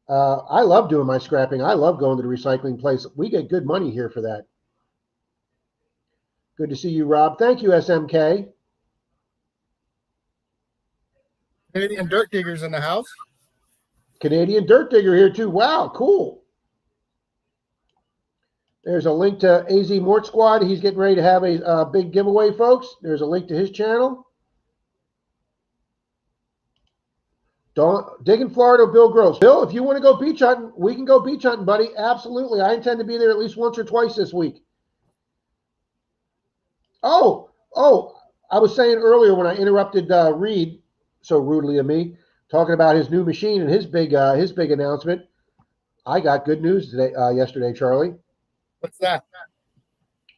[SPEAKER 1] I love doing my scrapping. I love going to the recycling place. We get good money here for that. Good to see you, Rob. Thank you, SMK.
[SPEAKER 2] Canadian Dirt Diggers in the house.
[SPEAKER 1] Canadian Dirt Digger here too. Wow, cool. There's a link to AZ Mort Squad. He's getting ready to have a big giveaway, folks. There's a link to his channel. Digging Florida, Bill Gross. Bill, if you want to go beach hunting, we can go beach hunting, buddy. Absolutely. I intend to be there at least once or twice this week. Oh, I was saying earlier when I interrupted Reed so rudely of me, talking about his new machine and his big announcement. I got good news today, yesterday, Charlie.
[SPEAKER 2] What's that?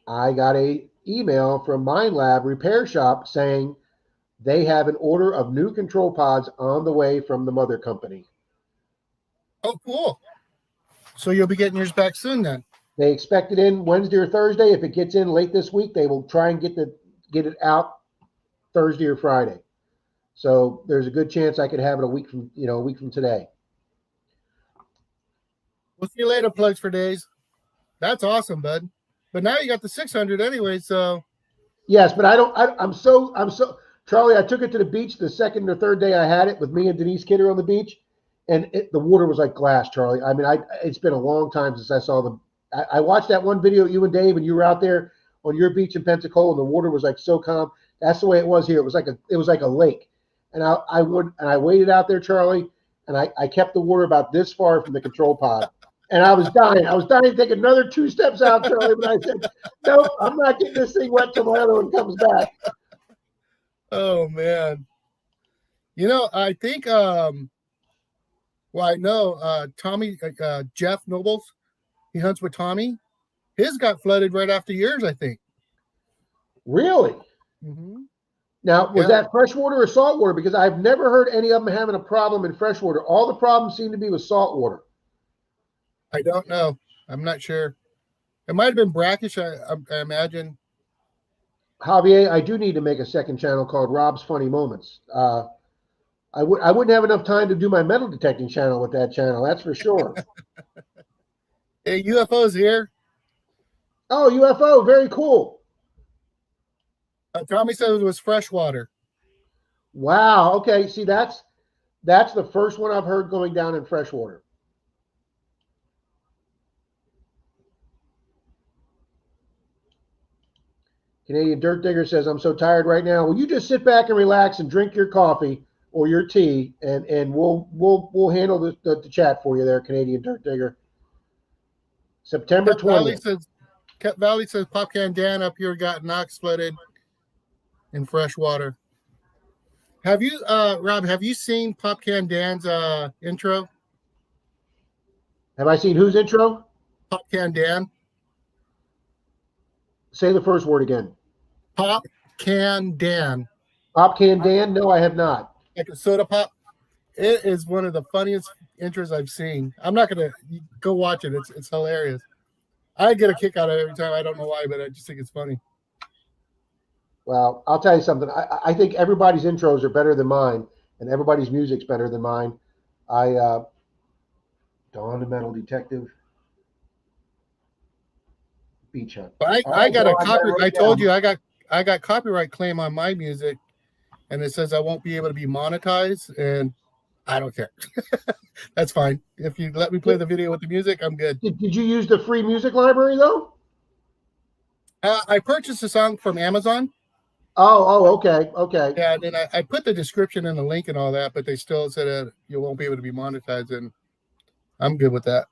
[SPEAKER 1] I got a email from Mind Lab Repair Shop saying they have an order of new control pods on the way from the mother company.
[SPEAKER 2] Oh, cool. So you'll be getting yours back soon then?
[SPEAKER 1] They expect it in Wednesday or Thursday. If it gets in late this week, they will try and get it out Thursday or Friday. So there's a good chance I could have it a week from today.
[SPEAKER 2] We'll see you later, Plugs for Days. That's awesome, bud. But now you got the 600 anyway, so.
[SPEAKER 1] Yes, but I'm so Charlie, I took it to the beach the second or third day I had it with me and Denise Kidder on the beach, and the water was like glass, Charlie. I mean, it's been a long time since I saw I watched that one video of you and Dave, and you were out there on your beach in Pensacola, and the water was like so calm. That's the way it was here. It was like a lake, and I waited out there, Charlie, and I kept the water about this far from the control pod, and I was dying. I was dying to take another 2 steps out, Charlie, but I said, nope, I'm not getting this thing wet till my other one comes back.
[SPEAKER 2] Oh man, I think I know Tommy Jeff Nobles. He hunts with Tommy. His got flooded right after yours, I think.
[SPEAKER 1] Really?
[SPEAKER 2] Mm-hmm.
[SPEAKER 1] Now, was that freshwater or saltwater? Because I've never heard any of them having a problem in freshwater. All the problems seem to be with saltwater.
[SPEAKER 2] I don't know. I'm not sure. It might have been brackish, I imagine.
[SPEAKER 1] Javier, I do need to make a second channel called Rob's Funny Moments. I wouldn't have enough time to do my metal detecting channel with that channel. That's for sure.
[SPEAKER 2] Hey, UFO's here.
[SPEAKER 1] Oh, UFO, very cool.
[SPEAKER 2] Tommy said it was freshwater.
[SPEAKER 1] Wow. Okay. See, that's the first one I've heard going down in freshwater. Canadian Dirt Digger says, I'm so tired right now. Well, you just sit back and relax and drink your coffee or your tea, and we'll handle the chat for you there, Canadian Dirt Digger. September 20th.
[SPEAKER 2] Cat Valley says Pop Can Dan up here got Knox flooded in fresh water. Have you, Rob? Have you seen Pop Can Dan's intro?
[SPEAKER 1] Have I seen whose intro?
[SPEAKER 2] Pop Can Dan.
[SPEAKER 1] Say the first word again.
[SPEAKER 2] Pop Can Dan.
[SPEAKER 1] Pop Can Dan? No, I have not.
[SPEAKER 2] Like a soda pop. It is one of the funniest intros I've seen. I'm not gonna go watch it. It's hilarious. I get a kick out of it every time. I don't know why, but I just think it's funny.
[SPEAKER 1] Well, I'll tell you something. I think everybody's intros are better than mine, and everybody's music's better than mine. Dawn the Metal Detective. Beach Hunt.
[SPEAKER 2] I got a copyright. I told you I got copyright claim on my music, and it says I won't be able to be monetized, and I don't care. That's fine. If you let me play the video with the music, I'm good.
[SPEAKER 1] Did you use the free music library though?
[SPEAKER 2] I purchased a song from Amazon.
[SPEAKER 1] Okay.
[SPEAKER 2] Yeah, and then I put the description and the link and all that, but they still said you won't be able to be monetized, and I'm good with that.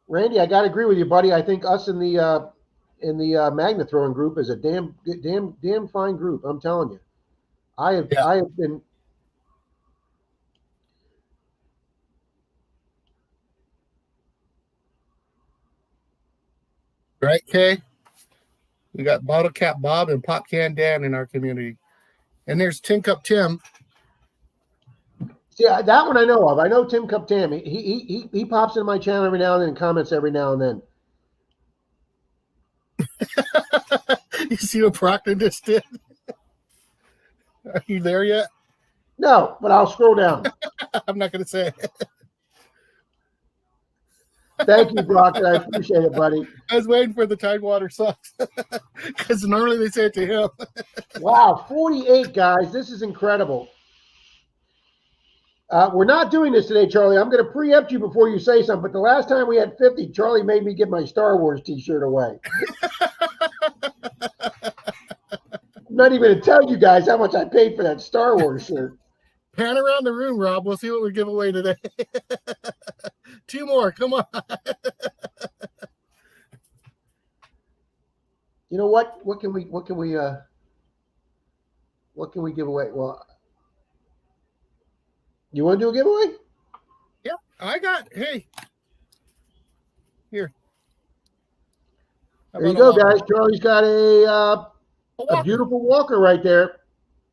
[SPEAKER 1] Randy, I got to agree with you, buddy. I think us in the magnet throwing group is a damn fine group. I'm telling you, I have been.
[SPEAKER 2] Right, Kay? We got Bottle Cap Bob and Pop Can Dan in our community. And there's Tin Cup Tim.
[SPEAKER 1] Yeah, that one I know of. I know Tim Cup Tam. He pops into my channel every now and then and comments every now and then.
[SPEAKER 2] You see what Proctor just did? Are you there yet?
[SPEAKER 1] No, but I'll scroll down.
[SPEAKER 2] I'm not going to say it.
[SPEAKER 1] Thank you, Proctor. I appreciate it, buddy.
[SPEAKER 2] I was waiting for the Tidewater sucks. Because normally they say it to him.
[SPEAKER 1] Wow, 48, guys. This is incredible. We're not doing this today, Charlie. I'm going to preempt you before you say something, but the last time we had 50, Charlie made me give my Star Wars t-shirt away. I'm not even going to tell you guys how much I paid for that Star Wars shirt.
[SPEAKER 2] Pan around the room, Rob. We'll see what we give away today. 2 more. Come on.
[SPEAKER 1] You know what? What can we give away? Well, you want to do a giveaway?
[SPEAKER 2] Yeah, hey. Here.
[SPEAKER 1] There you go, guys. Charlie's got a beautiful walker right there.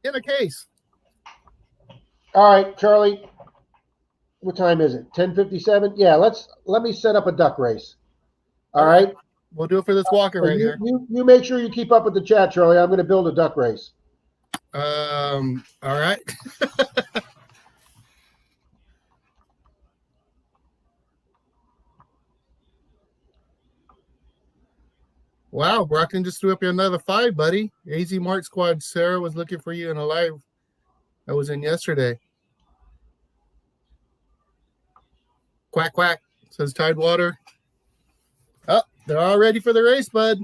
[SPEAKER 2] In a case.
[SPEAKER 1] All right, Charlie. What time is it? 10:57? Yeah, let me set up a duck race. All right.
[SPEAKER 2] We'll do it for this walker right here.
[SPEAKER 1] You make sure you keep up with the chat, Charlie. I'm going to build a duck race.
[SPEAKER 2] All right. Wow, Brockton just threw up another 5, buddy. AZ Mart Squad, Sarah was looking for you in a live I was in yesterday. Quack, quack, says Tidewater. Oh, they're all ready for the race, bud.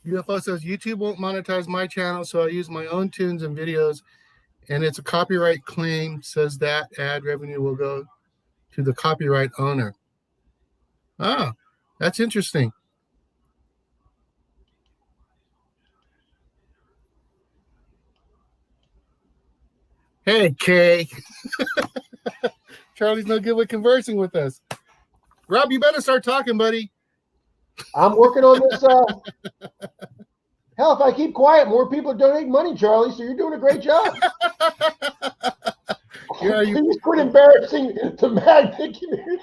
[SPEAKER 2] UFO says YouTube won't monetize my channel, so I use my own tunes and videos, and it's a copyright claim. Says that ad revenue will go to the copyright owner. Ah, that's interesting. Hey, Kay. Charlie's no good with conversing with us. Rob, you better start talking, buddy.
[SPEAKER 1] I'm working on this. Hell, if I keep quiet, more people are donating money, Charlie. So you're doing a great job.
[SPEAKER 2] Yeah,
[SPEAKER 1] Please quit embarrassing the magnet community.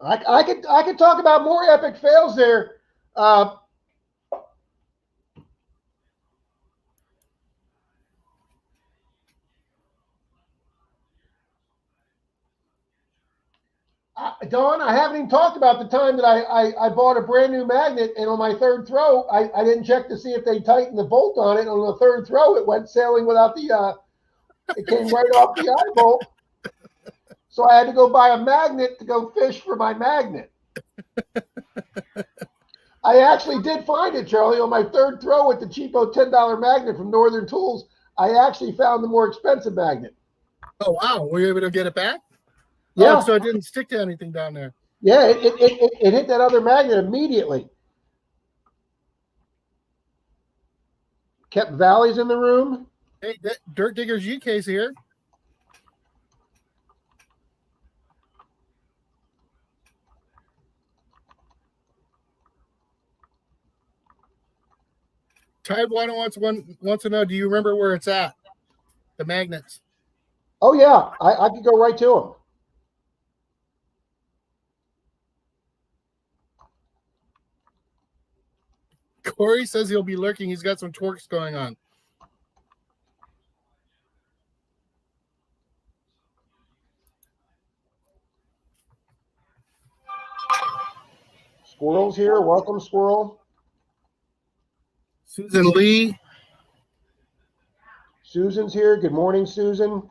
[SPEAKER 1] I could talk about more epic fails there. Dawn, I haven't even talked about the time that I bought a brand new magnet, and on my third throw, I didn't check to see if they tightened the bolt on it. On the third throw, it went sailing without the, it came right off the eye bolt. So I had to go buy a magnet to go fish for my magnet. I actually did find it, Charlie, on my third throw with the cheapo $10 magnet from Northern Tools. I actually found the more expensive magnet.
[SPEAKER 2] Oh, wow. Were you able to get it back?
[SPEAKER 1] Yeah.
[SPEAKER 2] Oh, so it didn't stick to anything down there.
[SPEAKER 1] Yeah, it hit that other magnet immediately. Kept Valleys in the room.
[SPEAKER 2] Hey, Dirt Diggers UK's here. Tidewater wants to know, do you remember where it's at? The magnets.
[SPEAKER 1] Oh, yeah. I could go right to them.
[SPEAKER 2] Corey says he'll be lurking. He's got some twerks going on.
[SPEAKER 1] Squirrel's here. Welcome, Squirrel.
[SPEAKER 2] Susan Lee.
[SPEAKER 1] Susan's here. Good morning, Susan.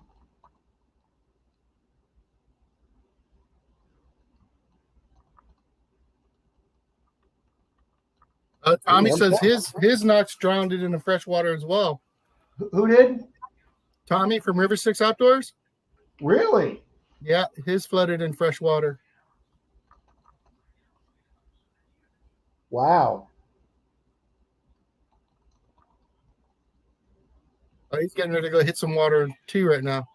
[SPEAKER 2] Tommy says his Knox drowned it in the fresh water as well.
[SPEAKER 1] Who did?
[SPEAKER 2] Tommy from River 6 Outdoors.
[SPEAKER 1] Really?
[SPEAKER 2] Yeah, his flooded in fresh water.
[SPEAKER 1] Wow.
[SPEAKER 2] Oh, he's getting ready to go hit some water too right now.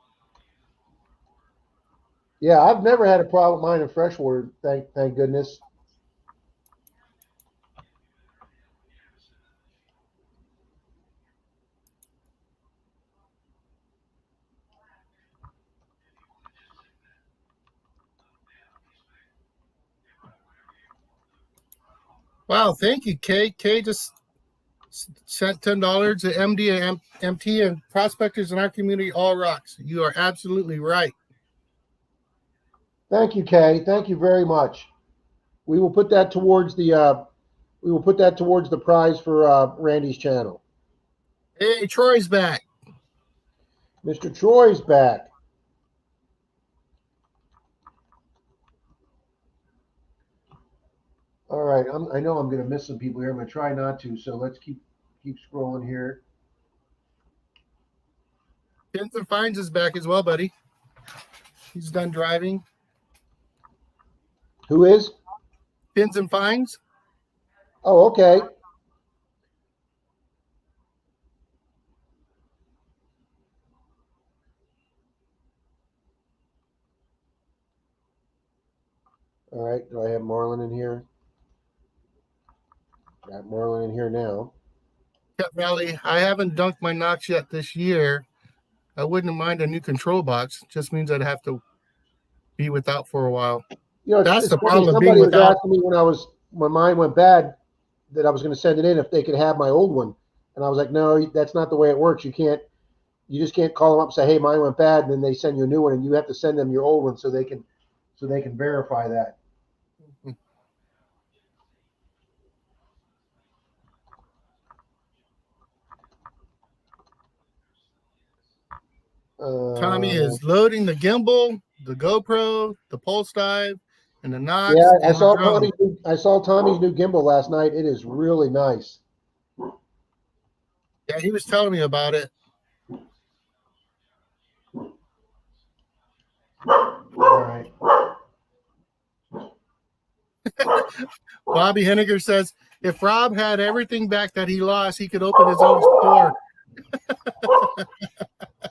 [SPEAKER 1] Yeah, I've never had a problem with mine in freshwater. Thank goodness.
[SPEAKER 2] Wow, thank you, Kay. Kay just sent $10 to MD and MT and prospectors in our community all rocks. You are absolutely right.
[SPEAKER 1] Thank you, Kay. Thank you very much. We will put that towards the prize for Randy's channel.
[SPEAKER 2] Hey, Troy's back.
[SPEAKER 1] Mr. Troy's back. All right, I know I'm going to miss some people here. I'm going to try not to, so let's keep scrolling here.
[SPEAKER 2] Pins and Finds is back as well, buddy. He's done driving.
[SPEAKER 1] Who is?
[SPEAKER 2] Pins and Finds.
[SPEAKER 1] Oh, okay. All right, do I have Marlon in here? Got Marlon in here now.
[SPEAKER 2] Cat Valley, I haven't dunked my Knox yet this year. I wouldn't mind a new control box. Just means I'd have to be without for a while.
[SPEAKER 1] You know,
[SPEAKER 2] that's the
[SPEAKER 1] funny.
[SPEAKER 2] problem of being
[SPEAKER 1] Somebody was
[SPEAKER 2] without.
[SPEAKER 1] asking me when mine went bad that I was going to send it in if they could have my old one, and I was like, no, that's not the way it works. You just can't call them up and say, hey, mine went bad, and then they send you a new one, and you have to send them your old one so they can verify that.
[SPEAKER 2] Tommy is loading the gimbal, the GoPro, the Pulse Dive, and the Knox.
[SPEAKER 1] Yeah,
[SPEAKER 2] I
[SPEAKER 1] saw Tommy's new gimbal last night. It is really nice.
[SPEAKER 2] Yeah, he was telling me about it.
[SPEAKER 1] All right.
[SPEAKER 2] Bobby Henniger says, if Rob had everything back that he lost, he could open his own store.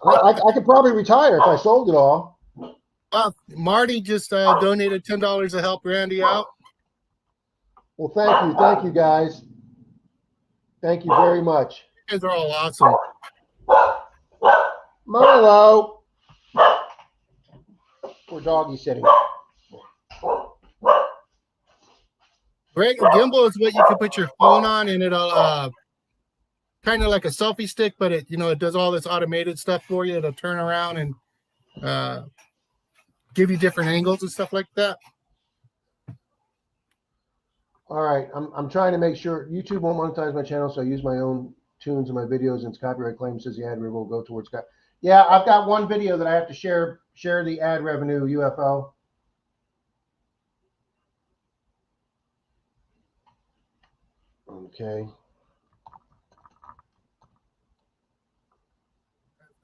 [SPEAKER 1] I could probably retire if I sold it all.
[SPEAKER 2] Marty just donated $10 to help Randy out.
[SPEAKER 1] Well, thank you, guys. Thank you very much.
[SPEAKER 2] You guys are all awesome.
[SPEAKER 1] Milo. Poor doggy sitting.
[SPEAKER 2] Great gimbal is what you can put your phone on, and it'll kind of like a selfie stick, but it does all this automated stuff for you. It'll turn around and give you different angles and stuff like that.
[SPEAKER 1] All right, I'm trying to make sure YouTube won't monetize my channel, so I use my own tunes in my videos, and its copyright claim says the ad revenue will go towards. Yeah, I've got one video that I have to share the ad revenue UFO. Okay.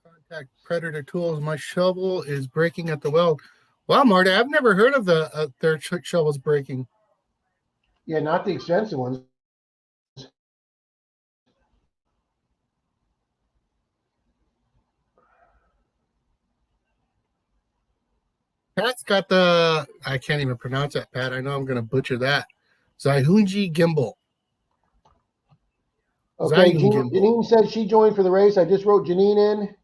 [SPEAKER 2] Contact Predator Tools. My shovel is breaking at the weld. Wow, Marty, I've never heard of their shovels breaking.
[SPEAKER 1] Yeah, not the expensive ones.
[SPEAKER 2] Pat's got I can't even pronounce that, Pat. I know I'm going to butcher that. Zaihunji Gimbal.
[SPEAKER 1] Okay,
[SPEAKER 2] Gimbal.
[SPEAKER 1] Janine said she joined for the race. I just wrote Janine in.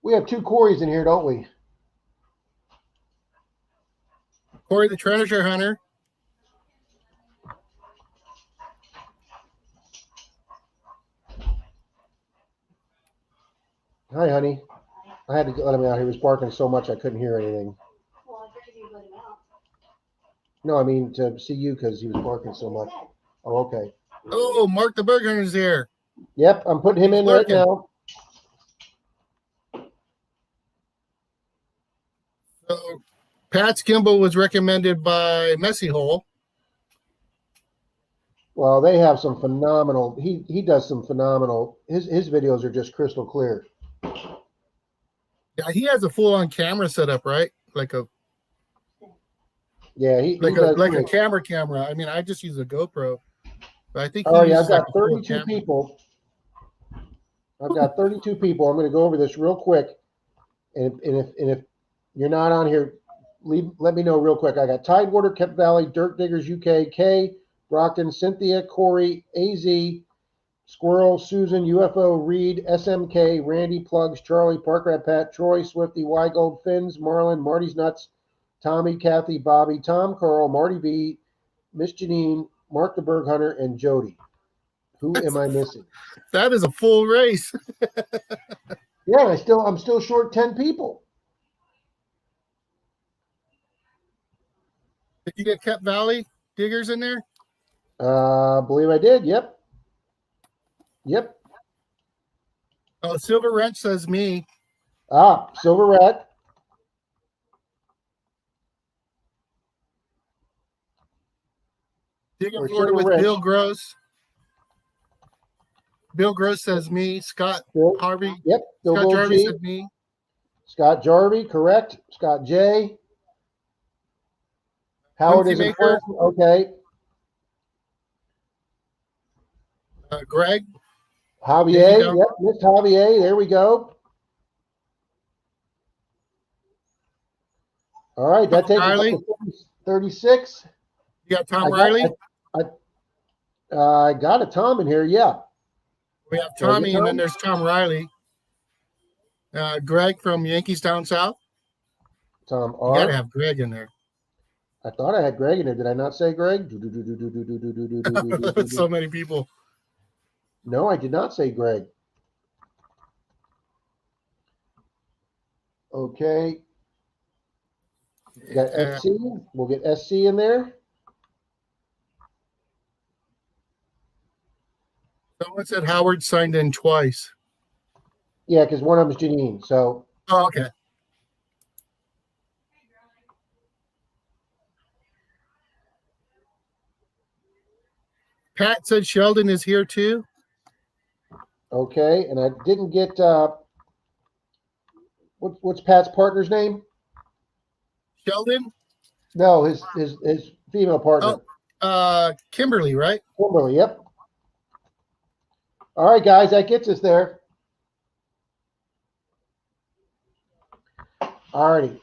[SPEAKER 1] We have 2 Corys in here, don't we?
[SPEAKER 2] Corey the Treasure Hunter.
[SPEAKER 1] Hi, honey. I had to let him out. He was barking so much I couldn't hear anything.
[SPEAKER 3] Well, I figured you'd let him out.
[SPEAKER 1] No, I mean to see you because he was barking so much. Oh, okay.
[SPEAKER 2] Oh, Mark the Bird Hunter's here.
[SPEAKER 1] Yep, I'm putting him in right now.
[SPEAKER 2] So, Pat's gimbal was recommended by Messy Hole.
[SPEAKER 1] Well, they have some phenomenal. He does some phenomenal. His videos are just crystal clear.
[SPEAKER 2] Yeah, he has a full-on camera setup, right? Like a
[SPEAKER 1] Yeah, he
[SPEAKER 2] like
[SPEAKER 1] does
[SPEAKER 2] a
[SPEAKER 1] great.
[SPEAKER 2] camera. I mean, I just use a GoPro, but I think he
[SPEAKER 1] Oh yeah,
[SPEAKER 2] uses
[SPEAKER 1] I've got
[SPEAKER 2] like a full
[SPEAKER 1] 32
[SPEAKER 2] camera.
[SPEAKER 1] people. I've got 32 people. I'm going to go over this real quick, and if you're not on here, let me know real quick. I got Tidewater, Kep Valley, Dirt Diggers UK, Kay, Brockton, Cynthia, Corey, AZ, Squirrel, Susan, UFO, Reed, SMK, Randy, Plugs, Charlie, Parkrat, Pat, Troy, Swifty, Wygold, Finns, Marlin, Marty's Nuts, Tommy, Kathy, Bobby, Tom, Carl, Marty B, Miss Janine, Mark the Berg Hunter, and Jody. Who am I missing?
[SPEAKER 2] That is a full race.
[SPEAKER 1] Yeah, I'm still short 10 people.
[SPEAKER 2] Did you get Kep Valley Diggers in there?
[SPEAKER 1] Believe I did. Yep. Yep.
[SPEAKER 2] Oh, Silver Wrench says me.
[SPEAKER 1] Silver Rat.
[SPEAKER 2] Digging
[SPEAKER 1] Or
[SPEAKER 2] Florida
[SPEAKER 1] Silver
[SPEAKER 2] with
[SPEAKER 1] Wrench.
[SPEAKER 2] Bill Gross. Bill Gross says me. Scott
[SPEAKER 1] Bill,
[SPEAKER 2] Harvey.
[SPEAKER 1] Yep. Bill
[SPEAKER 2] Scott
[SPEAKER 1] Bull
[SPEAKER 2] Jarvie
[SPEAKER 1] G.
[SPEAKER 2] said me.
[SPEAKER 1] Scott Jarvie, correct. Scott J. Howard
[SPEAKER 2] Quincy
[SPEAKER 1] is in
[SPEAKER 2] Maker.
[SPEAKER 1] front. Okay.
[SPEAKER 2] Greg.
[SPEAKER 1] Javier. Yep. Miss Javier. There we go. All right. That takes us up to 36.
[SPEAKER 2] You got Tom Riley?
[SPEAKER 1] I got a Tom in here. Yeah.
[SPEAKER 2] We have Tommy, and then there's Tom Riley. Greg from Yankees Down South.
[SPEAKER 1] Tom
[SPEAKER 2] R. You got to have Greg in there.
[SPEAKER 1] I thought I had Greg in there. Did I not say Greg?
[SPEAKER 2] So many people.
[SPEAKER 1] No, I did not say Greg. Okay. Got SC. We'll get SC in there.
[SPEAKER 2] Someone said Howard signed in twice.
[SPEAKER 1] Yeah, because one of them is Janine. So.
[SPEAKER 2] Oh, okay. Pat said Sheldon is here too.
[SPEAKER 1] Okay, and I didn't get what's Pat's partner's name?
[SPEAKER 2] Sheldon?
[SPEAKER 1] No, his female partner.
[SPEAKER 2] Oh, Kimberly, right?
[SPEAKER 1] Kimberly, yep. All right, guys, that gets us there. All righty.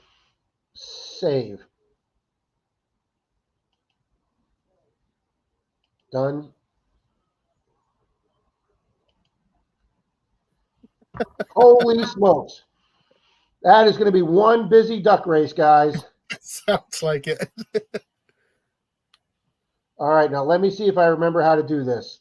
[SPEAKER 1] Save. Done. Holy smokes. That is going to be one busy duck race, guys.
[SPEAKER 2] Sounds like it.
[SPEAKER 1] All right, now let me see if I remember how to do this.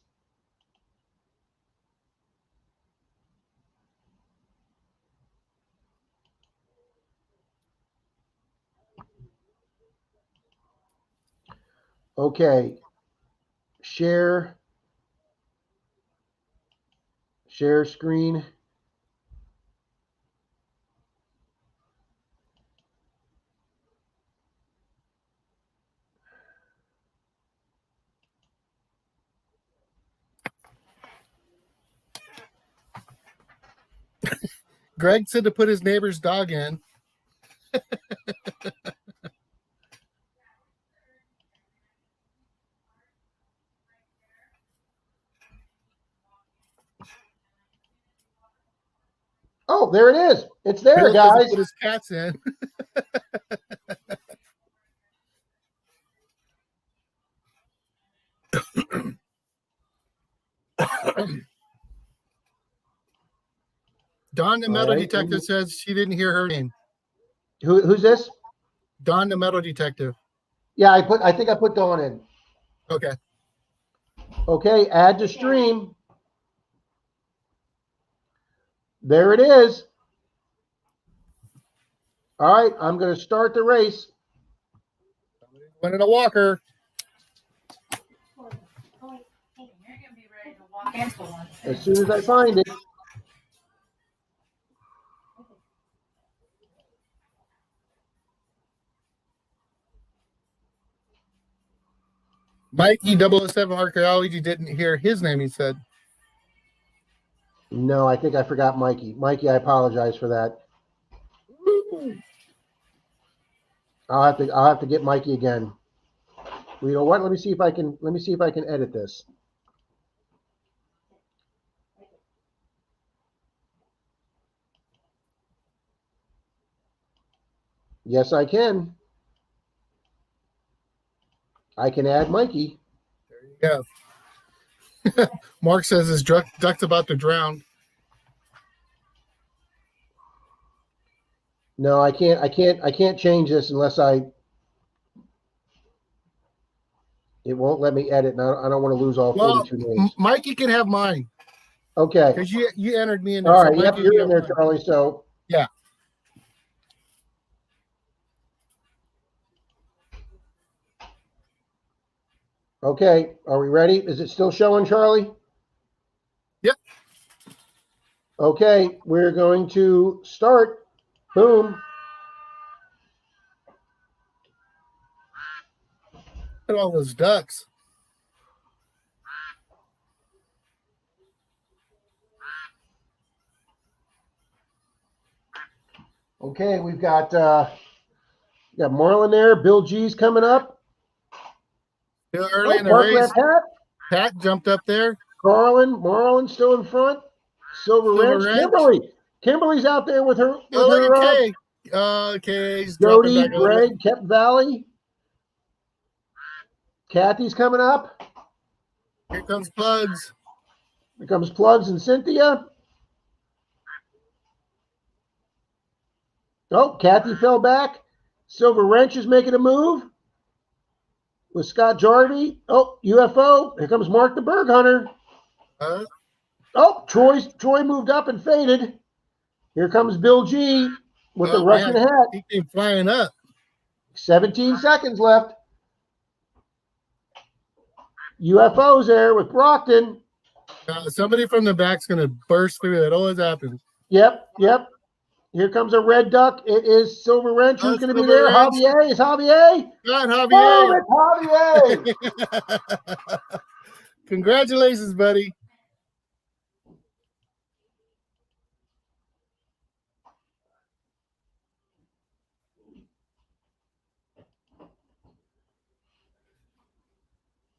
[SPEAKER 1] Okay. Share screen.
[SPEAKER 2] Greg said to put his neighbor's dog in.
[SPEAKER 1] Oh, there it is. It's there,
[SPEAKER 2] Bill says to
[SPEAKER 1] guys.
[SPEAKER 2] put his cats in. Dawn, the metal detective, says she didn't hear her name.
[SPEAKER 1] Who's this?
[SPEAKER 2] Dawn, the metal detective.
[SPEAKER 1] Yeah, I think I put Dawn in.
[SPEAKER 2] Okay.
[SPEAKER 1] Okay, add to stream. There it is. All right, I'm going to start the race.
[SPEAKER 2] Went in a walker.
[SPEAKER 3] You're gonna be ready to walk into one.
[SPEAKER 1] As soon as I find it.
[SPEAKER 2] Mikey 007 Archaeology didn't hear his name, he said.
[SPEAKER 1] No, I think I forgot Mikey. Mikey, I apologize for that. I'll have to get Mikey again. Well, you know what? Let me see if I can edit this. Yes, I can. I can add Mikey.
[SPEAKER 2] There you go. Mark says his duck's about to drown.
[SPEAKER 1] No, I can't change this unless it won't let me edit, and I don't want to lose all 42 names.
[SPEAKER 2] Mikey can have mine.
[SPEAKER 1] Okay.
[SPEAKER 2] Because you entered me in there.
[SPEAKER 1] All
[SPEAKER 2] so
[SPEAKER 1] right, yep,
[SPEAKER 2] Mikey
[SPEAKER 1] you're
[SPEAKER 2] can
[SPEAKER 1] in there,
[SPEAKER 2] have mine.
[SPEAKER 1] Charlie, so.
[SPEAKER 2] Yeah.
[SPEAKER 1] Okay, are we ready? Is it still showing, Charlie?
[SPEAKER 2] Yep.
[SPEAKER 1] Okay, we're going to start. Boom.
[SPEAKER 2] Look at all those ducks.
[SPEAKER 1] Okay, we've got Marlon there. Bill G's coming up.
[SPEAKER 2] Still early in the
[SPEAKER 1] Park
[SPEAKER 2] race.
[SPEAKER 1] Pat.
[SPEAKER 2] Pat jumped up there.
[SPEAKER 1] Marlon still in front. Silver Wrench. Kimberly's out there with her.
[SPEAKER 2] Look at Kay. Kay's dropping
[SPEAKER 1] Jody,
[SPEAKER 2] back a little.
[SPEAKER 1] Greg, Kep Valley. Kathy's coming up.
[SPEAKER 2] Here comes Plugs.
[SPEAKER 1] Here comes Plugs and Cynthia. Oh, Kathy fell back. Silver Wrench is making a move with Scott Jarvie. Oh, UFO. Here comes Mark the Berg Hunter. Oh, Troy moved up and faded. Here comes Bill G with the Russian hat.
[SPEAKER 2] He came flying up.
[SPEAKER 1] 17 seconds left. UFO's there with Brockton.
[SPEAKER 2] Somebody from the back's going to burst through. That always happens.
[SPEAKER 1] Yep. Here comes a red duck. It is Silver Wrench. Who's going to be there?
[SPEAKER 2] Wrench.
[SPEAKER 1] Javier. Is Javier?
[SPEAKER 2] Not Javier.
[SPEAKER 1] Oh, it's Javier.
[SPEAKER 2] Congratulations, buddy.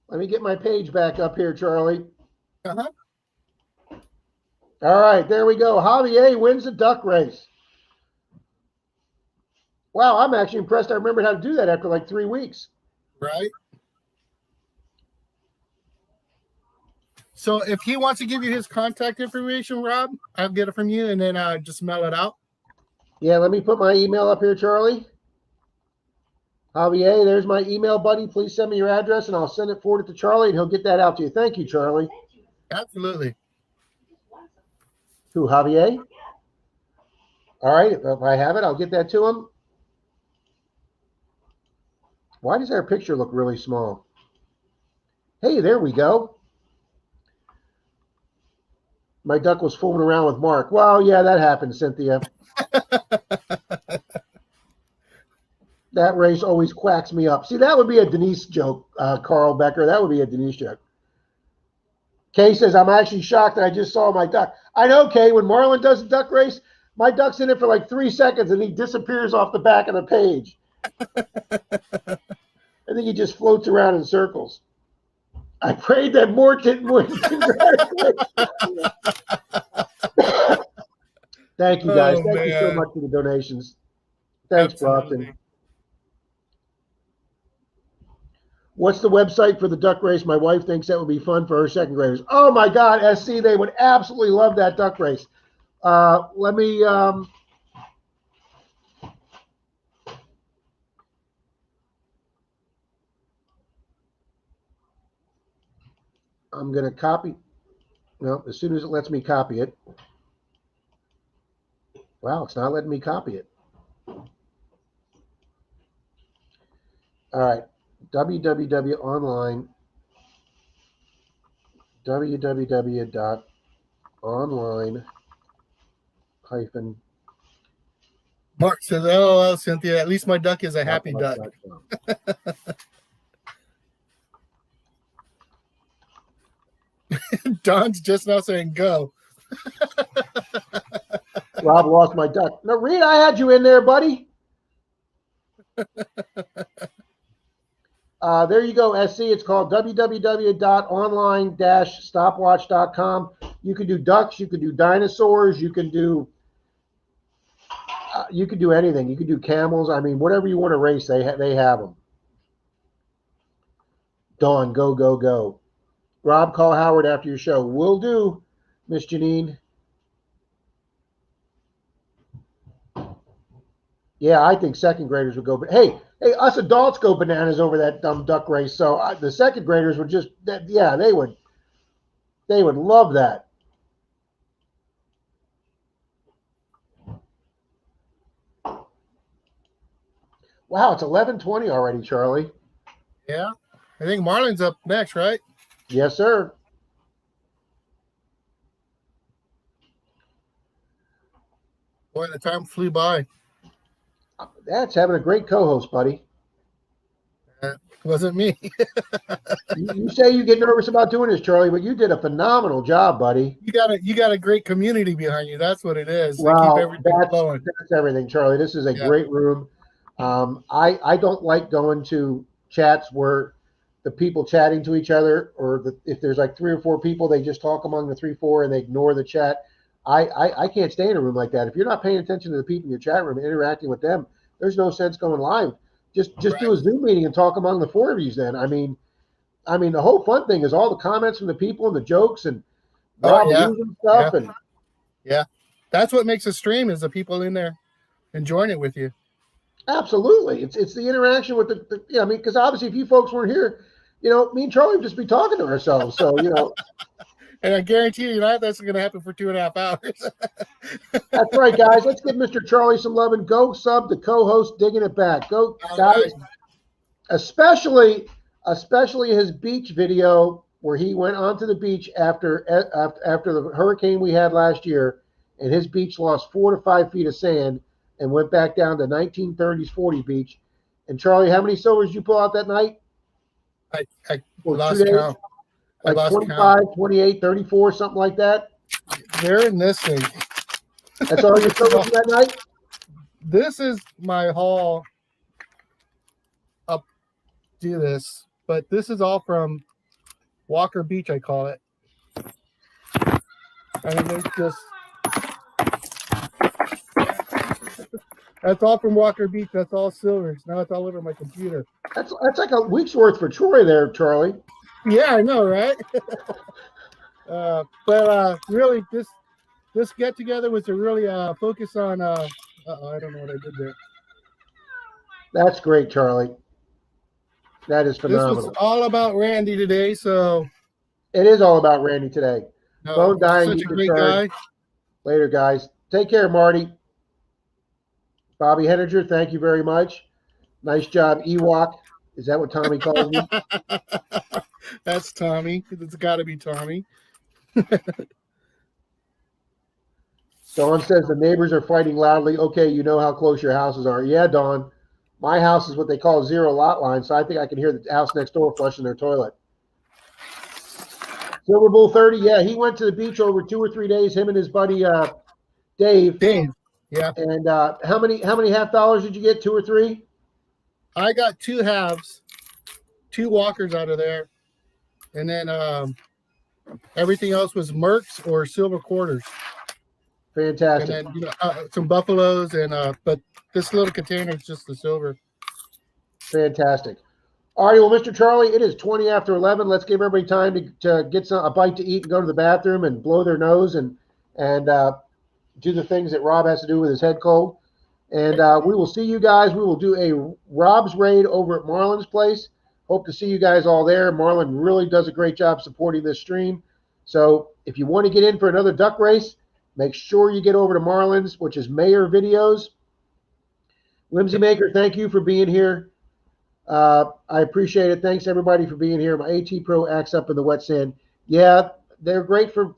[SPEAKER 1] Let me get my page back up here, Charlie.
[SPEAKER 2] Uh-huh.
[SPEAKER 1] All right, there we go. Javier wins the duck race. Wow, I'm actually impressed I remembered how to do that after like 3 weeks.
[SPEAKER 2] Right. So if he wants to give you his contact information, Rob, I'll get it from you and then just mail it out.
[SPEAKER 1] Yeah, let me put my email up here, Charlie. Javier, there's my email, buddy. Please send me your address and I'll send it forward to Charlie and he'll get that out to you. Thank you, Charlie.
[SPEAKER 2] Absolutely.
[SPEAKER 1] Who, Javier? All right, if I have it, I'll get that to him. Why does our picture look really small? Hey, there we go. My duck was fooling around with Mark. Well, yeah, that happened, Cynthia. That race always quacks me up. See, that would be a Denise joke, Carl Becker. That would be a Denise joke. Kay says, I'm actually shocked that I just saw my duck. I know, Kay, when Marlon does a duck race, My duck's in it for like 3 seconds, and he disappears off the back of the page. I think he just floats around in circles. I prayed that Morton would congratulate. Thank you, guys.
[SPEAKER 2] Oh,
[SPEAKER 1] Thank you so
[SPEAKER 2] man.
[SPEAKER 1] much for the donations. Thanks,
[SPEAKER 2] Absolutely.
[SPEAKER 1] Brockton. What's the website for the duck race? My wife thinks that would be fun for her second graders. Oh my God, SC, they would absolutely love that duck race. Let me. I'm going to copy. No, as soon as it lets me copy it. Wow, it's not letting me copy it. All right, www.online. www.online hyphen.
[SPEAKER 2] Mark says, "Oh, Cynthia, at least my duck is a happy duck." Don's just now saying go.
[SPEAKER 1] Rob lost my duck. No, Reed, I had you in there, buddy. There you go, SC. It's called www.online-stopwatch.com. You can do ducks. You can do dinosaurs. You can do anything. You can do camels. I mean, whatever you want to race, they have them. Dawn, go, go, go. Rob, call Howard after your show. Will do, Miss Janine. Yeah, I think second graders would go. But hey, us adults go bananas over that dumb duck race. So the second graders would just, yeah, they would love that. Wow, it's 11:20 already, Charlie.
[SPEAKER 2] Yeah, I think Marlon's up next, right?
[SPEAKER 1] Yes, sir.
[SPEAKER 2] Boy, the time flew by.
[SPEAKER 1] That's having a great co-host, buddy.
[SPEAKER 2] It wasn't me.
[SPEAKER 1] You say you get nervous about doing this, Charlie, but you did a phenomenal job, buddy.
[SPEAKER 2] You got a great community behind you. That's what it is.
[SPEAKER 1] Wow,
[SPEAKER 2] keep everything flowing.
[SPEAKER 1] That's everything, Charlie. This is a great room. I don't like going to chats where the people chatting to each other, or if there's like 3 or 4 people, they just talk among the 3, 4 and they ignore the chat. I can't stay in a room like that. If you're not paying attention to the people in your chat room and interacting with them, there's no sense going live. Just do a Zoom meeting and talk among the 4 of you then. I mean, the whole fun thing is all the comments from the people and the jokes and stuff. And
[SPEAKER 2] yeah, that's what makes a stream, is the people in there enjoying it with you.
[SPEAKER 1] Absolutely. It's the interaction with the I mean, because obviously if you folks weren't here, me and Charlie would just be talking to ourselves. So,
[SPEAKER 2] And I guarantee you that's going to happen for 2.5 hours.
[SPEAKER 1] That's right, guys. Let's give Mr. Charlie some love and go sub the co-host Digging It Back. Go, guys. Right. Especially his beach video where he went onto the beach after the hurricane we had last year, and his beach lost 4 to 5 feet of sand and went back down to 1930s 40 beach. And Charlie, how many silvers did you pull out that night?
[SPEAKER 2] I lost count.
[SPEAKER 1] Like 25, 28, 34, something like that.
[SPEAKER 2] They're in this thing.
[SPEAKER 1] That's all your silvers that night?
[SPEAKER 2] This is my haul up to this, but this is all from Walker Beach, I call it. I mean, there's just that's all from Walker Beach. That's all silvers. Now it's all over my computer.
[SPEAKER 1] That's like a week's worth for Troy there, Charlie.
[SPEAKER 2] Yeah, I know, right? But really, this get together was to really focus on. I don't know what I did there.
[SPEAKER 1] That's great, Charlie. That is phenomenal.
[SPEAKER 2] This was all about Randy today, so
[SPEAKER 1] it is all about Randy today.
[SPEAKER 2] No,
[SPEAKER 1] Phone dying.
[SPEAKER 2] Such a great guy.
[SPEAKER 1] Later, guys. Take care, Marty. Bobby Henninger, thank you very much. Nice job, Ewok. Is that what Tommy calls me?
[SPEAKER 2] That's Tommy. It's got to be Tommy.
[SPEAKER 1] Dawn says the neighbors are fighting loudly. Okay, you know how close your houses are. Yeah, Dawn. My house is what they call 0 lot line, so I think I can hear the house next door flushing their toilet. Silver Bull 30, yeah, he went to the beach over 2 or 3 days, him and his buddy Dave.
[SPEAKER 2] Yeah.
[SPEAKER 1] And how many half dollars did you get? 2 or 3?
[SPEAKER 2] I got 2 halves, 2 walkers out of there, and then everything else was mercs or silver quarters, and
[SPEAKER 1] Fantastic.
[SPEAKER 2] then some buffaloes, and but this little container is just the silver.
[SPEAKER 1] Fantastic. All right, well, Mr. Charlie, it is 20 after 11. Let's give everybody time to get a bite to eat and go to the bathroom and blow their nose and do the things that Rob has to do with his head cold. And we will see you guys. We will do a Rob's Raid over at Marlon's place. Hope to see you guys all there. Marlon really does a great job supporting this stream. So if you want to get in for another duck race, make sure you get over to Marlon's, which is Mayor Videos. Whimsy Maker, thank you for being here. I appreciate it. Thanks everybody for being here. My AT Pro acts up in the wet sand. Yeah, they're great for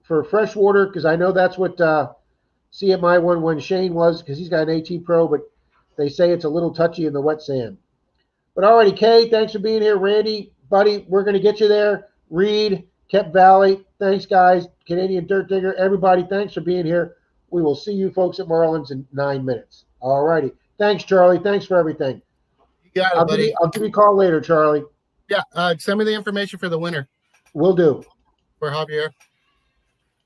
[SPEAKER 1] fresh water, because I know that's what CMI one when Shane was, because he's got an AT Pro, but they say it's a little touchy in the wet sand. But alrighty, Kay, thanks for being here. Randy, buddy, we're going to get you there. Reed, Kep Valley, thanks guys. Canadian Dirt Digger, everybody, thanks for being here. We will see you folks at Marlins in 9 minutes. Alrighty. Thanks, Charlie. Thanks for everything.
[SPEAKER 2] You got it, buddy.
[SPEAKER 1] I'll give you a call later, Charlie.
[SPEAKER 2] Yeah, send me the information for the winner.
[SPEAKER 1] Will do.
[SPEAKER 2] For Javier.